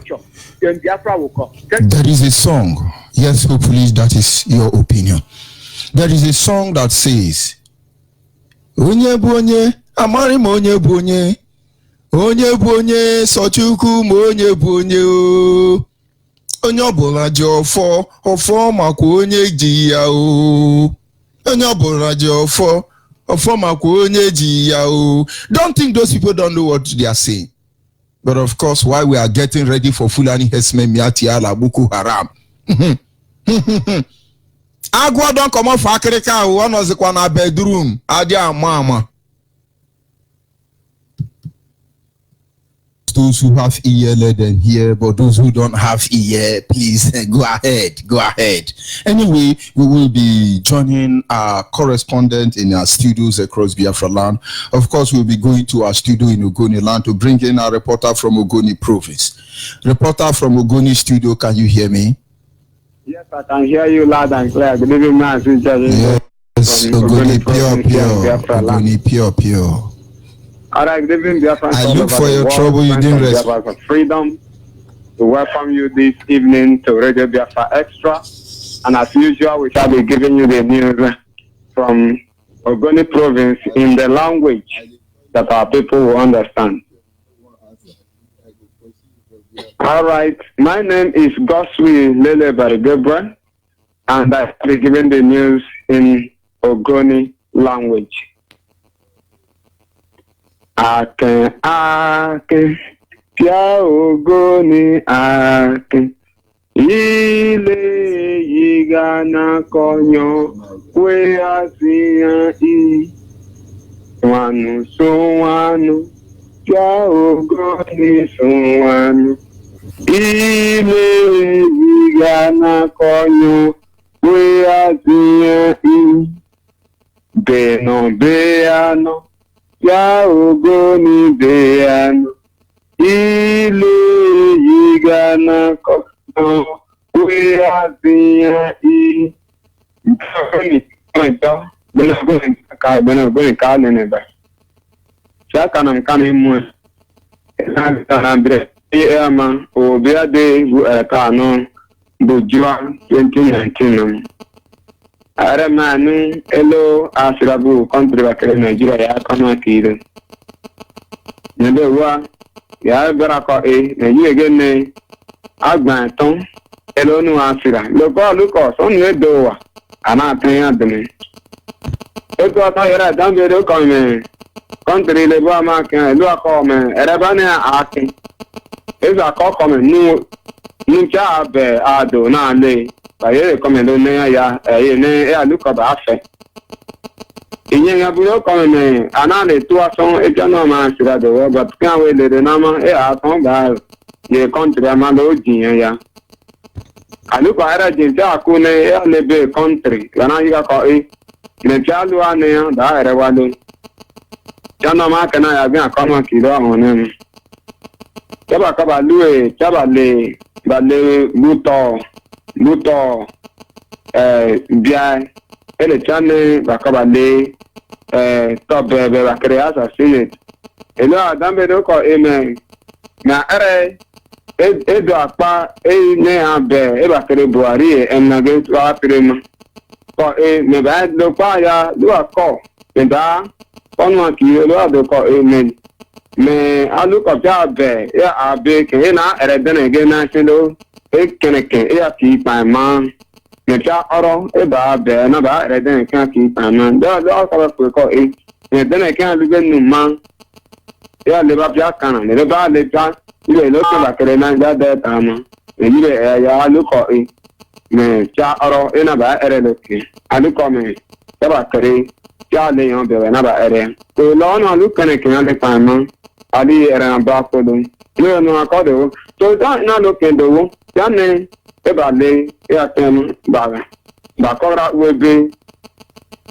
Then Biafra will come. There is a song. Yes, hopefully that is your opinion. There is a song that says, Onye bu onye, amari mo onye bu onye. Onye bu onye, sochukwu mo onye bu onye o. Onye ọbụla ji ọfọ makwa onye ji ya o. Onye ọbụla ji ọfọ makwa onye ji ya o. Don't think those people don't know what they are saying. But of course, while we are getting ready for Fulani Herdsmen Miati ala Boko Haram. Agwa don't come off Africa, one was the na bedroom. Adia mama. Those who have ear, let them hear, but those who don't have ear, please go ahead. Anyway, we will be joining our correspondent in our studios across Biafra land. Of course, we'll be going to our studio in Ogoni land to bring in our reporter from Ogoni province. Reporter from Ogoni studio, can you hear me? Yes, I can hear you loud and clear. Good evening, man. Yes, Ogoni pure. Ogoni pure. All right, good evening, Biafra. I look for your trouble, you didn't rest. For freedom to welcome you this evening to Radio Biafra Extra. And as usual, we shall be giving you the news from Ogoni province in the language that our people will understand. All right, my name is Goswi Lele Barigebra, and I will be giving the news in Ogoni language. Ake, pia Ogoni ake, ile yiga na konyo, we asiya I, wanu so wanu, pia Ogoni so wanu, ile yiga na konyo, we asiya I, beno beano, ya Ogoni beano, ile gana ko we are the bena ka ne ba saka nam kan mu na andre ama o bia de bu ka no bu jua 2019 ara manu elo asirabu country ba kere Nigeria ya kama kire nde wa ya bera ko Nigeria gene agba ton elo nu asira loko so ne do wa ana tan adene eto ata yara dambe do ko me country le ba ma kan lo ko me ere ba ne akin eza ko me nu cha be ado na le ba ye ko me lo ne ya ne alu ko ba fe iye ya bu ko me ana le to ason e ja no ma sira do ba kan we le na ma a ton ba ye country ma lo jin ya alu ko ara jin ta ku ne ya le be country kana yi ko ne chalu ane da ere wa lo jana ma kana ya bi akoma kilo awon ne yaba ka ba luwe jaba le ba le buto bia ele chane ba ka ba le to be ba crea assassinate elo adambe do ko amen na ere do apa ne abe ba kere buari na ge to apirema ko me ba do pa ya do akọ nda onwa ki lo do ko amen me alu ko ja be ya abe ke na ere dene ge na selo keneke ya ki pa ma me cha oro ba be na ba ere dene kan ki pa ma do ko ko me dene kan lu ge nu ma ya le ba bia kana le ba le ja ile lo ko ba kere na ja de ta ma ile ya alu ko me cha oro ina ba ere lo ki alu ko me ya ba kere ja le yon be na ba ere to lo no alu keneke na le pa ma ali era ba ko do le no akodo to da na lo kendo ya ne e ba le ya tem ba ko ra we be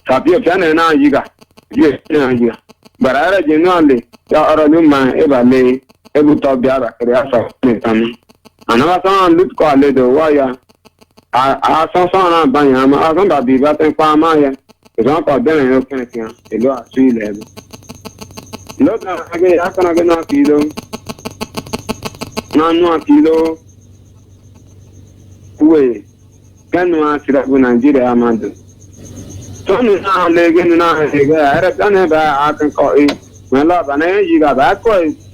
sabi o tane na yiga ye na yiga bara ara je no le ya oro lu ma e ba le e bu to bi ara kere asa ni tan ana ba san lut ko ale do wa ya a san na ba ya ma a san ba bi ba ten pa ma ya e ran ko de ne o ken ken e lo asu ile lo na age akana ge na kilo na no kilo we kanu asira bu Nigeria amado to ni na le ge na le ge ara tane ba akan ko me la ba ne yi ga ba ko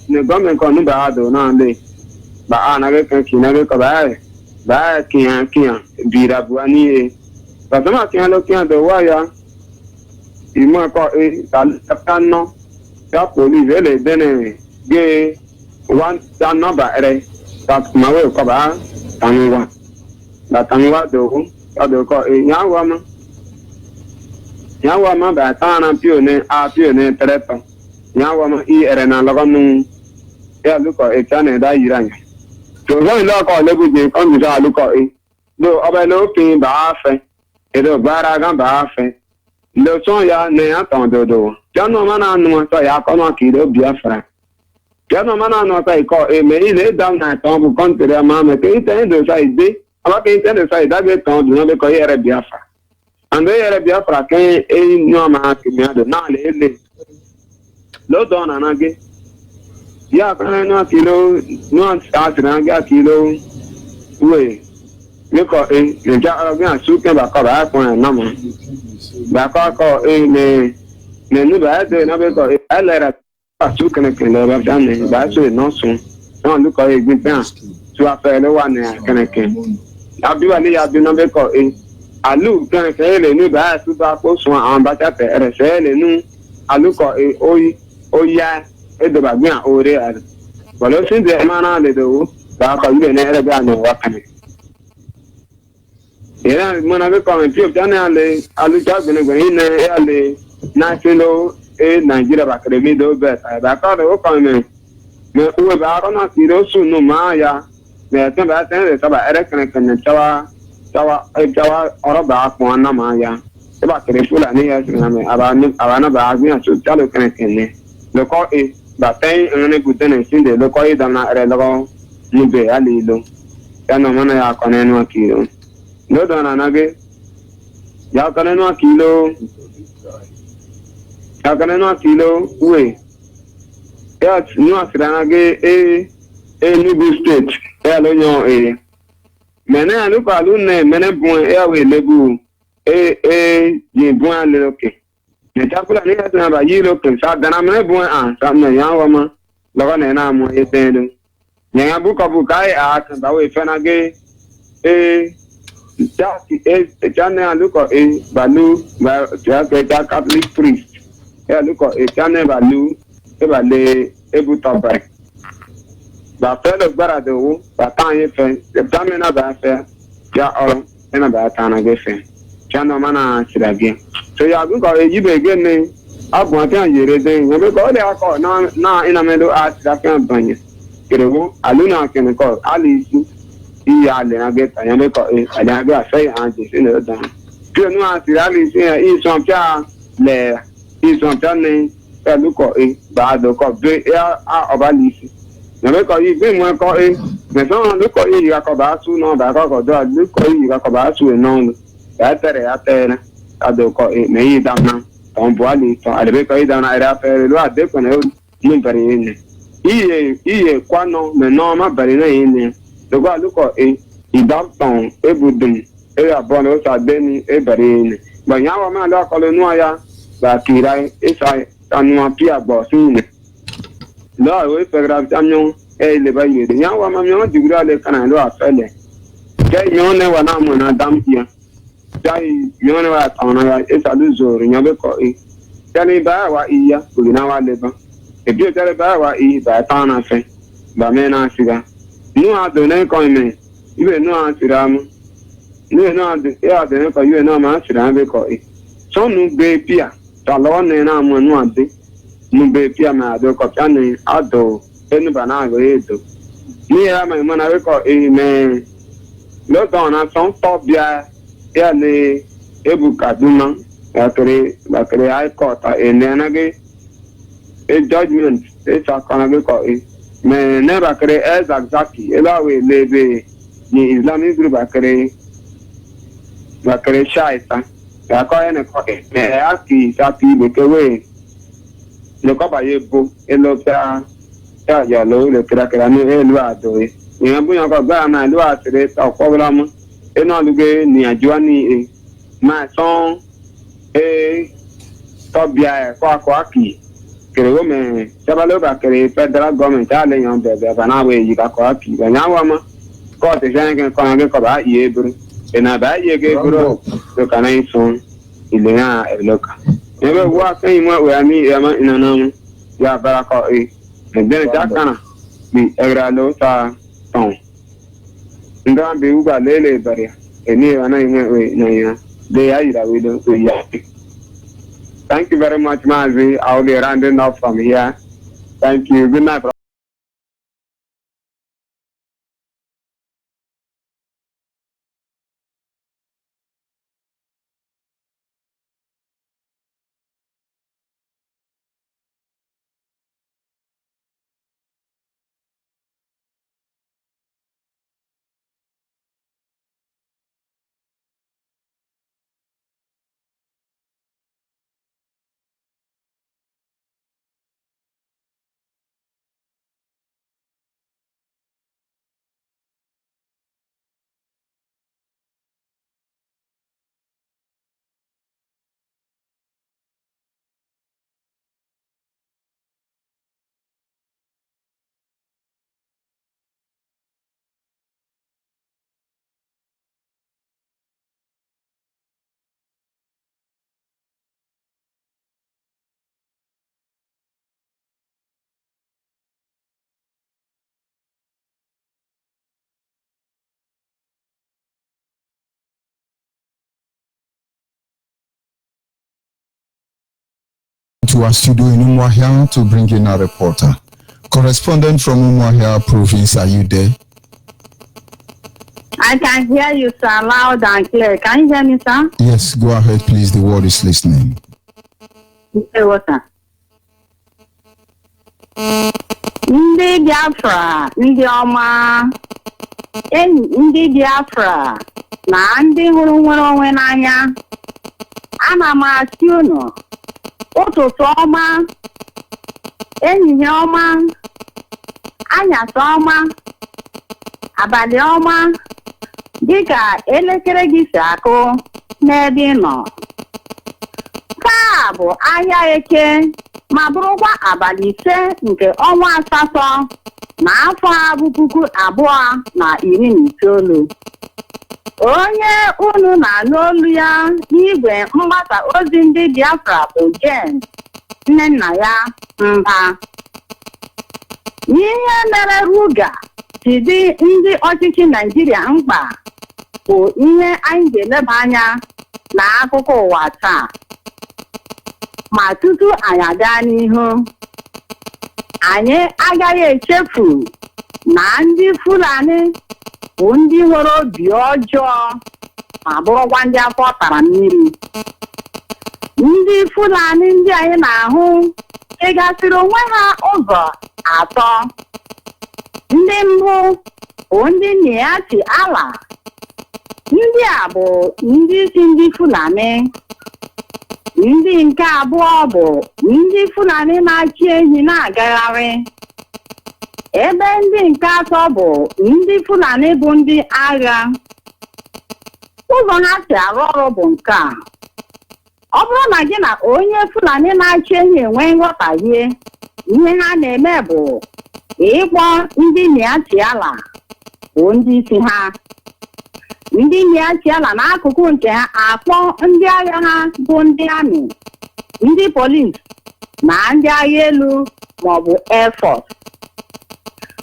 ne gomen ko nu ba do na le ba ana ge kan ki na ge ko ba kian bira bu ani ba ma kian lo kian do wa ya imo ko ta no ya police le dene ge one ta number ere ta ma we ko ba tanwa la tanwa do ko nyawa ma ba ta na pione treto nyawa ma i ere na lo nu ya lu ko e ta ne da yiranya to so lo ko le bu je kon ju lu ko do oba lo pin ba fe e do bara gan ba fe lo so ya ne atan do jano mana nu so ya ko no ki do Biafra jano mana no so ko me ile down na ton bu country ma me ke ite do so ide aba ke ite do so ida be ton do no be ko yere Biafra and yere Biafra ke no ma ki me do na le lo do na na ge ya kana no kilo no start na ga kilo we me ko le ja ara ga su ke ba ko ba ko na mo ba ko ne nu ba de na be ko alera su ke ne ke le ba dan ne ba so no sun no lu ko egbin tan tu afa le wa ne ke ke abi wa le ya bi na be ko alu ke ke le nu ba su ba ko sun an ba ta pe re se le nu alu ko o ya edo ba gbe ore ara bolo sin de mana le do ba ko ile ne re ba no wa kan era mana be ko en pio jana le alu ja gbe gbe ne ale na selo Nigeria ba kre mi do be ba ko do ko me u ba ro na ti ro su no ma ya me te ba te re ba ere kan kan chawa oro ba ko na ma ya e ba kre Fulani ya na me abana ba agbi aso chalo kan kan ne lo ko ba ten ene gute ne sin de lo ko da na re lo nibe alilo ya no mana ya konenu akilo no dona nage ya konenu akilo we ya no asiranage Enugu state ya lo yan mene alu palu ne mene bon ya we lebu yin bon ale oke ne takula ni ya ba yi lo ke sa dana mene bon an sa me yan wa ma lo na na mo e tendo nya bu ko kai a kan ba we fenage chane alu ko balu ba ja ke Catholic priest ya alu ko chane balu ba le ebu tobai ba fele gbara de wo ba tan ye fe dame na ba fe ya o na ba tan na ge fe chano mana sirage so ya gu ko yibe ge ne abu ati an yere de yo be ko le ako na ina me do a sirage banye kerewo aluna ken ko ali su iya le na ge tan yo be ko ala ge afa ya anje se ne dan ke nu a sirage se i so pia le i so pia ne e lu ko ba do ko be ya a obalisi na ko yi be mo ko me so lu ko yi ko ba su no ba ko do lu ko yi ko ba su no ya tere ado ko me yi damna ton bo ali to ale be ko yi damna era fe lu ade ko ne mu bari ni iye kwano me no ma bari na yi ni do ko lu ko idapton ebudum ya bo no sa de ni bari ni ba nya wa ma lo ko le nu aya ba kirai isa anu apia bo sin lo we pegra tamyo le ba yede nya wa ma myo digura le kana lo afele je myo ne wa na mo na dampia dai myo ne wa tawna ya isa lu zoro nya be ko tani ba wa iya ko na wa le ba e bi tele ba wa ba ta na fe ba me na siga nu a do ne ko me ibe nu a sira mu nu a do ya de ko yu na ma sira be ko so nu be pia ta lo ne na mo nu ade nu be pia ma do ko tani ado enu bana go edo ni ya ma mo na we ko me lo don na son to bia ya le ebu kaduna bakere high court ene na ge judgment sa kana ge ko me ne bakere exactly ela we lebe ni islamic group bakere shaita ya ko ene ko me aki sa pi be ke we le ko ba ye bo elo ta ya lo le kira ni elu ado ni bu yan ko gba ma lu atire ta ko bla mo eno luge ni ajo ni ma son to bia ko aki kere me sabalo ba kere federal government ale yan be ba na we yi ka ko aki ba nya wa ma ko te jan ke ko ba ye bru ena ba ye ge bru to kana son ile na eloka ebe wa kan mo we ami ya ma ina na ya bara ko ben ja kana bi era lo ta ton nda be uga lele bare eni ana we na ya de ya ira we do ya. Thank you very much, Mazi. I'll be rounding off from here. Thank you. Good night. To our studio in Umuahia to bring in a reporter. Correspondent from Umuahia province, are you there? I can hear you, sir, loud and clear. Can you hear me, sir? Yes, go ahead, please. The world is listening. Say what, sir? Ndị Biafra, ndị ọma, enyi ndị Biafra na ndị hụrụ nwere onwe n'anya, ana m asị unu ụtụtụ ọma, ehihie ọma, anyasị ọma, abalị ọma, dịka elekere gị si akụ n'ebe ị nọ. Taa bụ ahịa Eke ma bụrụkwa abalị 5 nke ọnwa asatọ n'afọ a bụ 2019. Onye unu na-anụ olu ya n'igwe mgbasa ozi ndị Biafra bụ Jen Nnenna ya Mba. Ihe mere Ruga ji dị ndị ọchịchị Naịjirịa mkpa bụ ihe anyị ga-eleba anya n'akụkọ ụwa taa. Ma tutu anyị aga n'ihu, anyị agaghị echefu na ndị Fulani bụ ndị nwere obi ọjọọ ma bụrụkwa ndị afọ tara mmiri. Ndị Fulani ndị anyị na-ahụ ịgasịrị onwe ha ụzọ 3. Ndị mbụ bụ ndị Niati Ala. Ndị a bụ ndị isi ndị Fulani. Ndị nke abụọ bụ ndị Fulani na-achị ehi na-agagharị. Ebe ndị nke atọ bụ ndị Fulani bụ ndị agha. Ụzọ ha si arụ ọrụ bụ nke a. Ọ bụrụ na gị na onye Fulani na-achị ehi enwe nghọtahie, ihe ha na-eme bụ ịkpọ ndị Niati Ala bụ ndị isi ha. Ndị Niati Ala n'akụkụ nke ha akpọ ndị agha ha bụ ndị amị, ndị polisi na ndị agha elu maọbụ Air Force.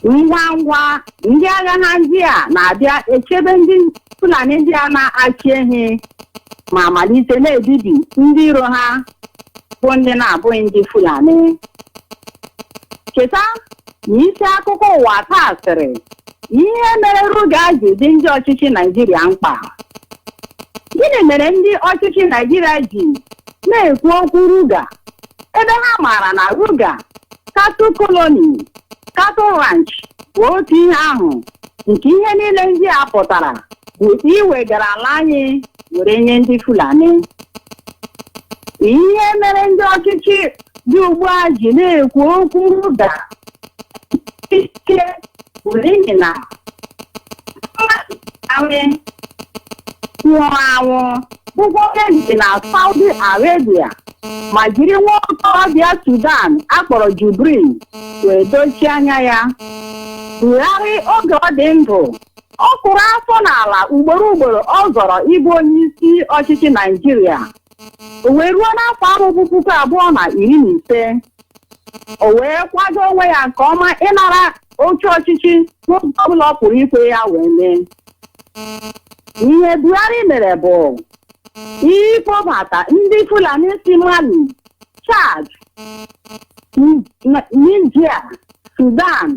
Ngwa ngwa ndị agha ha ndị a na-abịa echebe ndị Fulani ndị a na-achị ehi ma malite na-ebibi ndị iro ha bụ ndị na-abụghị ndị Fulani. Cheta na isi akụkọ ụwa taa sịrị ihe mere Ruga ji dị ndị ọchịchị Naịjirịa mkpa. Gịnị mere ndị ọchịchị Naịjirịa ji na-ekwu okwu Ruga ebe ha maara na Ruga, Cattle Colony, Cattle Ranch bụ otu ihe ahụ, nke ihe niile ndị a pụtara bụ iwegara ala anyị were nye ndị Fulani. Ihe mere ndị ọchịchị dị ugbu a ji na-ekwu okwu Ruga ike bụ n'ihi na nwụrụ anwụ bụkwa onye dị na Saudi Arabia ma jiri nwa okorobịa Sudan akpọrọ Jubril wee dochie anya ya. Buhari oge ọ dị ndụ, ọ kụrụ afọ n'ala ugboro ugboro ọ zọrọ ịbụ onye isi ọchịchị Naịjirịa. O wee ruo n'afọ ahụ bụ 2015, o wee kwado onwe ya nke ọma ịnara oche ọchịchị n'oge ọbụla ọ pụrụ ikwe ya wee mee. Ihe Buhari mere bụ ikpọbata ndị Fulani si Mali, Chad, Nigeria, Sudan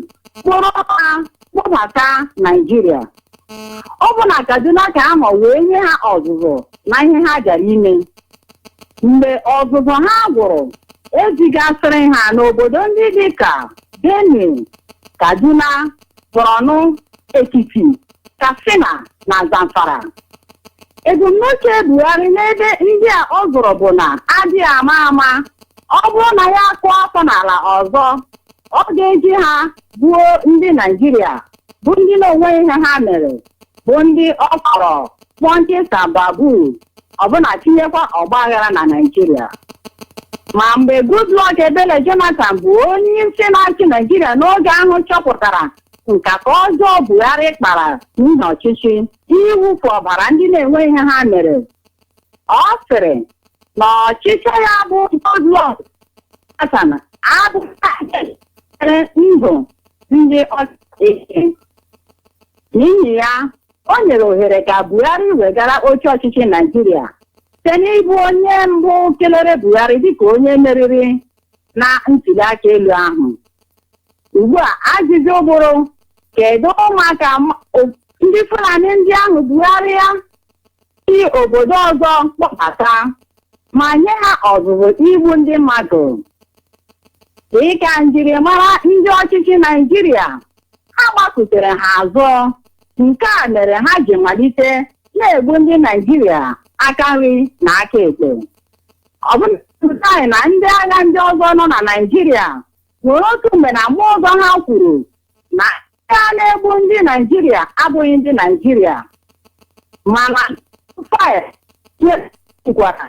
kpọrọ ha kpọbata Naịjirịa. Ọ bụ na Kaduna ka a nọ wee nye ha ọzụzụ na ihe ha bịara ime. Mgbe ọzụzụ ha gwụrụ, ezigasịrị ha n'obodo ndị dịka Benue, Kaduna, Borno, Ekiti, Katsina na Zamfara. Ebumnuche Buhari n'ebe ndị a ọ zụrụ bụ na adịghị ama ama, ọ bụrụ na ya kụọ afọ n'ala ọzọ, ọ ga-eji ha gbuo ndị Naịjirịa bụ ndị na-onwe ihe ha mere, bụ ndị ọ kpọrọ Pọnkịta Babu, ọbụna tinyekwa ọgbaghara na Naịjirịa. Ma mgbe Goodluck Ebele Jonathan bụ onye isi na-achị Naịjirịa n'oge ahụ chọpụtara nkata ọjọọ Buhari kpara n'ihi ọchịchị iwufu ọbara ndị na-enwe ihe ha mere, ọ sịrị na ọchịchị ya bụ Goodluck Jonathan abụghị ndụ ndị ọchịchị. N'ihi ya, o nyere ohere ka Buhari wegara oche ọchịchị Naịjirịa site n'ịbụ onye mbụ kelere Buhari dịka onye meriri na ntụliaka elu ahụ. Ugbu a ajụjụ bụrụ, kedu maka ndị Fulani ndị ahụ Buhari ya si obodo ọzọ kpọbata ma nye ha ọzụzụ igbu ndị mmadụ? dịka njirimara ndị ọchịchị Naịjirịa ha gbakụtere ha azụ. Nke a mere ha ji malite na-egbu ndị Naịjirịa aka nri na aka ekpe. Ọ bụ anyị na ndị agha ndị ọzọ nọ na Naịjirịa nwere otu mgbe na mmụọ ọzọ ha kwuru na ndị a na-egbu ndị Naịjirịa abụghị ndị Naịjirịa, mana fire gwara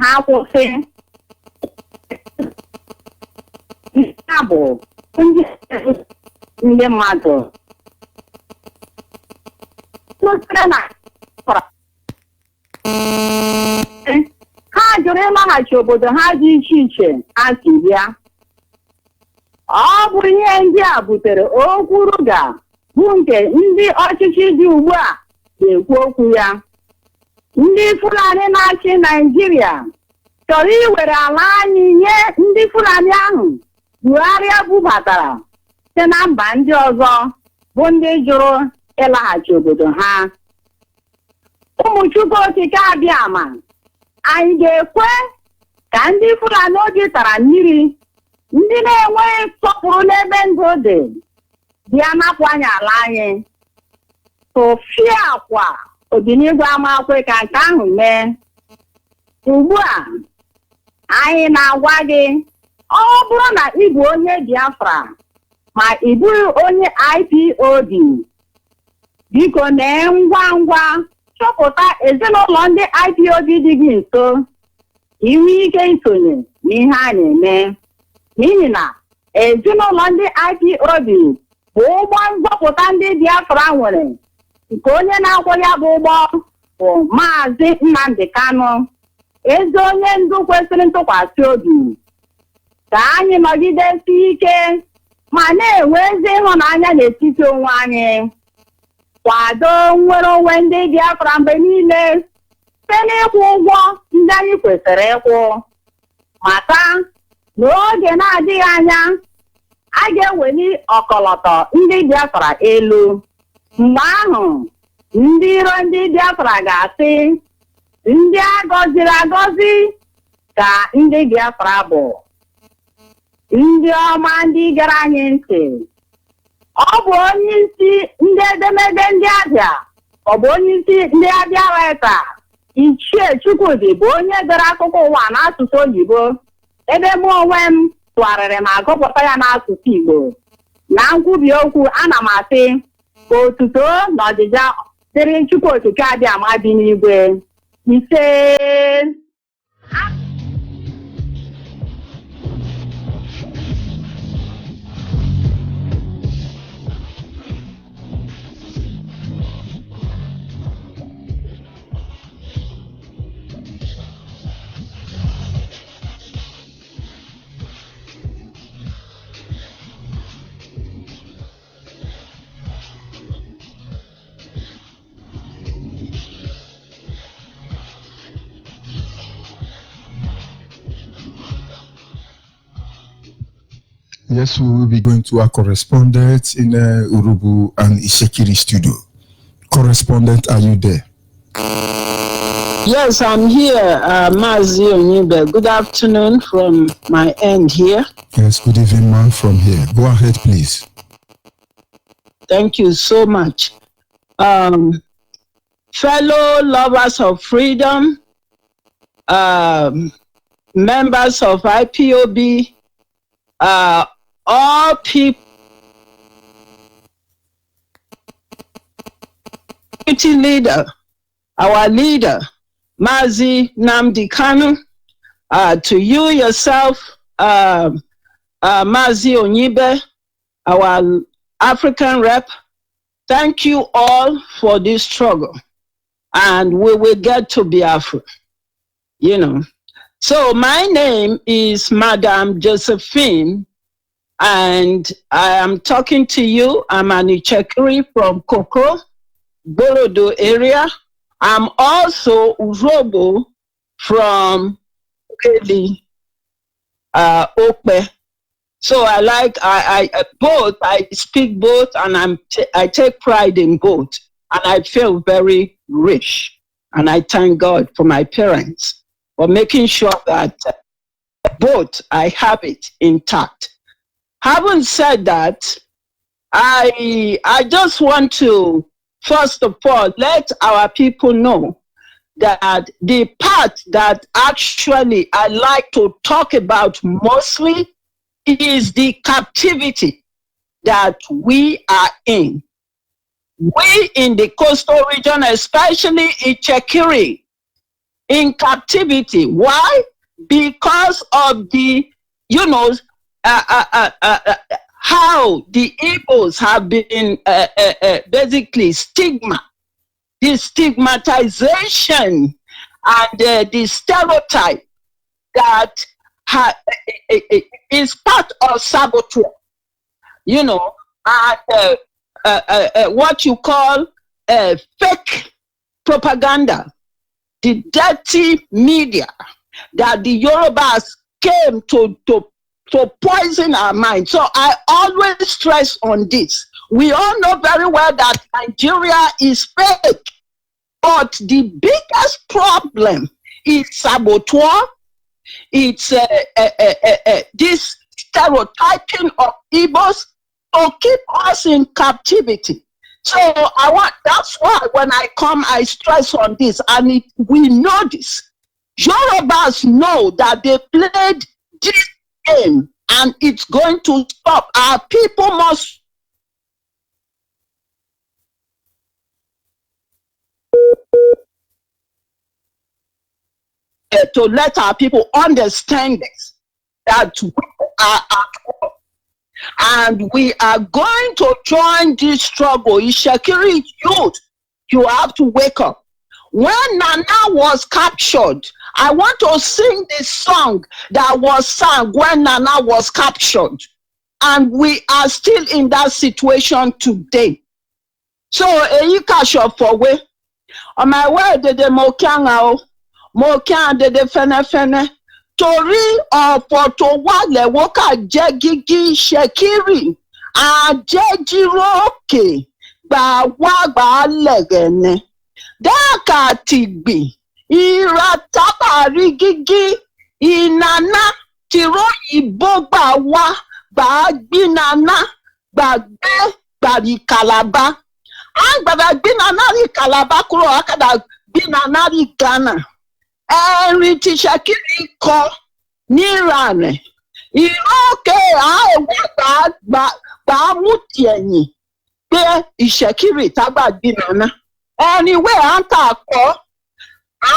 ha kwụsị. Ha bụ ndị mmadụ ha jụrụ ịlaghachi obodo ha dị iche iche ha si bịa. Ọ bụ ihe ndị a butere okwu ruga bụ nke ndị ọchịchị dị ugbu a ga-ekwu okwu ya. Ndị Fulani na-achị Naịjirịa chọrọ iwere ala anyị nye ndị Fulani ahụ Buhari bubatara site na mba ndị ọzọ bụ ndị jụrụ ịlaghachi obodo ha. Ụmụ Chukwu okike abịama, anyị ga-ekwe ka ndị Fulani oge tara mmiri, ndị na-enweghị nsọpụrụ n'ebe ndụ dị, bịa napụ anyị ala anyị? Tụfịa akwa Obinigwe amakwe ka nke ahụ mee. Ugbu a anyị na-agwa gị, ọ bụrụ na ị bụ onye Biafra ma ị bụghị onye IPOB, biko mee ngwa ngwa chọpụta ezinụlọ ndị IPOB dị gị nso, inwe ike isonye n'ihe a na-eme, n'ihi na ezinụlọ ndị IPOB bụ ụgbọ nzọpụta ndị Biafra nwere, nke onye na-akwọ ya bụ ụgbọ bụ Maazị Nnamdi Kanu, ezi onye ndu kwesịrị ntụkwasị obi. Ka anyị nọgidesi ike ma na-enwe ezi ịhụnanya n'etiti onwe anyị. Kwado nnwere onwe ndị Biafra mgbe niile site n'ịkwụ ụgwọ ndị anyị kwesịrị ịkwụ. Mata n'oge na-adịghị anya a ga-eweli ọkọlọtọ ndị Biafra elu. Mgbe ahụ ndị iro ndị Biafra ga-asị, ndị a gọziri agọzi ka ndị Biafra bụ. Ndị ọma ndị gara anyị ntị, ọ bụ onye isi ndị edemede ndị Abịa, ọ bụ onye isi ndị Abịa Weta, Ichie Chukwudị bụ onye dere akụkọ ụwa n'asụsụ oyibo, ebe mụ onwe m tụgharịrị ma gụpụta ya n'asụsụ Igbo. Na nkwubi okwu ana m asị ka otuto na ọdịja dịrị Chukwu okike abịama bi n'igwe. Ise. Yes, we will be going to our correspondent in Urubu and Ishekiri studio. Correspondent, are you there? Yes, I'm here, MAZI ONYEIBE. Good afternoon from my end here. Yes, good evening, ma'am, from here. Go ahead, please. Thank you so much. Fellow lovers of freedom, members of IPOB, all people, leader, our leader, MAZI Nnamdi Kanu, to you yourself, MAZI ONYEIBE, our African rep, thank you all for this struggle, and we will get to Biafra, you know. So my name is Madam Josephine, and I am talking to you. I'm an Ichekiri from Koko, Borodo area. I'm also Urobo from Okpe. So I both, I speak both, and I take pride in both, and I feel very rich And I thank God for my parents for making sure that both I have it intact. Having said that, I just want to, first of all, let our people know that the part that actually I like to talk about mostly is the captivity that we are in. We in the coastal region, especially Ichekiri, in captivity. Why? Because of the, how the Igbos have been basically the stigmatization and the stereotype that is part of saboteur, and what you call fake propaganda, the dirty media that the Yorubas came to poison our minds. So I always stress on this. We all know very well that Nigeria is fake, but the biggest problem is saboteur. It's this stereotyping of Igbos to keep us in captivity. So that's why when I come, I stress on this, and we know this. Yorubas know that they played this game, and it's going to stop. Our people must to let our people understand this, that we are at war. And we are going to join this struggle. Ishekiri youth, you have to wake up. When Nana was captured, I want to sing this song that was sung when Nana was captured. And we are still in that situation today. So, Eyikasho Fowe, on my way, the Mokianga, the Fene. Torí ọ̀pọ̀ tó wà lẹ́wọ́ ká jẹ́ gígí Ṣẹ̀kírì àjẹjìrókè gbà wá gbà lẹ̀gẹ̀nẹ̀. Dáàkà tìgbì ìrà tábàrí gígí ìnànà tìró ìbò gbà wá gbà gbìnànà gbàgbé gbàrí Kàlàbá. À ń gbàgbà gbìnànà rí Kàlàbá kúrò àkàdà gbìnànà rí Ghana. Ẹ̀rín tí Ṣẹ̀kírì kọ níranẹ̀ ìrókè àìwá gbà mú tiẹ̀yìn pé Ìṣẹ̀kírì tágbà gbìnàná ẹniwé à ń tà kọ́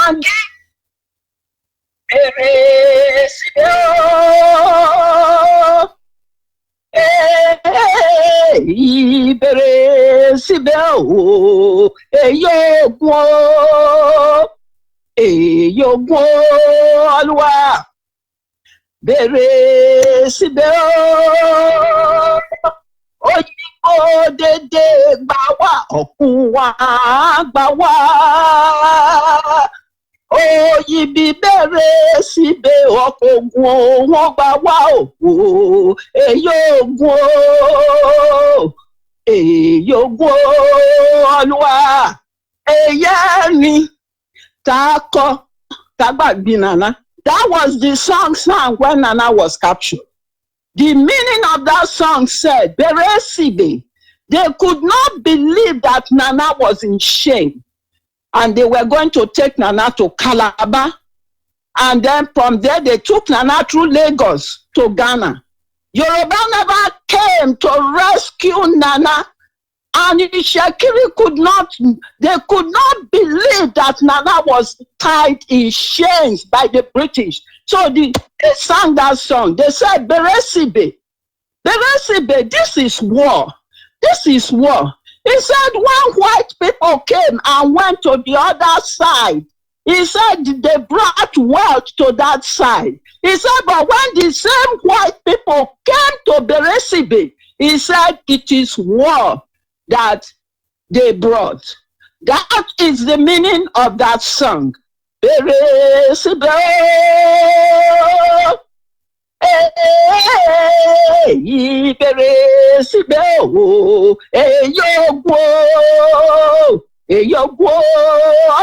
àgé èrè síbẹ̀ ooo ìbẹ̀rẹ̀ síbẹ̀ ooo èyí ògùn ooo. Yogo Olúwa bẹ̀rẹ̀ síbẹ̀ òyìnbó dédé gbà wá ọ̀kun wa gbà wá òyìnbí bẹ̀rẹ̀ síbẹ̀ ọkọ̀ ogun wọn gbà wá òkú Yogo Olúwa èyẹ́ni. That was the song sung when Nana was captured. The meaning of that song said, Beresibe. They could not believe that Nana was in shame. And they were going to take Nana to Calabar. And then from there, they took Nana through Lagos to Ghana. Yoruba never came to rescue Nana. And Ṣẹ̀kírì could not believe that Nana was tied in chains by the British. So they sang that song. They said, Beresibe, this is war. This is war. He said, when white people came and went to the other side, he said they brought wealth to that side. He said, but when the same white people came to Beresibe, he said, it is war that they brought. That is the meaning of that song. Beresibe, Beresibe, Yogo, Eyogwo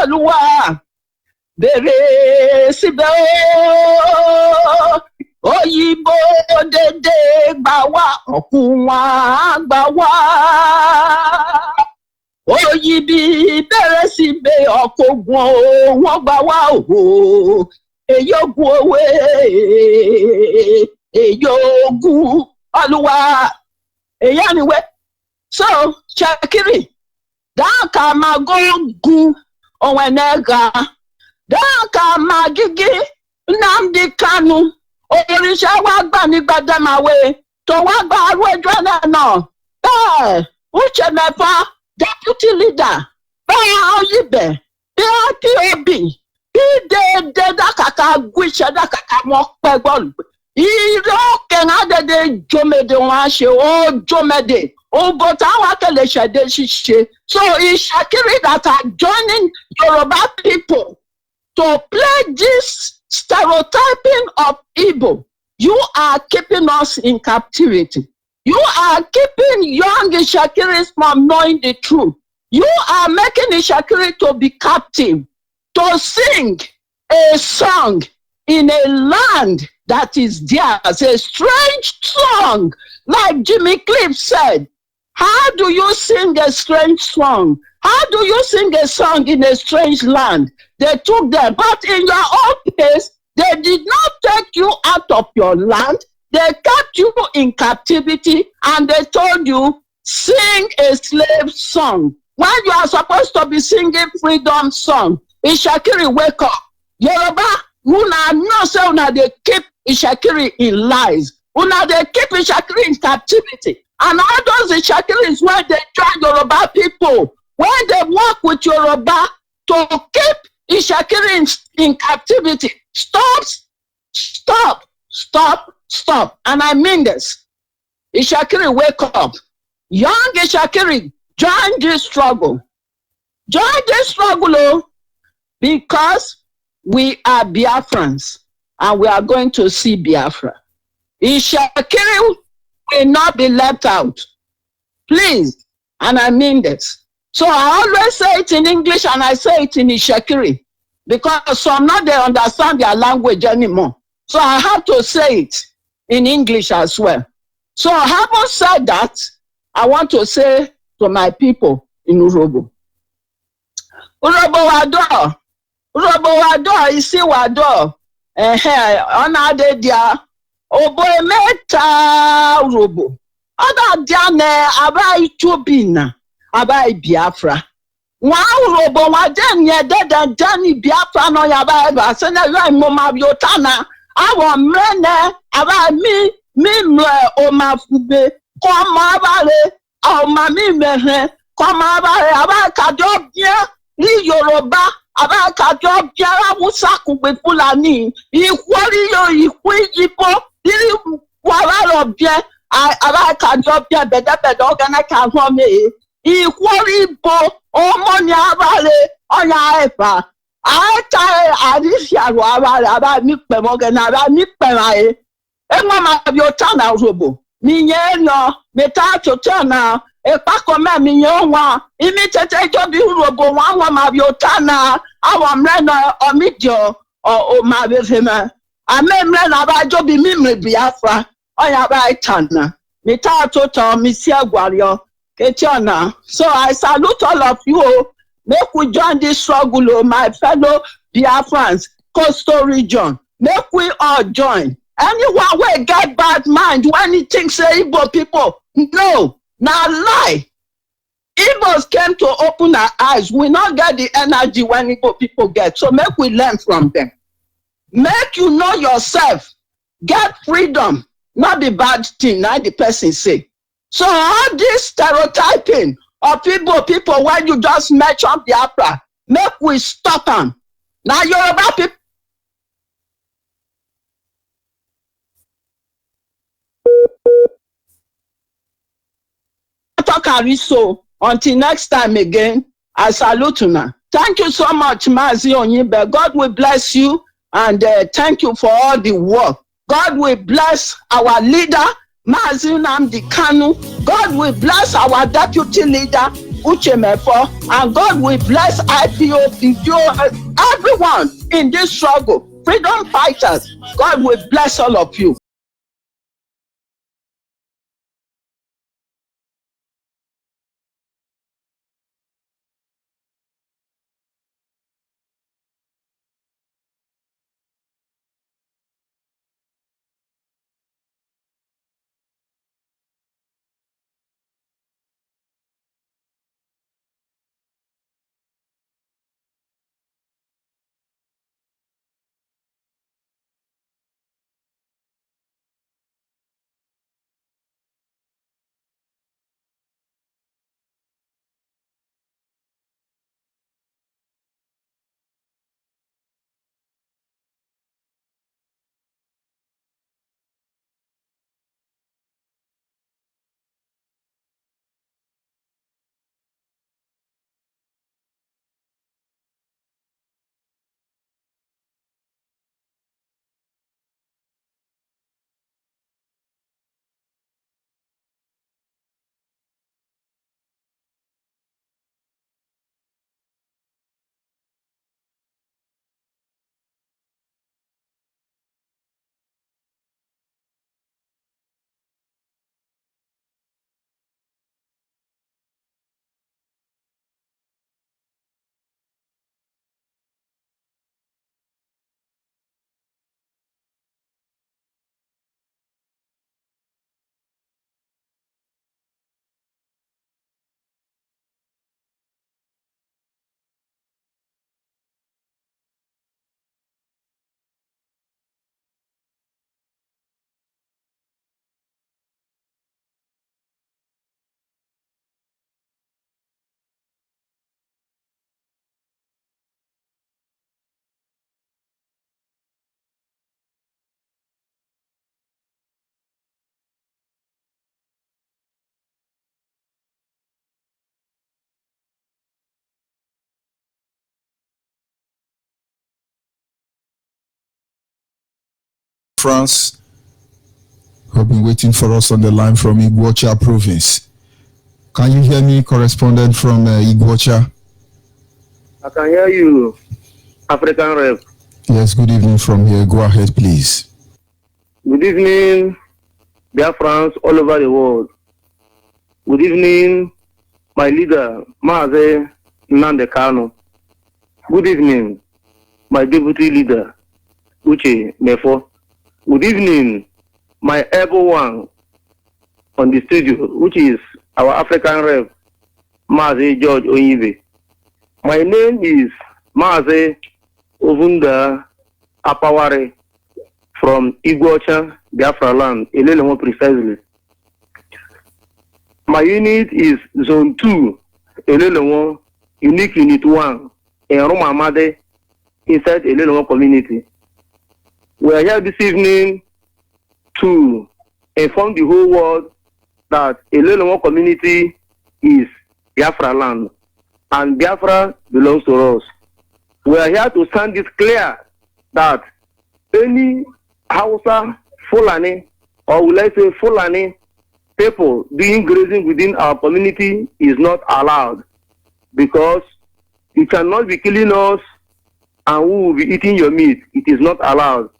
Oluwa bere sibe Oyibo dede gbawa okunwa gbawa Oyibi bere sibe okogun won gbawa o Eyogwo we Eyogun Oluwa eyaniwe so Shakiri Daka magogu onwenega Daka magigi Nnamdi Kanu Orisha wagba ni gbadamawe to wagba arwejo na Uche Mefa deputy leader ONYEIBE Ipob de dakaka gwisha dakaka mo pegbol Iro kenga de jomede wa she o jomede o but our shade shishe. So it's Shakiri that are joining Yoruba people to play this stereotyping of Igbo. You are keeping us in captivity. You are keeping young Shakiris from knowing the truth. You are making Shakiri to be captive, to sing a song in a land that is theirs, a strange song, like Jimmy Cliff said. How do you sing a strange song? How do you sing a song in a strange land? They took them, but in your own case, they did not take you out of your land. They kept you in captivity and they told you, sing a slave song. When you are supposed to be singing freedom song, Shakiri wake up. Yoruba, una no say una they keep Shakiri in lies. Una they keep Shakiri in captivity. And all those Shakiris when they join Yoruba people, when they work with Yoruba to keep Shakiri in captivity. Stop. And I mean this. Shakiri wake up. Young Shakiri, join this struggle. Join this struggle because we are Biafrans and we are going to see Biafra. Shakiri will not be left out. Please. And I mean this. So I always say it in English and I say it in Shakiri because some not they understand their language anymore. So I have to say it in English as well. So having said that, I want to say to my people in Urobo. Urobo wado, isi wado. Ona de dia. Obo emeta Urobo. Oda diane abai chubina. Abai Biafra. Wa Urobo wa denye deda dani Biafra no yaba eba. Sene yoi moma biotana. Awa mrene abai mi mre omafube. Koma abale. Oma mi mehe. Koma abale abai kado bien. Ni Yoruba. Abai kado bien la musa kube Fulani. Ikwari yo ikwi Ipob. Diri wala bien. Abai kado bien bede ogana kahome. Ikwari bo omoni abale onya epa. Adisia abale abai mikpe mogena abai mikpe mae. Enwa ma biotana Urobo. Minye no meta chotana epa kome minye onwa imi tete jobi Urobo wanwa ma biotana awa mrena omidio o ma befema amemre na ba jobi mimre Biafra oya ba itana meta chota misi agwario ketiona. So I salute all of you. Make we join this struggle, my fellow Biafrans, coastal region. Make we all join. Anyone will get bad mind when he thinks say Igbo people. No, now lie. Igbos came to open our eyes. We not get the energy when Igbo people get. So make we learn from them. Make you know yourself. Get freedom. Not the bad thing, not the person say. So all this stereotyping of Igbo people when you just mention Biafra, make we stop them. Now Yoruba people. So until next time again, I salute you. Thank you so much, MAZI ONYEIBE. God will bless you and thank you for all the work. God will bless our leader, MAZI Nnamdi Kanu. God will bless our deputy leader, Uchemefo, and God will bless IPOB, everyone in this struggle, freedom fighters. God will bless all of you. France, who have been waiting for us on the line from Iguacha province. Can you hear me, correspondent from Iguacha? I can hear you, African Rep. Yes, good evening from here. Go ahead, please. Good evening, Biafrans all over the world. Good evening, my leader, MAZI Nnamdi. Good evening, my deputy leader, Uche Mefo. Good evening, my everyone on the studio, which is our African Rep, MAZI George ONYEIBE. My name is MAZI Ovunda Apaware from Iguacha, Biafra land, Elelemo precisely. My unit is Zone 2, Elelemo, Unique Unit 1, in Romamade, inside Elelemo community. We are here this evening to inform the whole world that Elelemo community is Biafra land, and Biafra belongs to us. We are here to stand this clear that any Hausa, Fulani, or will I say Fulani people doing grazing within our community is not allowed, because you cannot be killing us and we will be eating your meat. It is not allowed.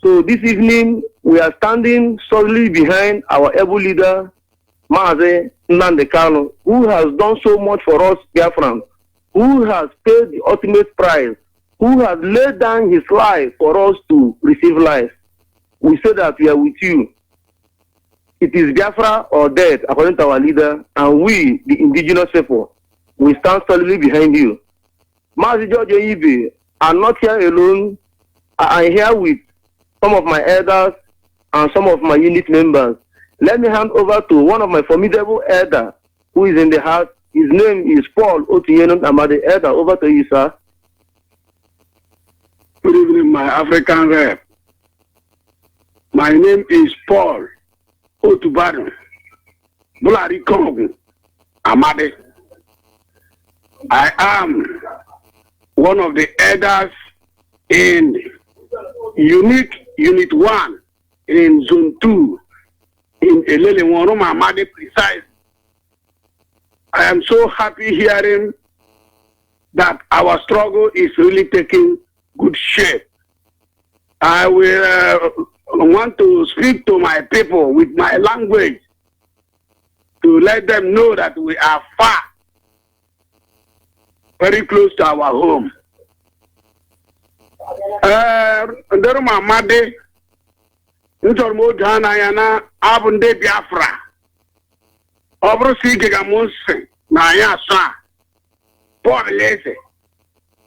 So this evening, we are standing solely behind our able leader, MAZI Nnamdi, who has done so much for us, Biafrans, who has paid the ultimate price, who has laid down his life for us to receive life. We say that we are with you. It is Biafra or death, according to our leader, and we, the indigenous people, we stand solely behind you. MAZI George ONYEIBE, I'm not here alone. I am here with some of my elders and some of my unit members. Let me hand over to one of my formidable elders who is in the house. His name is Paul Otieno Amade. Elder, over to you, sir. Good evening, my African Rep. My name is Paul Otubadu Bulari Kong Amade. I am one of the elders in Unit 1 in Zone 2 in Elelemo Amade precise. I am so happy hearing that our struggle is really taking good shape. I will want to speak to my people with my language to let them know that we are far, very close to our home. Nderuma Made, Ntormo Jana Yana, Abunde Biafra. Obro Siga Mose, Naya Sa, Port Lese,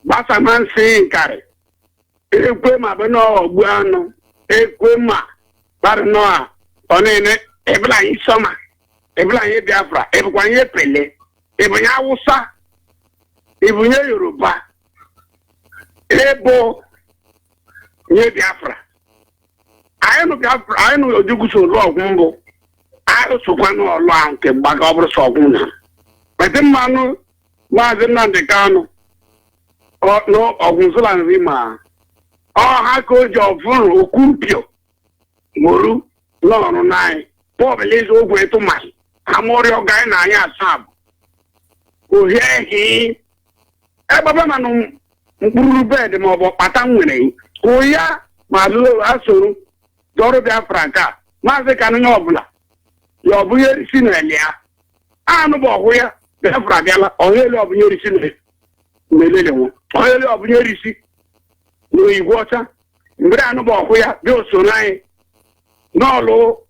Basaman Sinkare, Equema Beno, Guano, Equema, Barnoa, Onene, Ebla Isoma, Ebla Biafra, Ebwanye Pele, Ebanya Wusa, Ebunya Yoruba, Ebo, Nye Biafra. I know Biafra, I know Jugusu Log Mumbo. I also want to long to back over Soguna. But the man was in Nandekano or no Ogunzulan Rima or Hako Job Okumpio Muru, no, nine, poor Belize over to my Amorio Guy Naya Sab. Who hear he Ebaman Bed Mobo Patangwini, who ya, Malu Asuru, Doro Biafranca, Mazekanobla. Your boy is in Elia. I know about where the Fragala or Hello of your sin. Melilo, oil of your receipt. No water. But I know about where goes so nine. No low.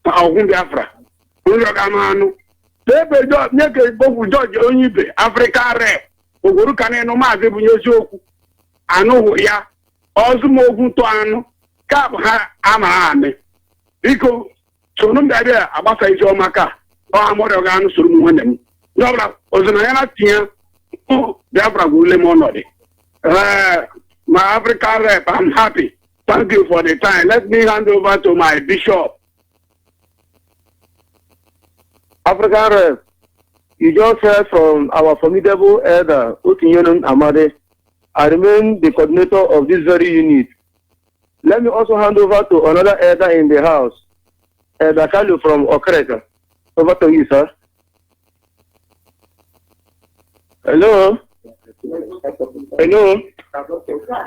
Our Biafra. Uragamano. They be not naked both with George ONYEIBE, Africa Rep. Urukan no Mazi Bunyoku. I know who ya. Also Mogu to Ano. Cap ha Amahame. Because. So no idea about Sajo Maka or more organ Surmuan. Nobla was an Anatia, Biafra Gulemonodi. My Africa rep, I'm happy. Thank you for the time. Let me hand over to my bishop. African rep, you just heard from our formidable elder, Otinyonon Amade. I remain the coordinator of this very unit. Let me also hand over to another elder in the house. Dakalu from Okreka. Over to you, sir. Hello? Hello?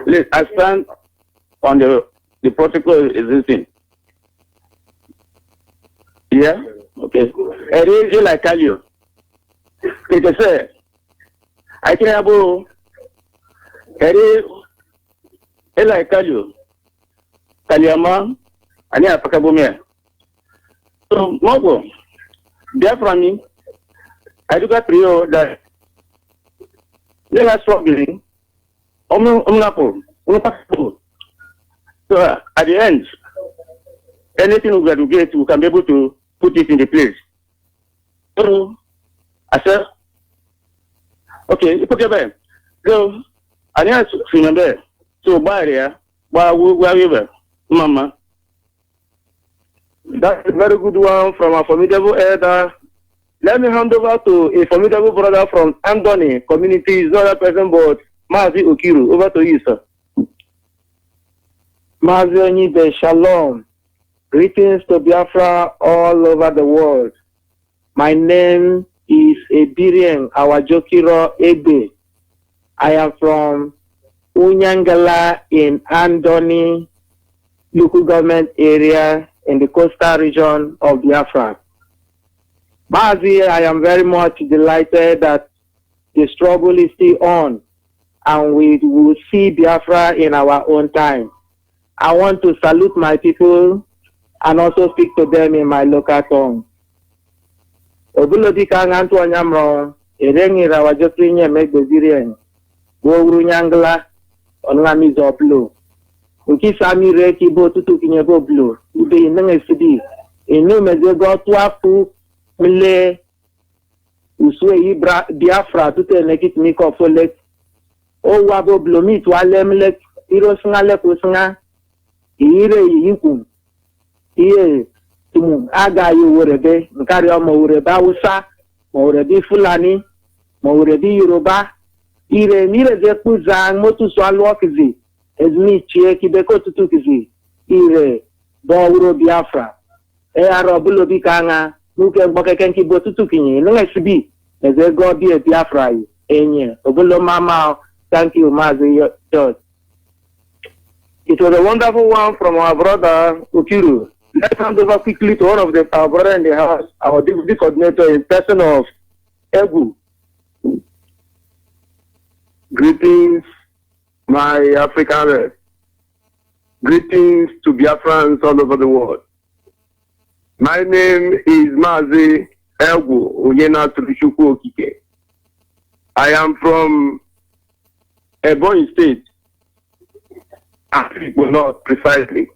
Please, I stand on the protocol existing. Yeah? Okay. I tell you. It is a I can have I tell you. Kaliama, and I Pakabumia. So, Mogo, Biafra me, I do got trio that they are struggling. Omnapo. So, at the end, anything we can get, we can be able to put it in the place. So, I said, okay, you put it there. So, I need to remember. So, by there, where Mama. That's a very good one from a formidable elder. Let me hand over to a formidable brother from Andoni community. Is not a person, but MAZI Okiru. Over to you, sir. MAZI ONYEIBE, shalom. Greetings to Biafra all over the world. My name is Ebirien Awajokiro Ebe. I am from Unyangala in Andoni local government area in the coastal region of Biafra. MAZI, I am very much delighted that the struggle is still on and we will see Biafra in our own time. I want to salute my people and also speak to them in my local tongue. Obulodika ngantu anyamro, erengira wajotrinye megbezirien, wogru nyangla, onlamizo blu. Uki sami reki bo tutu kinyebo blu, ube inenge sidi, inu mezego tuafu, mle, uswe Biafra, tute nekit miko folek, o wabo blomi tuale mlek, iro singa leku singa, ire yikum, iye, tumu, aga yu urebe, nkari o mo urebe Hausa, mo urebe Fulani, mo urebe Yoruba, ire mire ze kuzang motu swalwa kizi, ezmi chie kibeko tutu kizi, ire, bo uro Biafra, aro bulo bikanga, nuke mboke kenki bo tutu kinyi, nunga sibi, As a God be a Biafra, Obolo Mama, thank you, Mazi George. It was a wonderful one from our brother Ukiru. Let's hand over quickly to one of our brother in the house, our deputy coordinator in person of Egu. Greetings, my African rep. Greetings to Biafrans all over the world. My name is MAZI Okike. I am from Ebonyi State, Africa, not precisely.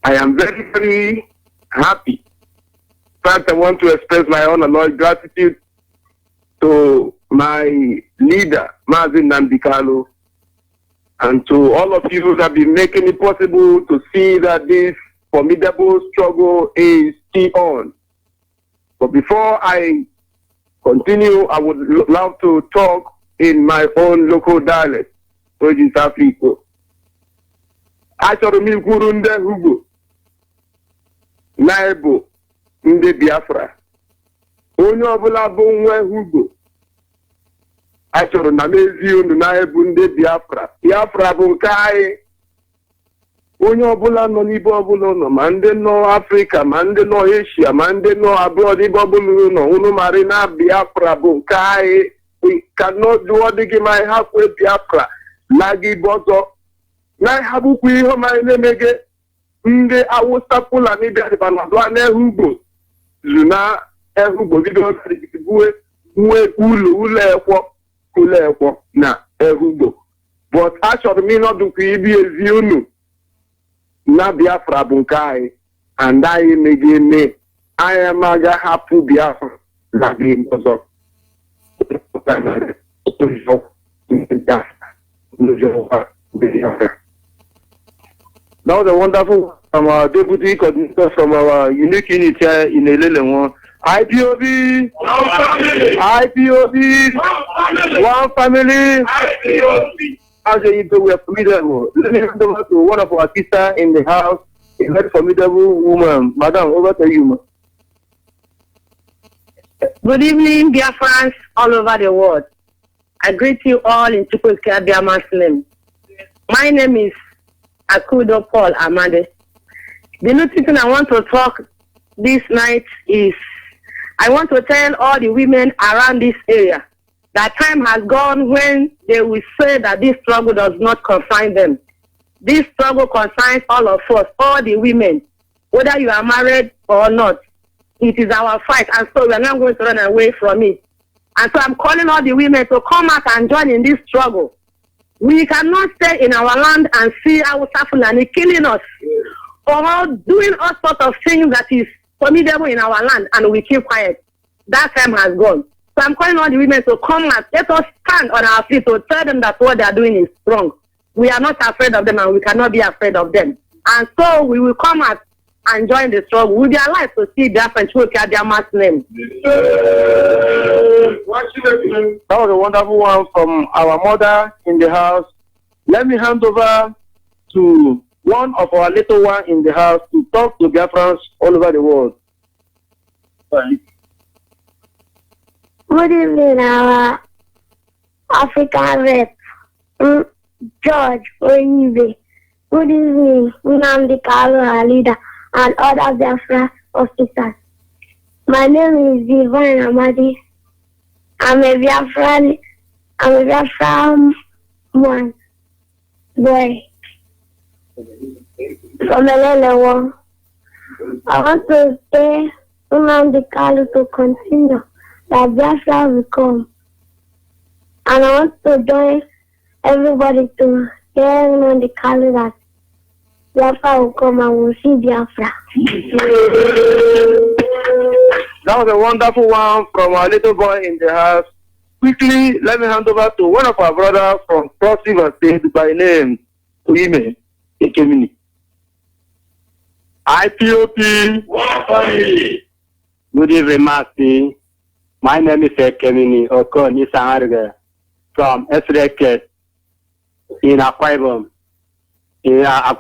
I am very, very happy. In fact, I want to express my unalloyed gratitude to my leader, MAZI Nandikalo, and to all of you that have been making it possible to see that this formidable struggle is still on. But before I continue, I would love to talk in my own local dialect, which is Africa. Achọrọ m ikwuru ndị Hugo na-ebu ndị Biafra. Onye ọbụla bụ nwa Hugo achọrọ na mezi unu na-ebu ndị Biafra. Biafra bụ nke anyị. Onye ọbụla nọ n'ibe ọbụla nọ, ma ndị nọ Afrịka, ma ndị nọ Asia, ma ndị nọ abroad, ibe ọbụla nọ, unu mara na Biafra bụ nke anyị. We cannot do what they give my halfway Biafra. Lagi bozo. Na habukwu ihe ma na-emege ndị Awụsa Fulani bịara na Ehugbo zuna Ehugbo bido bue nwe ụlọ ekwo na Ehugbo. But achọrọ m ịnọdụkwa ibi ezi unu na Biafra bụ nke anyị, and anyị mege eme anyị amaghị hapụ Biafra na gị ọzọ. That was a wonderful one from our deputy coordinator from our unique unit here in Elelewo. IPOB! One family! IPOB! One family! IPOB! As a Ipob, we are formidable. Let me hand over to one of our sisters in the house, a very formidable woman. Madam, over to you, ma. Good evening, dear friends all over the world. I greet you all in Chukwuka Abiama's name. My name is Akudo Paul Amade. The new thing I want to talk this night is I want to tell all the women around this area that time has gone when they will say that this struggle does not confine them. This struggle concerns all of us, all the women, whether you are married or not. It is our fight, and so we are not going to run away from it. And so I'm calling all the women to come out and join in this struggle. We cannot stay in our land and see our Fulani killing us or doing all sorts of things that is formidable in our land, and we keep quiet. That time has gone. So I'm calling all the women to come out. Let us stand on our feet to tell them that what they are doing is wrong. We are not afraid of them, and we cannot be afraid of them. And so we will come out and join the struggle. We'll be alive to see their French their mass name. That was a wonderful one from our mother in the house. Let me hand over to one of our little one in the house to talk to Biafrans all over the world. Good evening, our African rep, George ONYEIBE. Good evening, Nandikalo, our leader, and other Biafra officers. My name is Divine Amadi. I'm a Biafra one boy from Elelewo. I want to say Nandikalo to continue that Biafra will come. And I want to join everybody to hear Nandikalo that Biafra will come and we'll see Biafra. That was a wonderful one from our little boy in the house. Quickly, let me hand over to one of our brothers from Cross River State by name, Uime Ekemini. IPOP, one family. Good evening, Master. My name is Ekemini Okon Isangarga from Esreke in Akwa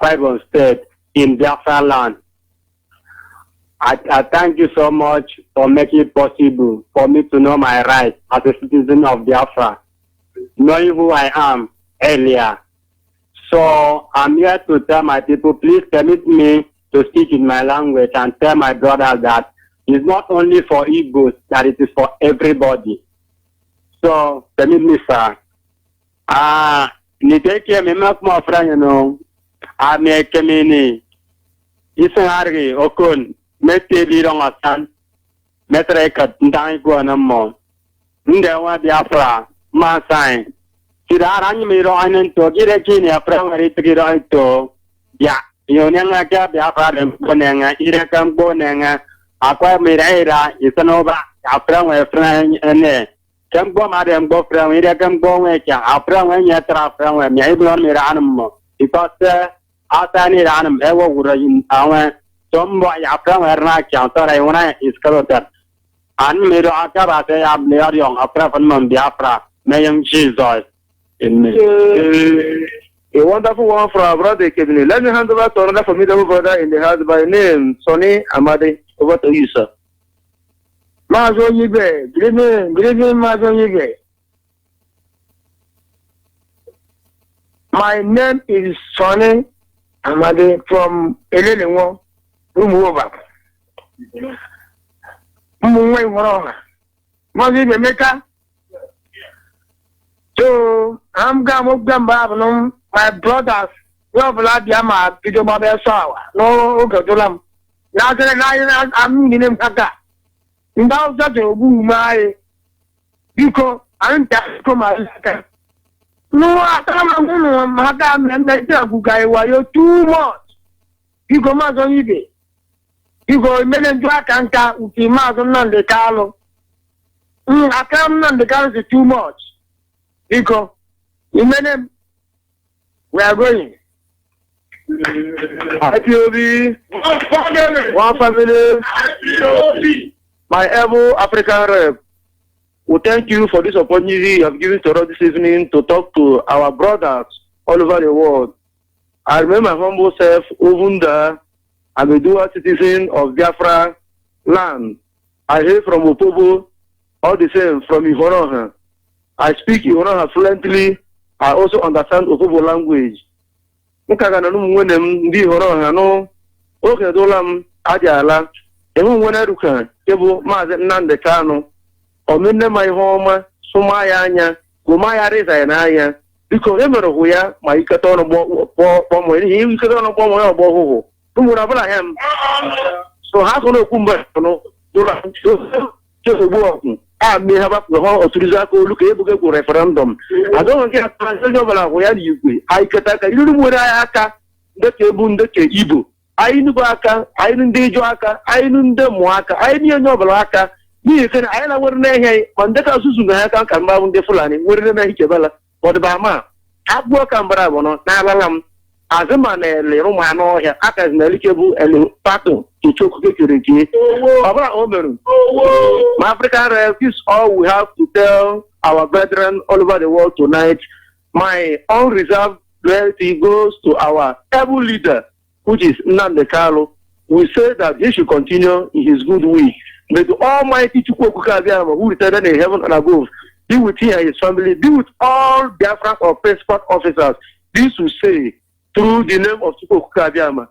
Ibom State in Biafra land. I thank you so much for making it possible for me to know my rights as a citizen of Biafra, knowing who I am earlier. So I'm here to tell my people, please permit me to speak in my language and tell my brothers that it's not only for Igbos, that it is for everybody. So permit me, sir. Niteke me make my friend, you know. I make me Isangari Okun. Mete bidong asan, metre kat ndang ko anamo. Ndewa Biafra, masai. Tidak arang miro anen to kira kini apra ngari kira itu. Ya, yonenga kya Biafra dem konenga, ira kam konenga. Aku miraira isanoba apra ngari ene. Kam ko madem go fra ira kam ko ngekya apra ngari nyatra apra ngari nyaiblon mira anamo. Because asani ranam ewo urayin awan. Tombo yapra merna kyantar ayuna iskalotar. An mero akaba se ab lear yong apra fanman Biafra mayang Jesus. A wonderful one for our brother Kevin. Let me hand over to another formidable brother in the house by name Sonny Amade. Over to you, sir. Mazo Yibe, good evening, Mazo Yibe. My name is Sonny Amade from Elelewo. Umuoba. Umuwe Morona. Mazi Meka. So I'm Gamba, my brothers, Yama, Pido Baba Sawa, no Gadulam. Now I'm in him Kaka. Now that my because I'm Tasco. No, I can't Maka too much. You go Mazo Yibe. You go men black and cat with the Mazon de Carlo. I can't none the Carlo is too much. You go, you men, we are going. IPOB, one family, my ever African rep. We thank you for this opportunity you have given to us this evening to talk to our brothers all over the world. I remember my humble self, even there. I'm a dual citizen of Biafra land. I hail from Ipob, all the same from Ihoroha. I speak Ihoroha fluently. I also understand Ipob language. Mukagana numwenem ndi Ihoroha no. Oke dolam ajala. Emu wena ruka kebo maze nande kano. Omenne mai homa sumaya anya, kumaya reza yanaya. Because emero huya maikatono bo mo ni ikatono bo mo bo ho. Him. So how can you come back? No, I may have up the whole of Trizako look able to referendum. I don't get a translation where you I kataka, you know what I aka, the Kebun, the Ibu. I knew Baka, I knew Dejoaka, I knew the Moaka, I knew Nobalaka. You can I know what Nay, on the Susunaka, come down the Fulani, where the Mahikabella, or the Bama. I've worked on Bravo, Nabalam. As a man, Romano, Akas Nelikebu, and Pato, to choke security. My African rep is all we have to tell our brethren all over the world tonight. My unreserved loyalty goes to our able leader, which is Nnamdi Kanu. We say that he should continue in his good way. May the Almighty Chukwuka, who retired in heaven and above, be with him and his family, be with all Biafra or passport officers. This will say, through the name of Chukwuka Abiyama.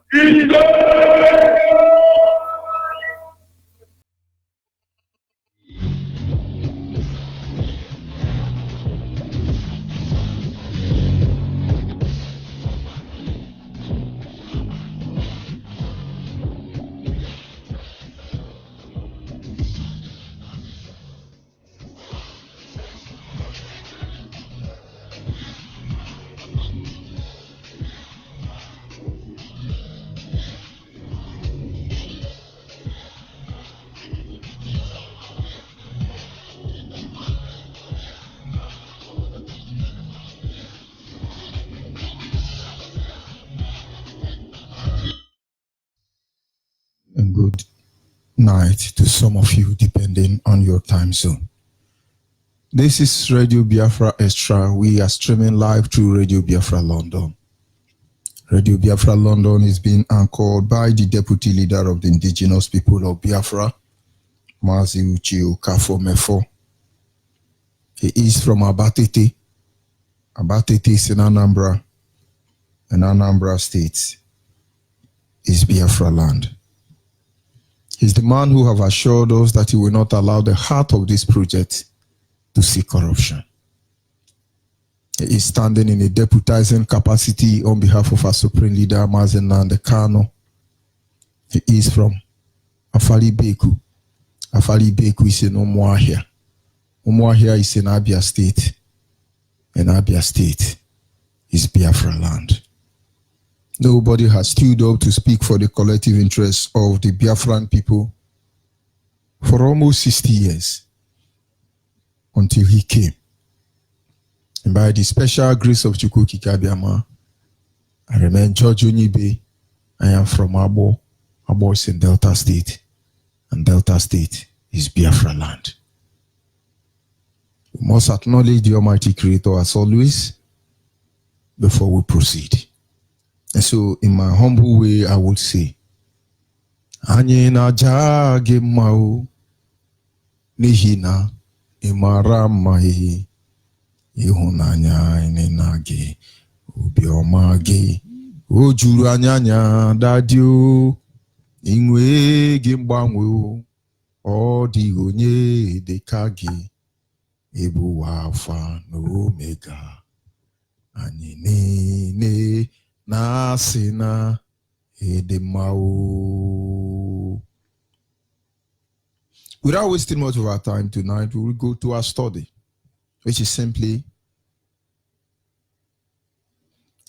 And good night to some of you, depending on your time zone. This is Radio Biafra Extra. We are streaming live through Radio Biafra London. Radio Biafra London is being anchored by the deputy leader of the indigenous people of Biafra, MAZI Kafo Mefo. He is from Abatete. Abatete is in Anambra, and Anambra State is Biafra land. He's the man who have assured us that he will not allow the heart of this project to see corruption. He is standing in a deputizing capacity on behalf of our supreme leader, MAZI Nnamdi Kanu. He is from Afali Beku. Afali Beku is in Umuahia. Umuahia is in Abia State. And Abia State is Biafra land. Nobody has stood up to speak for the collective interests of the Biafran people for almost 60 years until he came. And by the special grace of Chukwu Kikabiama, I remain George ONYEIBE. I am from Abo. Abo is in Delta State. And Delta State is Biafra land. We must acknowledge the Almighty Creator as always before we proceed. And so, in my humble way, I would say, Anye na jage mao, nihina imara mai, ihunanya inenage, ubiomage, ojuru anyanya dadio, inwe gimbangwe, odigonye dekage, ebu alpha no omega, anye ne Nasina edemao. Without wasting much of our time tonight, we will go to our study, which is simply,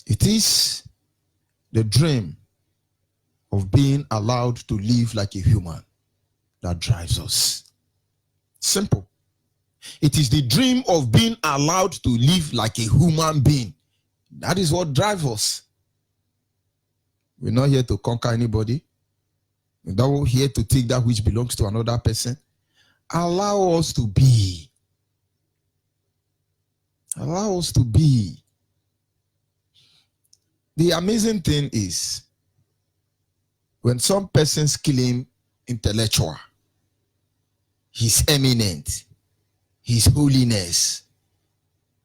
it is the dream of being allowed to live like a human that drives us. Simple. It is the dream of being allowed to live like a human being. That is what drives us. We're not here to conquer anybody. We're not here to take that which belongs to another person. Allow us to be. Allow us to be. The amazing thing is, when some persons claim intellectual, his eminent, his holiness,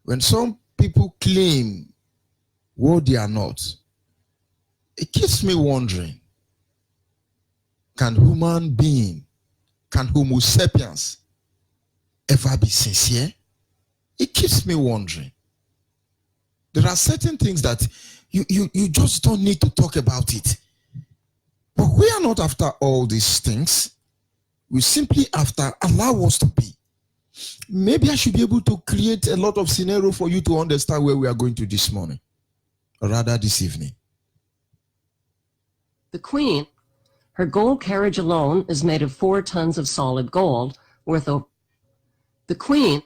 when some people claim what they are not, it keeps me wondering, can human being, can Homo sapiens ever be sincere? It keeps me wondering. There are certain things that you just don't need to talk about it. But we are not after all these things. We simply after allow us to be. Maybe I should be able to create a lot of scenario for you to understand where we are going to this morning, or rather this evening. The Queen, her gold carriage alone is made of 4 tons of solid gold worth over. The Queen,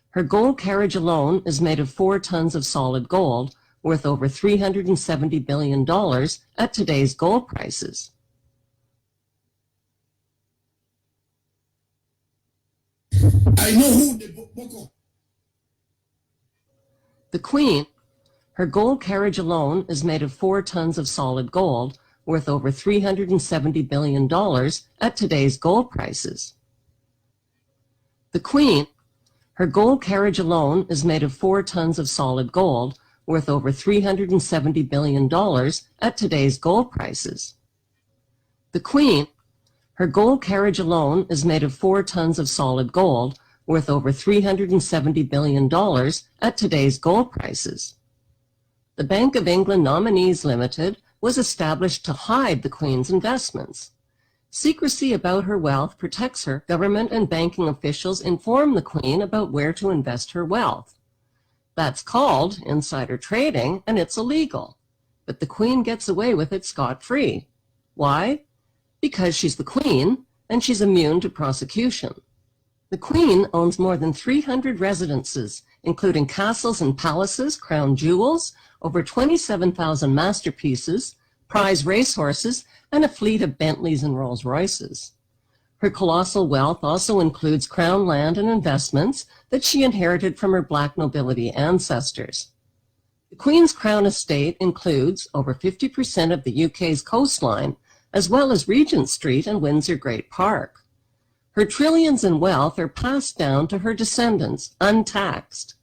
her gold carriage alone is made of 4 tons of solid gold worth over $370 billion at today's gold prices. I know who the Boko. The Queen, her gold carriage alone is made of 4 tons of solid gold worth over $370 billion at today's gold prices. The Queen, her gold carriage alone is made of 4 tons of solid gold worth over $370 billion at today's gold prices. The Queen, her gold carriage alone is made of 4 tons of solid gold worth over $370 billion at today's gold prices. The Bank of England Nominees Limited was established to hide the Queen's investments. Secrecy about her wealth protects her. Government and banking officials inform the Queen about where to invest her wealth. That's called insider trading, and it's illegal. But the Queen gets away with it scot-free. Why? Because she's the Queen, and she's immune to prosecution. The Queen owns more than 300 residences, including castles and palaces, crown jewels, over 27,000 masterpieces, prize racehorses, and a fleet of Bentleys and Rolls-Royces. Her colossal wealth also includes crown land and investments that she inherited from her black nobility ancestors. The Queen's Crown estate includes over 50% of the UK's coastline, as well as Regent Street and Windsor Great Park. Her trillions in wealth are passed down to her descendants, untaxed.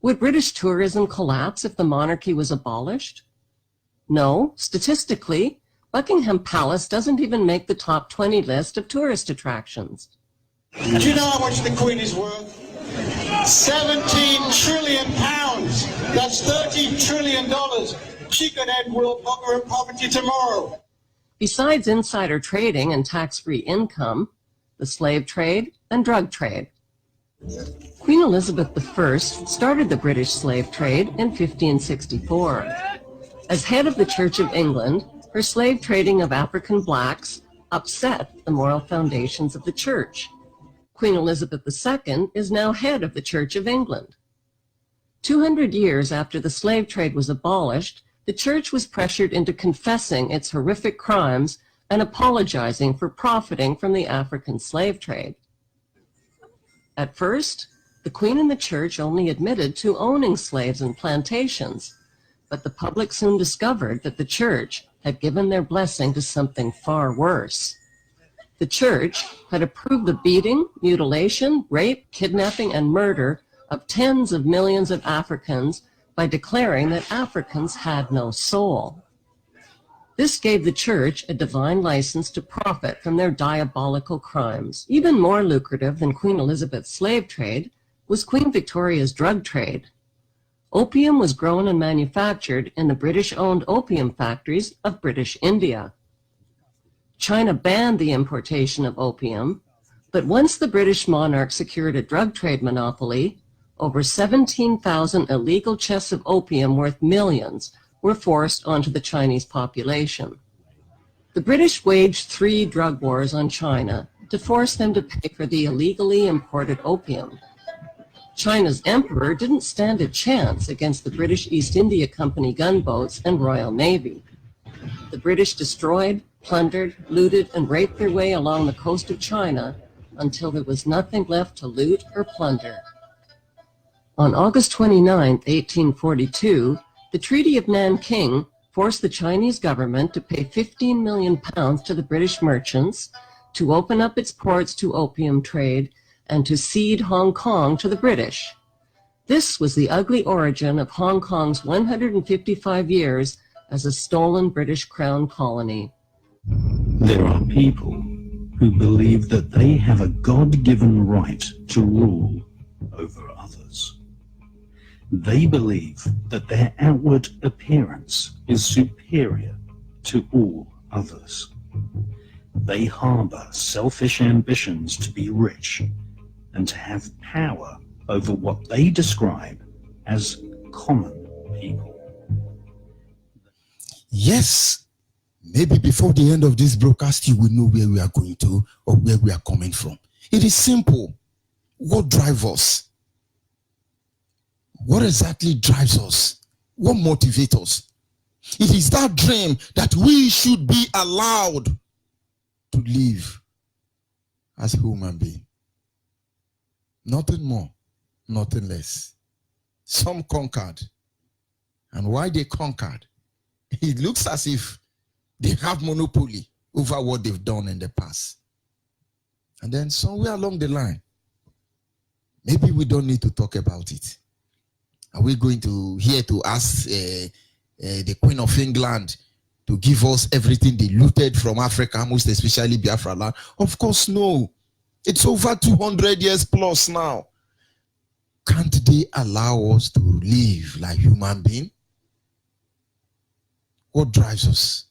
Would British tourism collapse if the monarchy was abolished? No, statistically, Buckingham Palace doesn't even make the top 20 list of tourist attractions. Do you know how much the Queen is worth? 17 trillion pounds. That's $30 trillion. She could end world poverty tomorrow. Besides insider trading and tax-free income, the slave trade and drug trade. Queen Elizabeth I started the British slave trade in 1564. As head of the Church of England, her slave trading of African blacks upset the moral foundations of the Church. Queen Elizabeth II is now head of the Church of England. 200 years after the slave trade was abolished, the Church was pressured into confessing its horrific crimes and apologizing for profiting from the African slave trade. At first, the Queen and the Church only admitted to owning slaves and plantations, but the public soon discovered that the Church had given their blessing to something far worse. The Church had approved the beating, mutilation, rape, kidnapping, and murder of tens of millions of Africans by declaring that Africans had no soul. This gave the Church a divine license to profit from their diabolical crimes. Even more lucrative than Queen Elizabeth's slave trade was Queen Victoria's drug trade. Opium was grown and manufactured in the British-owned opium factories of British India. China banned the importation of opium, but once the British monarch secured a drug trade monopoly, over 17,000 illegal chests of opium worth millions were forced onto the Chinese population. The British waged 3 drug wars on China to force them to pay for the illegally imported opium. China's emperor didn't stand a chance against the British East India Company gunboats and Royal Navy. The British destroyed, plundered, looted, and raped their way along the coast of China until there was nothing left to loot or plunder. On August 29, 1842, the Treaty of Nanking forced the Chinese government to pay £15 million to the British merchants to open up its ports to opium trade and to cede Hong Kong to the British. This was the ugly origin of Hong Kong's 155 years as a stolen British Crown colony. There are people who believe that they have a God-given right to rule over others. They believe that their outward appearance is superior to all others. They harbor selfish ambitions to be rich and to have power over what they describe as common people. Yes, maybe before the end of this broadcast, you will know where we are going to or where we are coming from. It is simple. What drives us? What exactly drives us? What motivates us? It is that dream that we should be allowed to live as human beings. Nothing more, nothing less. Some conquered. And why they conquered? It looks as if they have monopoly over what they've done in the past. And then somewhere along the line, maybe we don't need to talk about it. Are we going to here to ask the Queen of England to give us everything they looted from Africa, most especially Biafra land? Of course, no. It's over 200 years plus now. Can't they allow us to live like human beings? What drives us?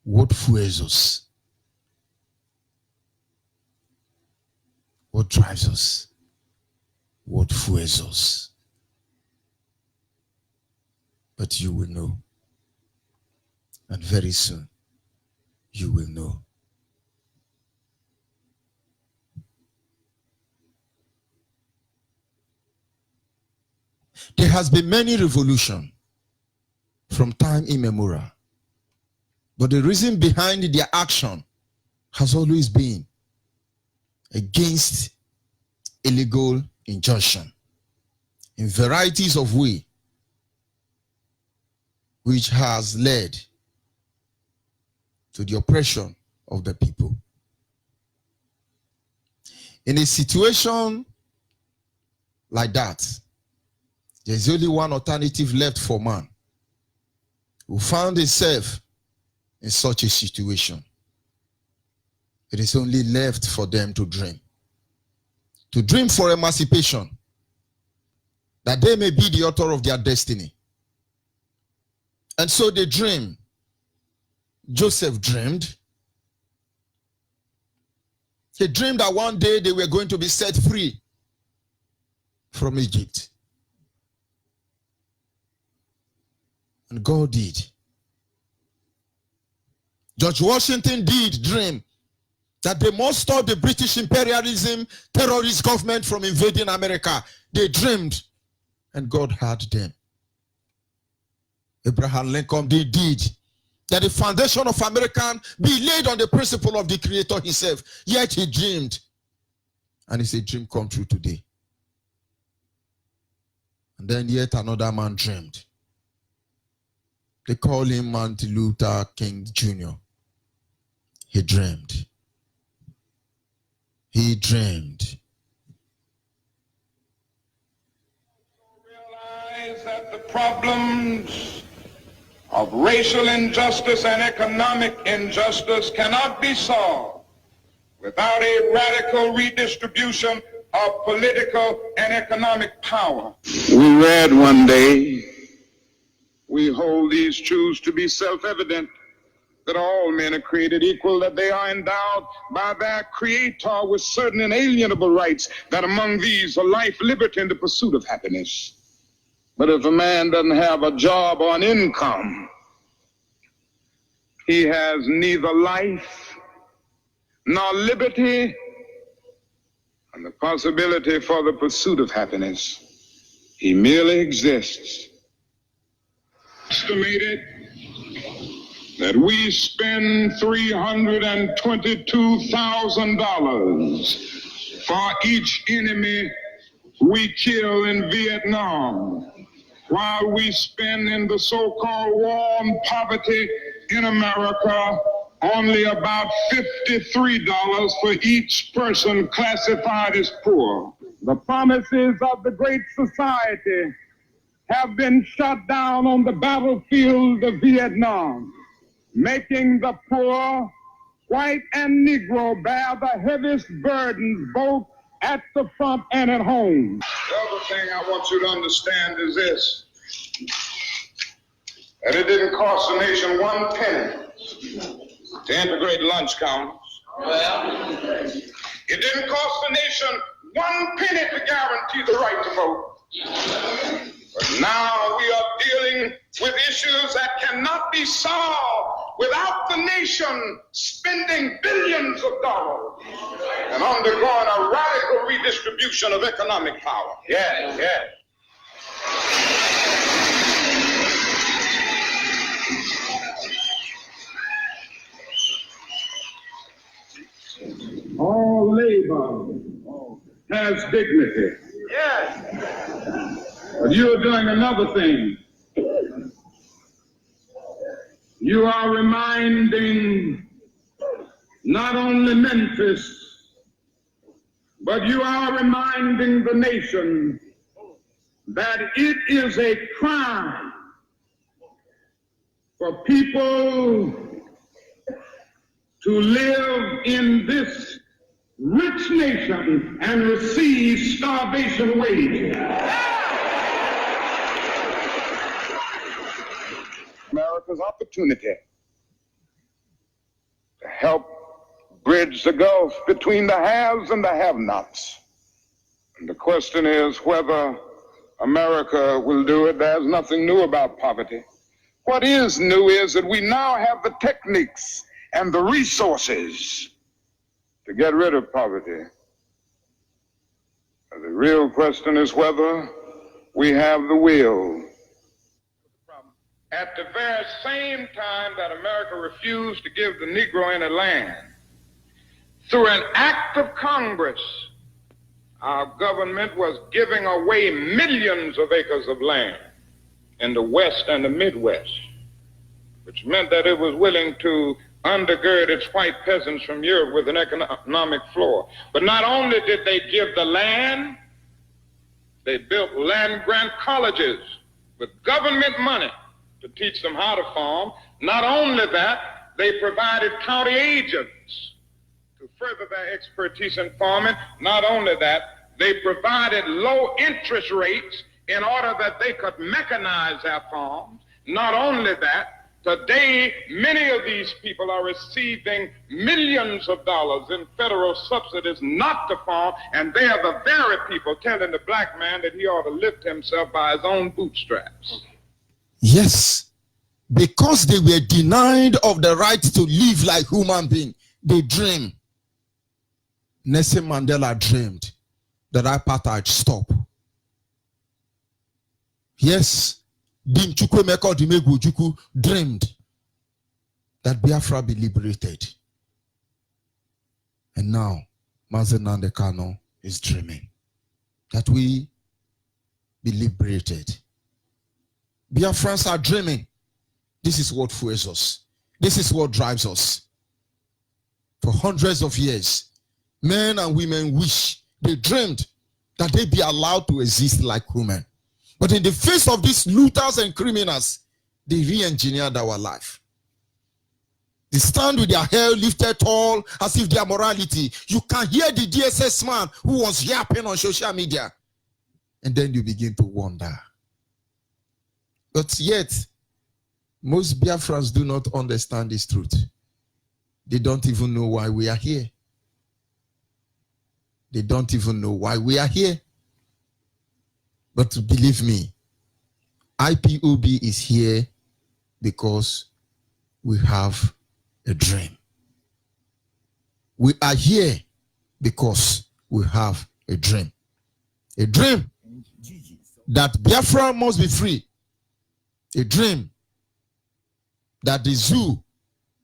What fuels us? What drives us? What fuels us? But you will know. And very soon, you will know. There has been many revolutions from time immemorial. But the reason behind their action has always been against illegal injunction in varieties of ways. which has led to the oppression of the people. In a situation like that, there's only one alternative left for man who found himself in such a situation. It is only left for them to dream for emancipation, that they may be the author of their destiny. And so they dream. Joseph dreamed. He dreamed that one day they were going to be set free from Egypt. And God did. George Washington did dream that they must stop the British imperialism, terrorist government from invading America. They dreamed, and God heard them. Abraham Lincoln did that the foundation of America be laid on the principle of the Creator himself. Yet he dreamed, and it's a dream come true today. And then yet another man dreamed. They call him Martin Luther King Jr. He dreamed. He dreamed. Realize that the problems of racial injustice and economic injustice cannot be solved without a radical redistribution of political and economic power. We read one day, we hold these truths to be self-evident, that all men are created equal, that they are endowed by their Creator with certain inalienable rights, that among these are life, liberty, and the pursuit of happiness. But if a man doesn't have a job or an income, he has neither life nor liberty and the possibility for the pursuit of happiness. He merely exists. Estimated that we spend $322,000 for each enemy we kill in Vietnam, while we spend in the so-called war on poverty in America only about $53 for each person classified as poor. The promises of the Great Society have been shot down on the battlefield of Vietnam, making the poor, white and Negro, bear the heaviest burdens both at the front and at home. The other thing I want you to understand is this, that it didn't cost the nation 1 penny to integrate lunch counters. It didn't cost the nation 1 penny to guarantee the right to vote. But now we are dealing with issues that cannot be solved without the nation spending billions of dollars and undergoing a radical redistribution of economic power. Yeah. All labor has dignity. Yes. But you are doing another thing. You are reminding not only Memphis, but you are reminding the nation that it is a crime for people to live in this rich nation and receive starvation wages. America's opportunity to help bridge the gulf between the haves and the have-nots. And the question is whether America will do it. There's nothing new about poverty. What is new is that we now have the techniques and the resources to get rid of poverty. The real question is whether we have the will. At the very same time that America refused to give the Negro any land, through an act of Congress, our government was giving away millions of acres of land in the West and the Midwest. which meant that it was willing to undergird its white peasants from Europe with an economic floor. But not only did they give the land, they built land-grant colleges with government money to teach them how to farm. Not only that, they provided county agents to further their expertise in farming. Not only that, they provided low interest rates in order that they could mechanize their farms. Not only that, today, many of these people are receiving millions of dollars in federal subsidies not to farm, and they are the very people telling the black man that he ought to lift himself by his own bootstraps. Yes, because they were denied of the right to live like human beings, they dream. Nelson Mandela dreamed that apartheid stop. Yes. Dimchukwu Dimegwu dreamed that Biafra be liberated. And now, Mazi Nnamdi Kanu is dreaming that we be liberated. Biafrans are dreaming. This is what fuels us. This is what drives us. For hundreds of years, men and women they dreamed that they be allowed to exist like women. But in the face of these looters and criminals, they re-engineered our life. They stand with their hair lifted tall as if their morality. You can hear the DSS man who was yapping on social media. And then you begin to wonder. But yet, most Biafrans do not understand this truth. They don't even know why we are here. They don't even know why we are here. But believe me, IPOB is here because we have a dream. We are here because we have a dream. A dream that Biafra must be free. A dream that the zoo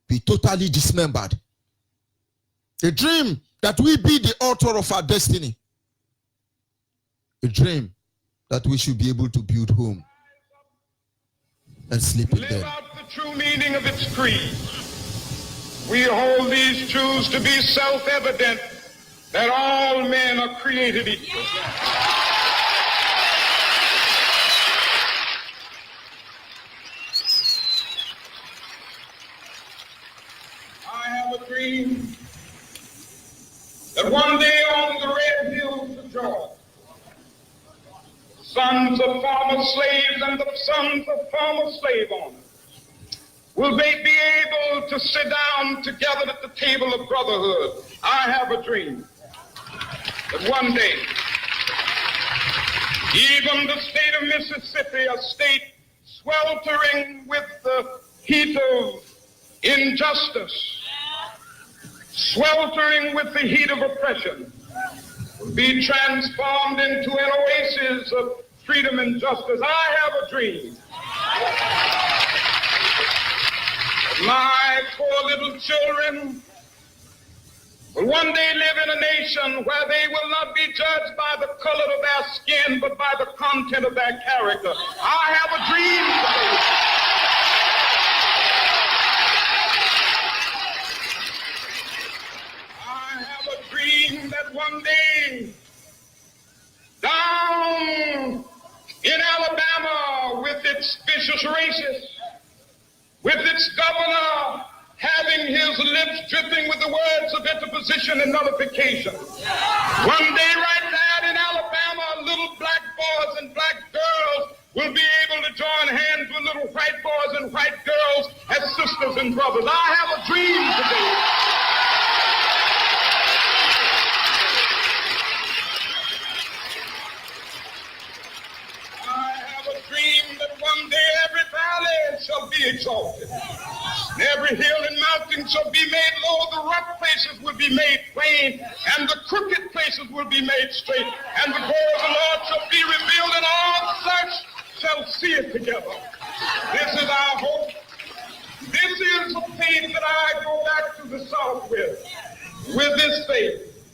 be totally dismembered. A dream that we be the author of our destiny. A dream that we should be able to build home and sleep in them. Live out the true meaning of its creed. We hold these truths to be self-evident, that all men are created equal. I have a dream that one day on the red hills of Georgia, sons of former slaves and the sons of former slave owners will they be able to sit down together at the table of brotherhood. I have a dream that one day, even the state of Mississippi, a state sweltering with the heat of injustice, sweltering with the heat of oppression, will be transformed into an oasis of freedom and justice. I have a dream. My poor little children will one day live in a nation where they will not be judged by the color of their skin, but by the content of their character. I have a dream today. I have a dream that one day, down in Alabama, with its vicious racists, with its governor having his lips dripping with the words of interposition and nullification. One day right there in Alabama, little black boys and black girls will be able to join hands with little white boys and white girls as sisters and brothers. I have a dream today. I have a dream that one day every valley shall be exalted. And every hill and mountain shall be made low, the rough places will be made plain, and the crooked places will be made straight, and the glory of the Lord shall be revealed, and all such shall see it together. This is our hope. This is the faith that I go back to the South with. With this faith,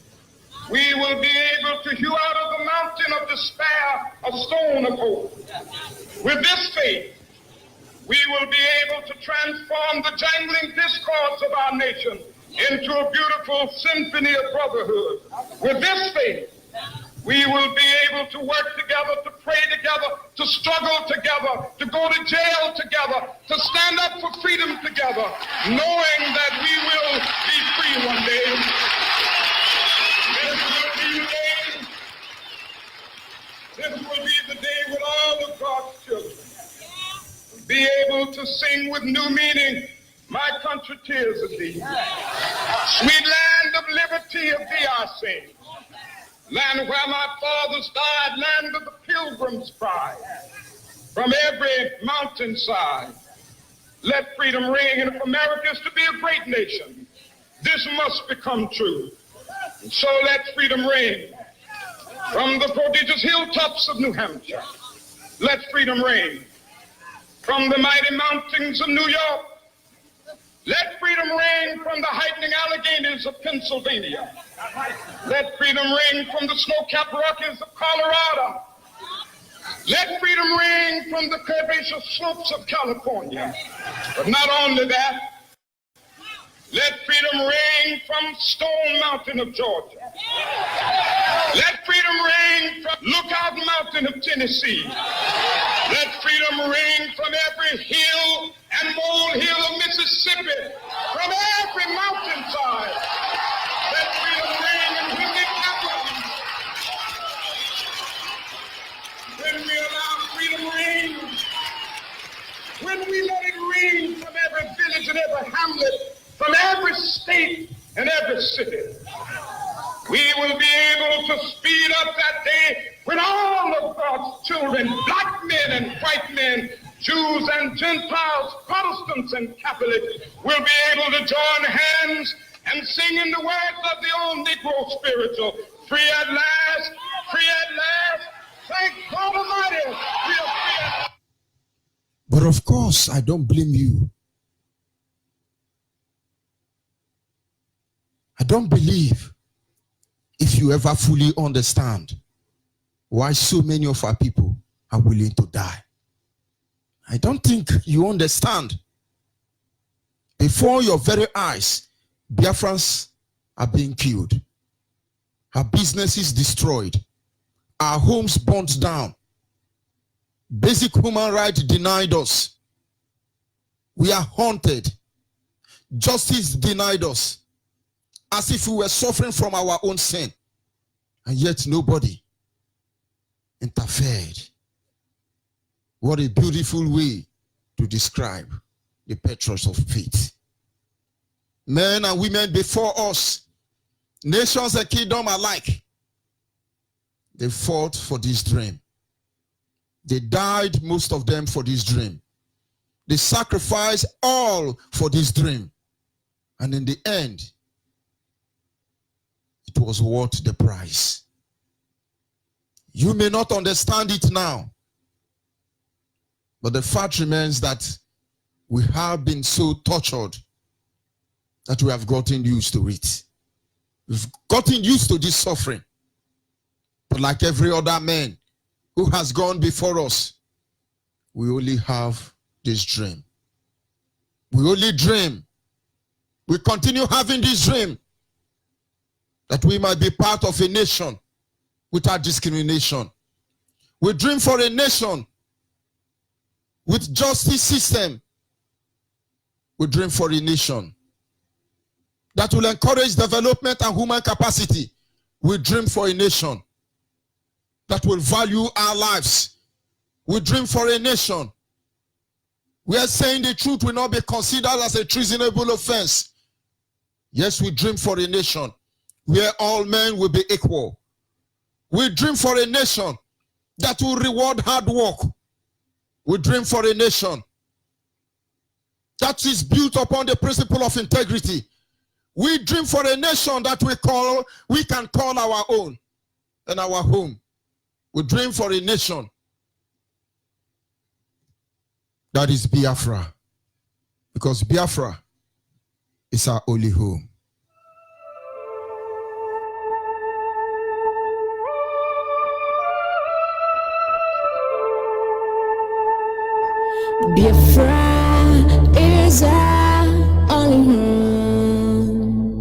we will be able to hew out of the mountain of despair a stone of hope. With this faith, we will be able to transform the jangling discords of our nation into a beautiful symphony of brotherhood. With this faith, we will be able to work together, to pray together, to struggle together, to go to jail together, to stand up for freedom together, knowing that we will be free one day. This will be the day when all of God's children be able to sing with new meaning, my country tears of thee. Sweet land of liberty of thee I sing. Land where my fathers died, land of the pilgrims' pride. From every mountainside, let freedom ring. And if America is to be a great nation, this must become true. And so let freedom ring. From the prodigious hilltops of New Hampshire, let freedom ring. From the mighty mountains of New York, let freedom ring. From the heightening Alleghenies of Pennsylvania, let freedom ring. From the snow-capped Rockies of Colorado, let freedom ring. From the curvaceous slopes of California. But not only that, let freedom ring from Stone Mountain of Georgia. Let freedom ring from Lookout Mountain of Tennessee. Let freedom ring from every hill and molehill of Mississippi, from every mountainside. Let freedom ring, and when we allow freedom ring, when we let it ring from every village and every hamlet, from every state and every city, we will be able to speed up that day when all of God's children, black men and white men, Jews and Gentiles, Protestants and Catholics, will be able to join hands and sing in the words of the old Negro spiritual, free at last, free at last, thank God Almighty, we are free at last. But of course, I don't blame you. I don't believe if you ever fully understand why so many of our people are willing to die. I don't think you understand. Before your very eyes, Biafrans are being killed. Our businesses destroyed. Our homes burnt down. Basic human rights denied us. We are haunted. Justice denied us. As if we were suffering from our own sin. And yet nobody interfered. What a beautiful way to describe the patriots of faith. Men and women before us, nations and kingdom alike, they fought for this dream. They died, most of them, for this dream. They sacrificed all for this dream. And in the end, it was worth the price. You may not understand it now, but the fact remains that we have been so tortured that we have gotten used to it. We've gotten used to this suffering. But like every other man who has gone before us, we only have this dream. We only dream. We continue having this dream that we might be part of a nation without discrimination. We dream for a nation with justice system. We dream for a nation that will encourage development and human capacity. We dream for a nation that will value our lives. We dream for a nation where saying the truth will not be considered as a treasonable offense. Yes, we dream for a nation where all men will be equal. We dream for a nation that will reward hard work. We dream for a nation that is built upon the principle of integrity. We dream for a nation that we can call our own and our home. We dream for a nation that is Biafra, because Biafra is our only home. Biafra is our only home.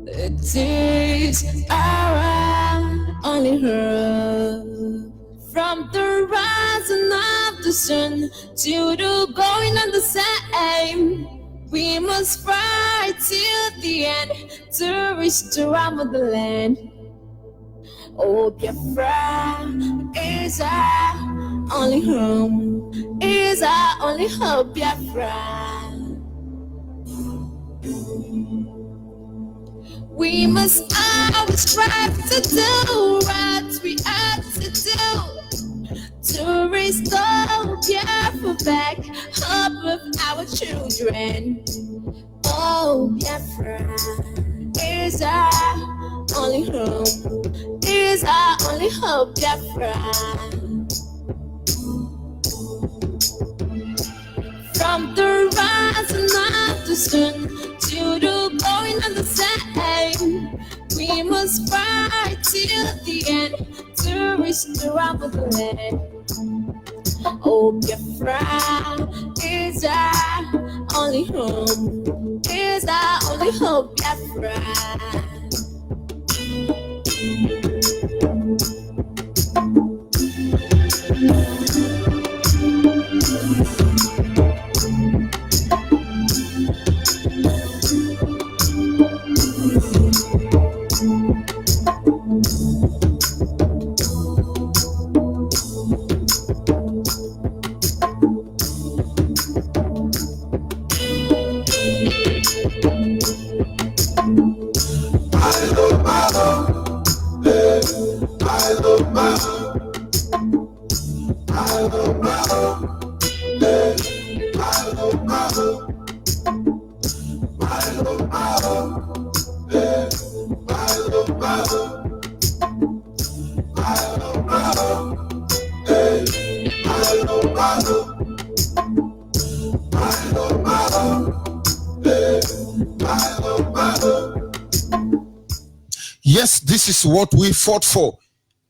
It is our only home. From the rising of the sun to the going of the same, we must fight till the end to restore our motherland. Oh, Biafra is our only home, is our only hope, Biafra. We must always strive to do what we ought to do, to restore Biafra back, hope of our children. Oh, Biafra is our only home, is our only hope, Biafra. From the rising of the sun to the going of the same, we must fight till the end to restore our motherland. Oh, Biafra is our only home, is our only hope, Biafra. Yes, this is what we fought for.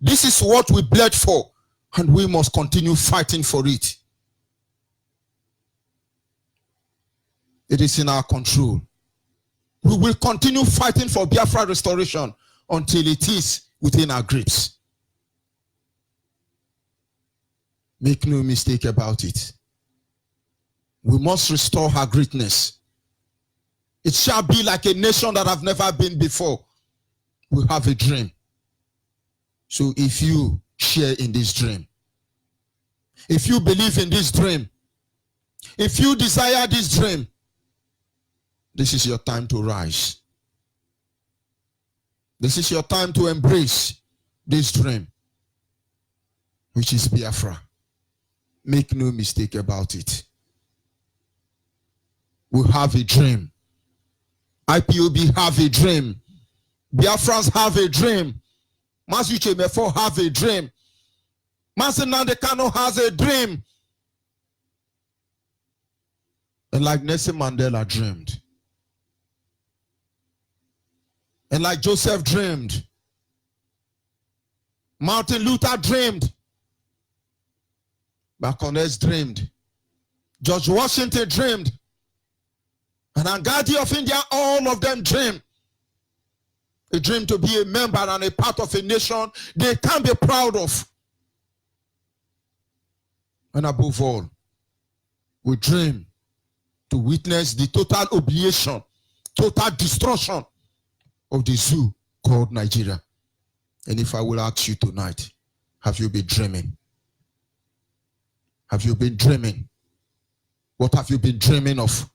This is what we bled for. And we must continue fighting for it. It is in our control. We will continue fighting for Biafra restoration until it is within our grips. Make no mistake about it. We must restore her greatness. It shall be like a nation that have never been before. We have a dream. So if you share in this dream, if you believe in this dream, if you desire this dream, this is your time to rise. This is your time to embrace this dream, which is Biafra. Make no mistake about it. We have a dream. IPOB have a dream. Biafrans have a dream. MAZI Chemefo have a dream. MAZI Nandekano has a dream. And like Nelson Mandela dreamed. And like Joseph dreamed. Martin Luther dreamed. Baconess dreamed. George Washington dreamed. And Angadi of India, all of them dreamed. A dream to be a member and a part of a nation they can be proud of. And above all, we dream to witness the total obliteration, total destruction of the zoo called Nigeria. And if I will ask you tonight, have you been dreaming? Have you been dreaming? What have you been dreaming of?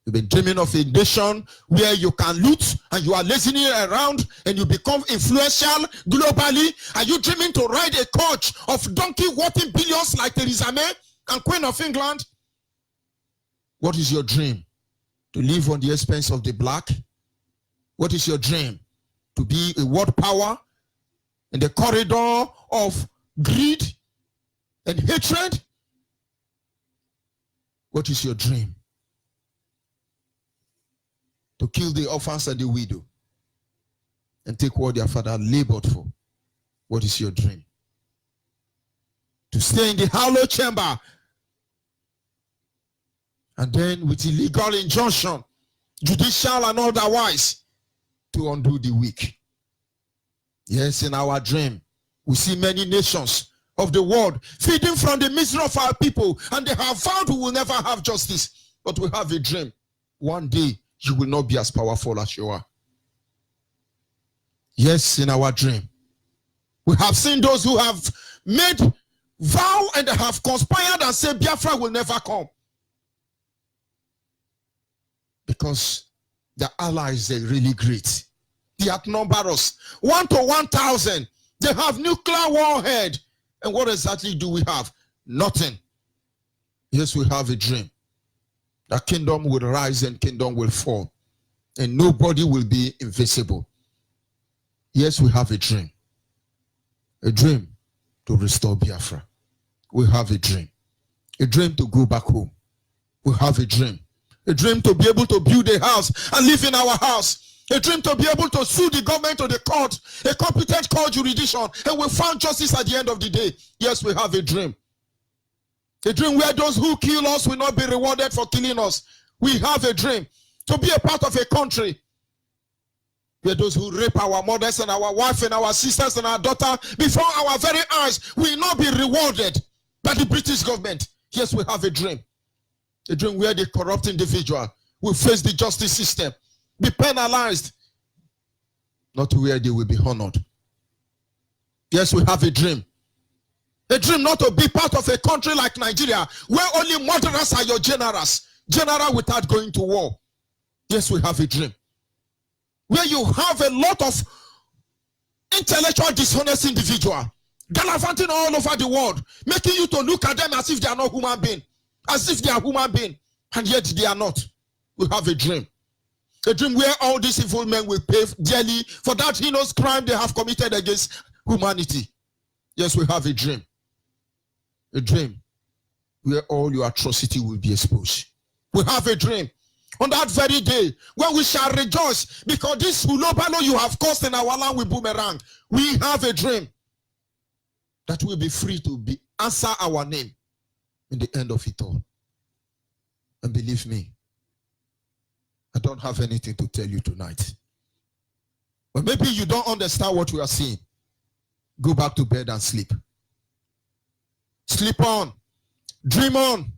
You've been dreaming of a nation where you can loot and you are lazying around and you become influential globally. Are you dreaming to ride a coach of donkey worth billions like Theresa May and Queen of England? What is your dream? To live on the expense of the black? What is your dream? To be a world power in the corridor of greed and hatred? What is your dream? To kill the orphans and the widow and take what their father labored for. What is your dream? To stay in the hollow chamber And then with illegal injunction, judicial and otherwise, to undo the weak. Yes, in our dream, we see many nations of the world feeding from the misery of our people, and they have vowed we will never have justice. But we have a dream. One day, you will not be as powerful as you are. Yes, in our dream, we have seen those who have made vow and have conspired and said Biafra will never come. Because the allies are really great. They outnumber us 1 to 1,000. They have nuclear warhead. And what exactly do we have? Nothing. Yes, we have a dream. The kingdom will rise and kingdom will fall. And nobody will be invisible. Yes, we have a dream. A dream to restore Biafra. We have a dream. A dream to go back home. We have a dream. A dream to be able to build a house and live in our house. A dream to be able to sue the government or the court, a competent court jurisdiction, and we found justice at the end of the day. Yes, we have a dream. A dream where those who kill us will not be rewarded for killing us. We have a dream to be a part of a country where those who rape our mothers and our wife and our sisters and our daughter before our very eyes will not be rewarded by the British government. Yes, we have a dream. A dream where the corrupt individual will face the justice system, be penalized, not where they will be honored. Yes, we have a dream. A dream not to be part of a country like Nigeria, where only murderers are your generals, general without going to war. Yes, we have a dream. Where you have a lot of intellectual dishonest individual gallivanting all over the world, making you to look at them as if they are not human beings. As if they are human beings, and yet they are not. We have a dream. A dream where all these evil men will pay dearly for that heinous crime they have committed against humanity. Yes, we have a dream. A dream where all your atrocity will be exposed. We have a dream. On that very day, when we shall rejoice, because this hulobalo you have caused in our land will boomerang. We have a dream that will be free to answer our name in the end of it all. And believe me, I don't have anything to tell you tonight. But maybe you don't understand what we are seeing. Go back to bed and sleep. Sleep on. Dream on.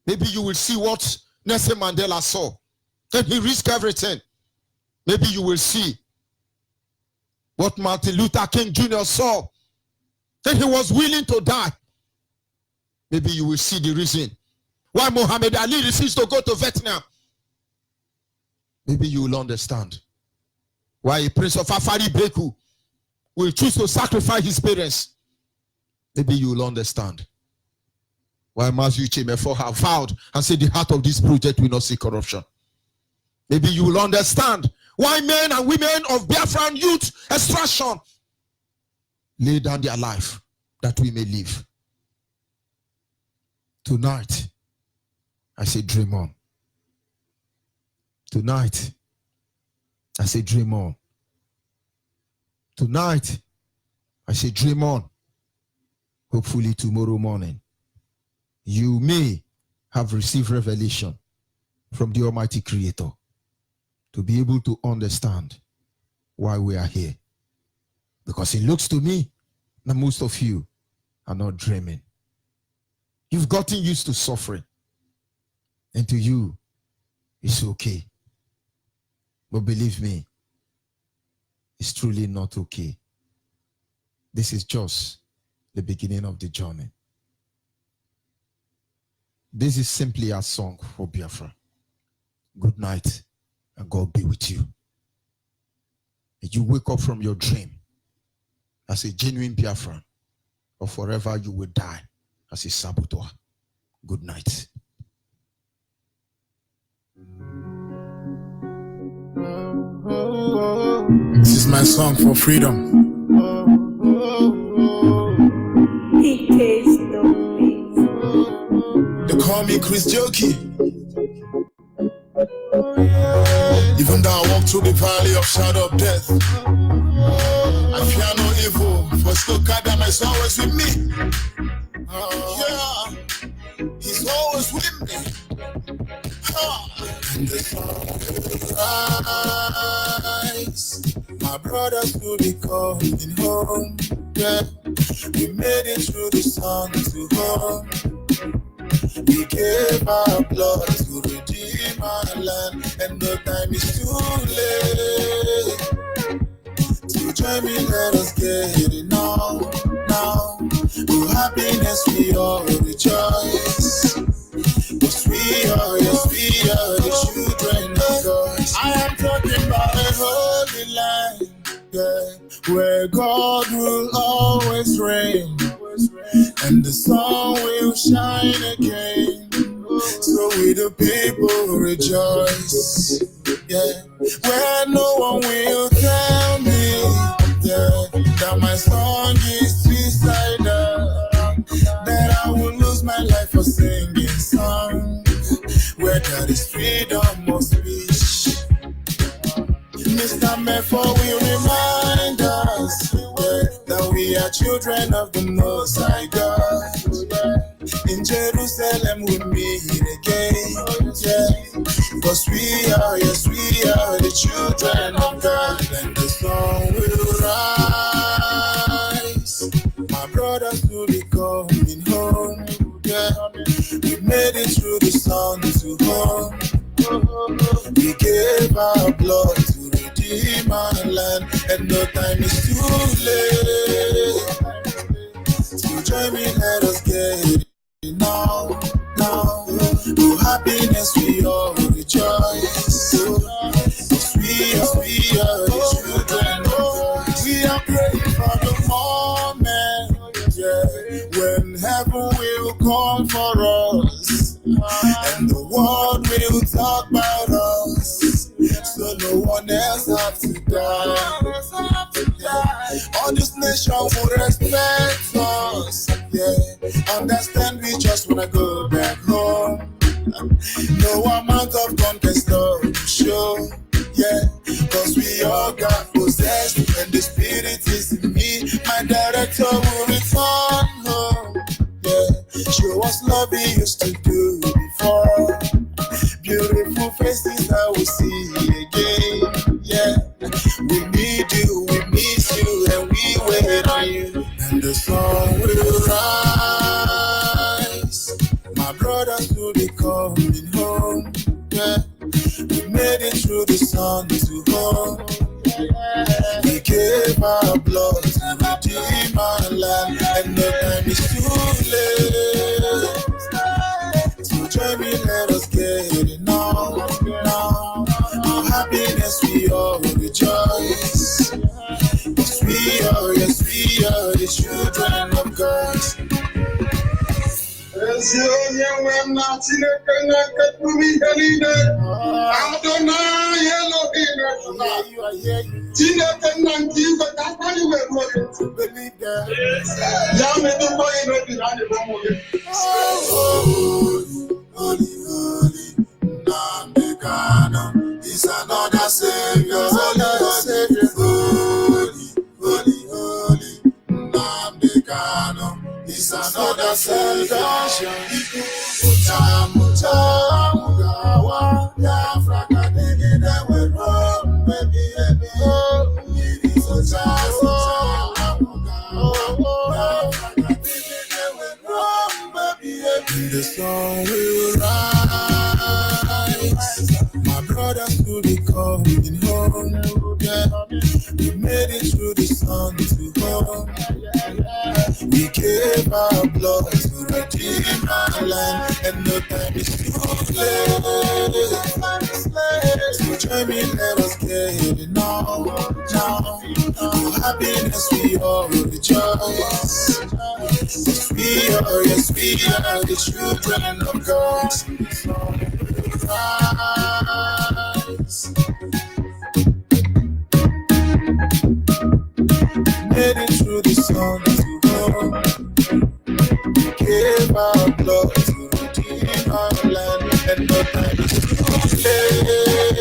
Maybe you will see what Nelson Mandela saw. Then he risked everything. Maybe you will see what Martin Luther King Jr. saw. Then he was willing to die. Maybe you will see the reason why Muhammad Ali refused to go to Vietnam. Maybe you will understand why a prince of Afari Beku will choose to sacrifice his parents. Maybe you will understand why MAZI Chemefo have vowed and said the heart of this project will not see corruption. Maybe you will understand why men and women of Biafran youth extraction lay down their life that we may live. Tonight, I say dream on. Tonight, I say dream on. Tonight, I say dream on. Hopefully tomorrow morning, you may have received revelation from the Almighty Creator to be able to understand why we are here. Because it looks to me that most of you are not dreaming. You've gotten used to suffering. And to you, it's okay. But believe me, it's truly not okay. This is just the beginning of the journey. This is simply a song for Biafra. Good night, and God be with you. And you wake up from your dream as a genuine Biafran, or forever you will die as a saboteur. Good night. This is my song for freedom. They call me Chris Jokey. Even though I walk through the valley of shadow of death, I fear no evil, for still God that is always with me. Yeah, He's always with me. and the sun will rise. My brothers will be coming home. Yeah, we made it through the sun to home. We gave our blood to redeem our land, and the time is too late. So join me, let us get it now. For happiness we all rejoice. Yes, we are the children of God. I am talking about a holy land, yeah, where God will always reign, and the sun will shine again. So we the people rejoice, yeah, where no one will tell me, yeah, that my song is suicidal, that I will lose my life for singing songs, where there is freedom of speech. Mr. Mepho will remind us, yeah, that we are children of the Most High God. In Jerusalem we meet again, yeah, because we are the children of God, and the sun will rise. My brothers will be coming home, yeah, we made it through the sun to home. We gave our blood to redeem our land, and no time is too late. So join me, let us get it now. For happiness we all rejoice. Yes, we are the children of God. We are praying for the moment, yeah, when heaven will come for us, and the world will talk about us, so no one else have to die. All this nation will respect us, yeah. Understand we just wanna go back home. No amount of gun can stop the show, yeah, cause we all got possessed, and the spirit is in me. My director will return home, yeah, show us love we used to do before. Beautiful faces I will see again, yeah. We need you, we miss you, and we wait on you, and the sun will rise. My brothers will be coming home, yeah, we made it through the sun to home. We gave our blood to redeem our land, and the time is too late. So join me, let us get it now. For happiness we all rejoice. Yes, we are the children of God. Holy, Nambekano is another Savior. Holy, Nambekano is another salvation. Mugawa, BIAFRA will run, baby. It is a chance. The sun will rise. My brothers will be coming home, yeah. We made it through the sun to home. We gave our blood to redeem our land, and no time is too late. So join me, let us get it now. For happiness we all rejoice. Yes, we are the children of God. Rise. Made it through the sun to home. Gave our blood to redeem our land, and no time is too late.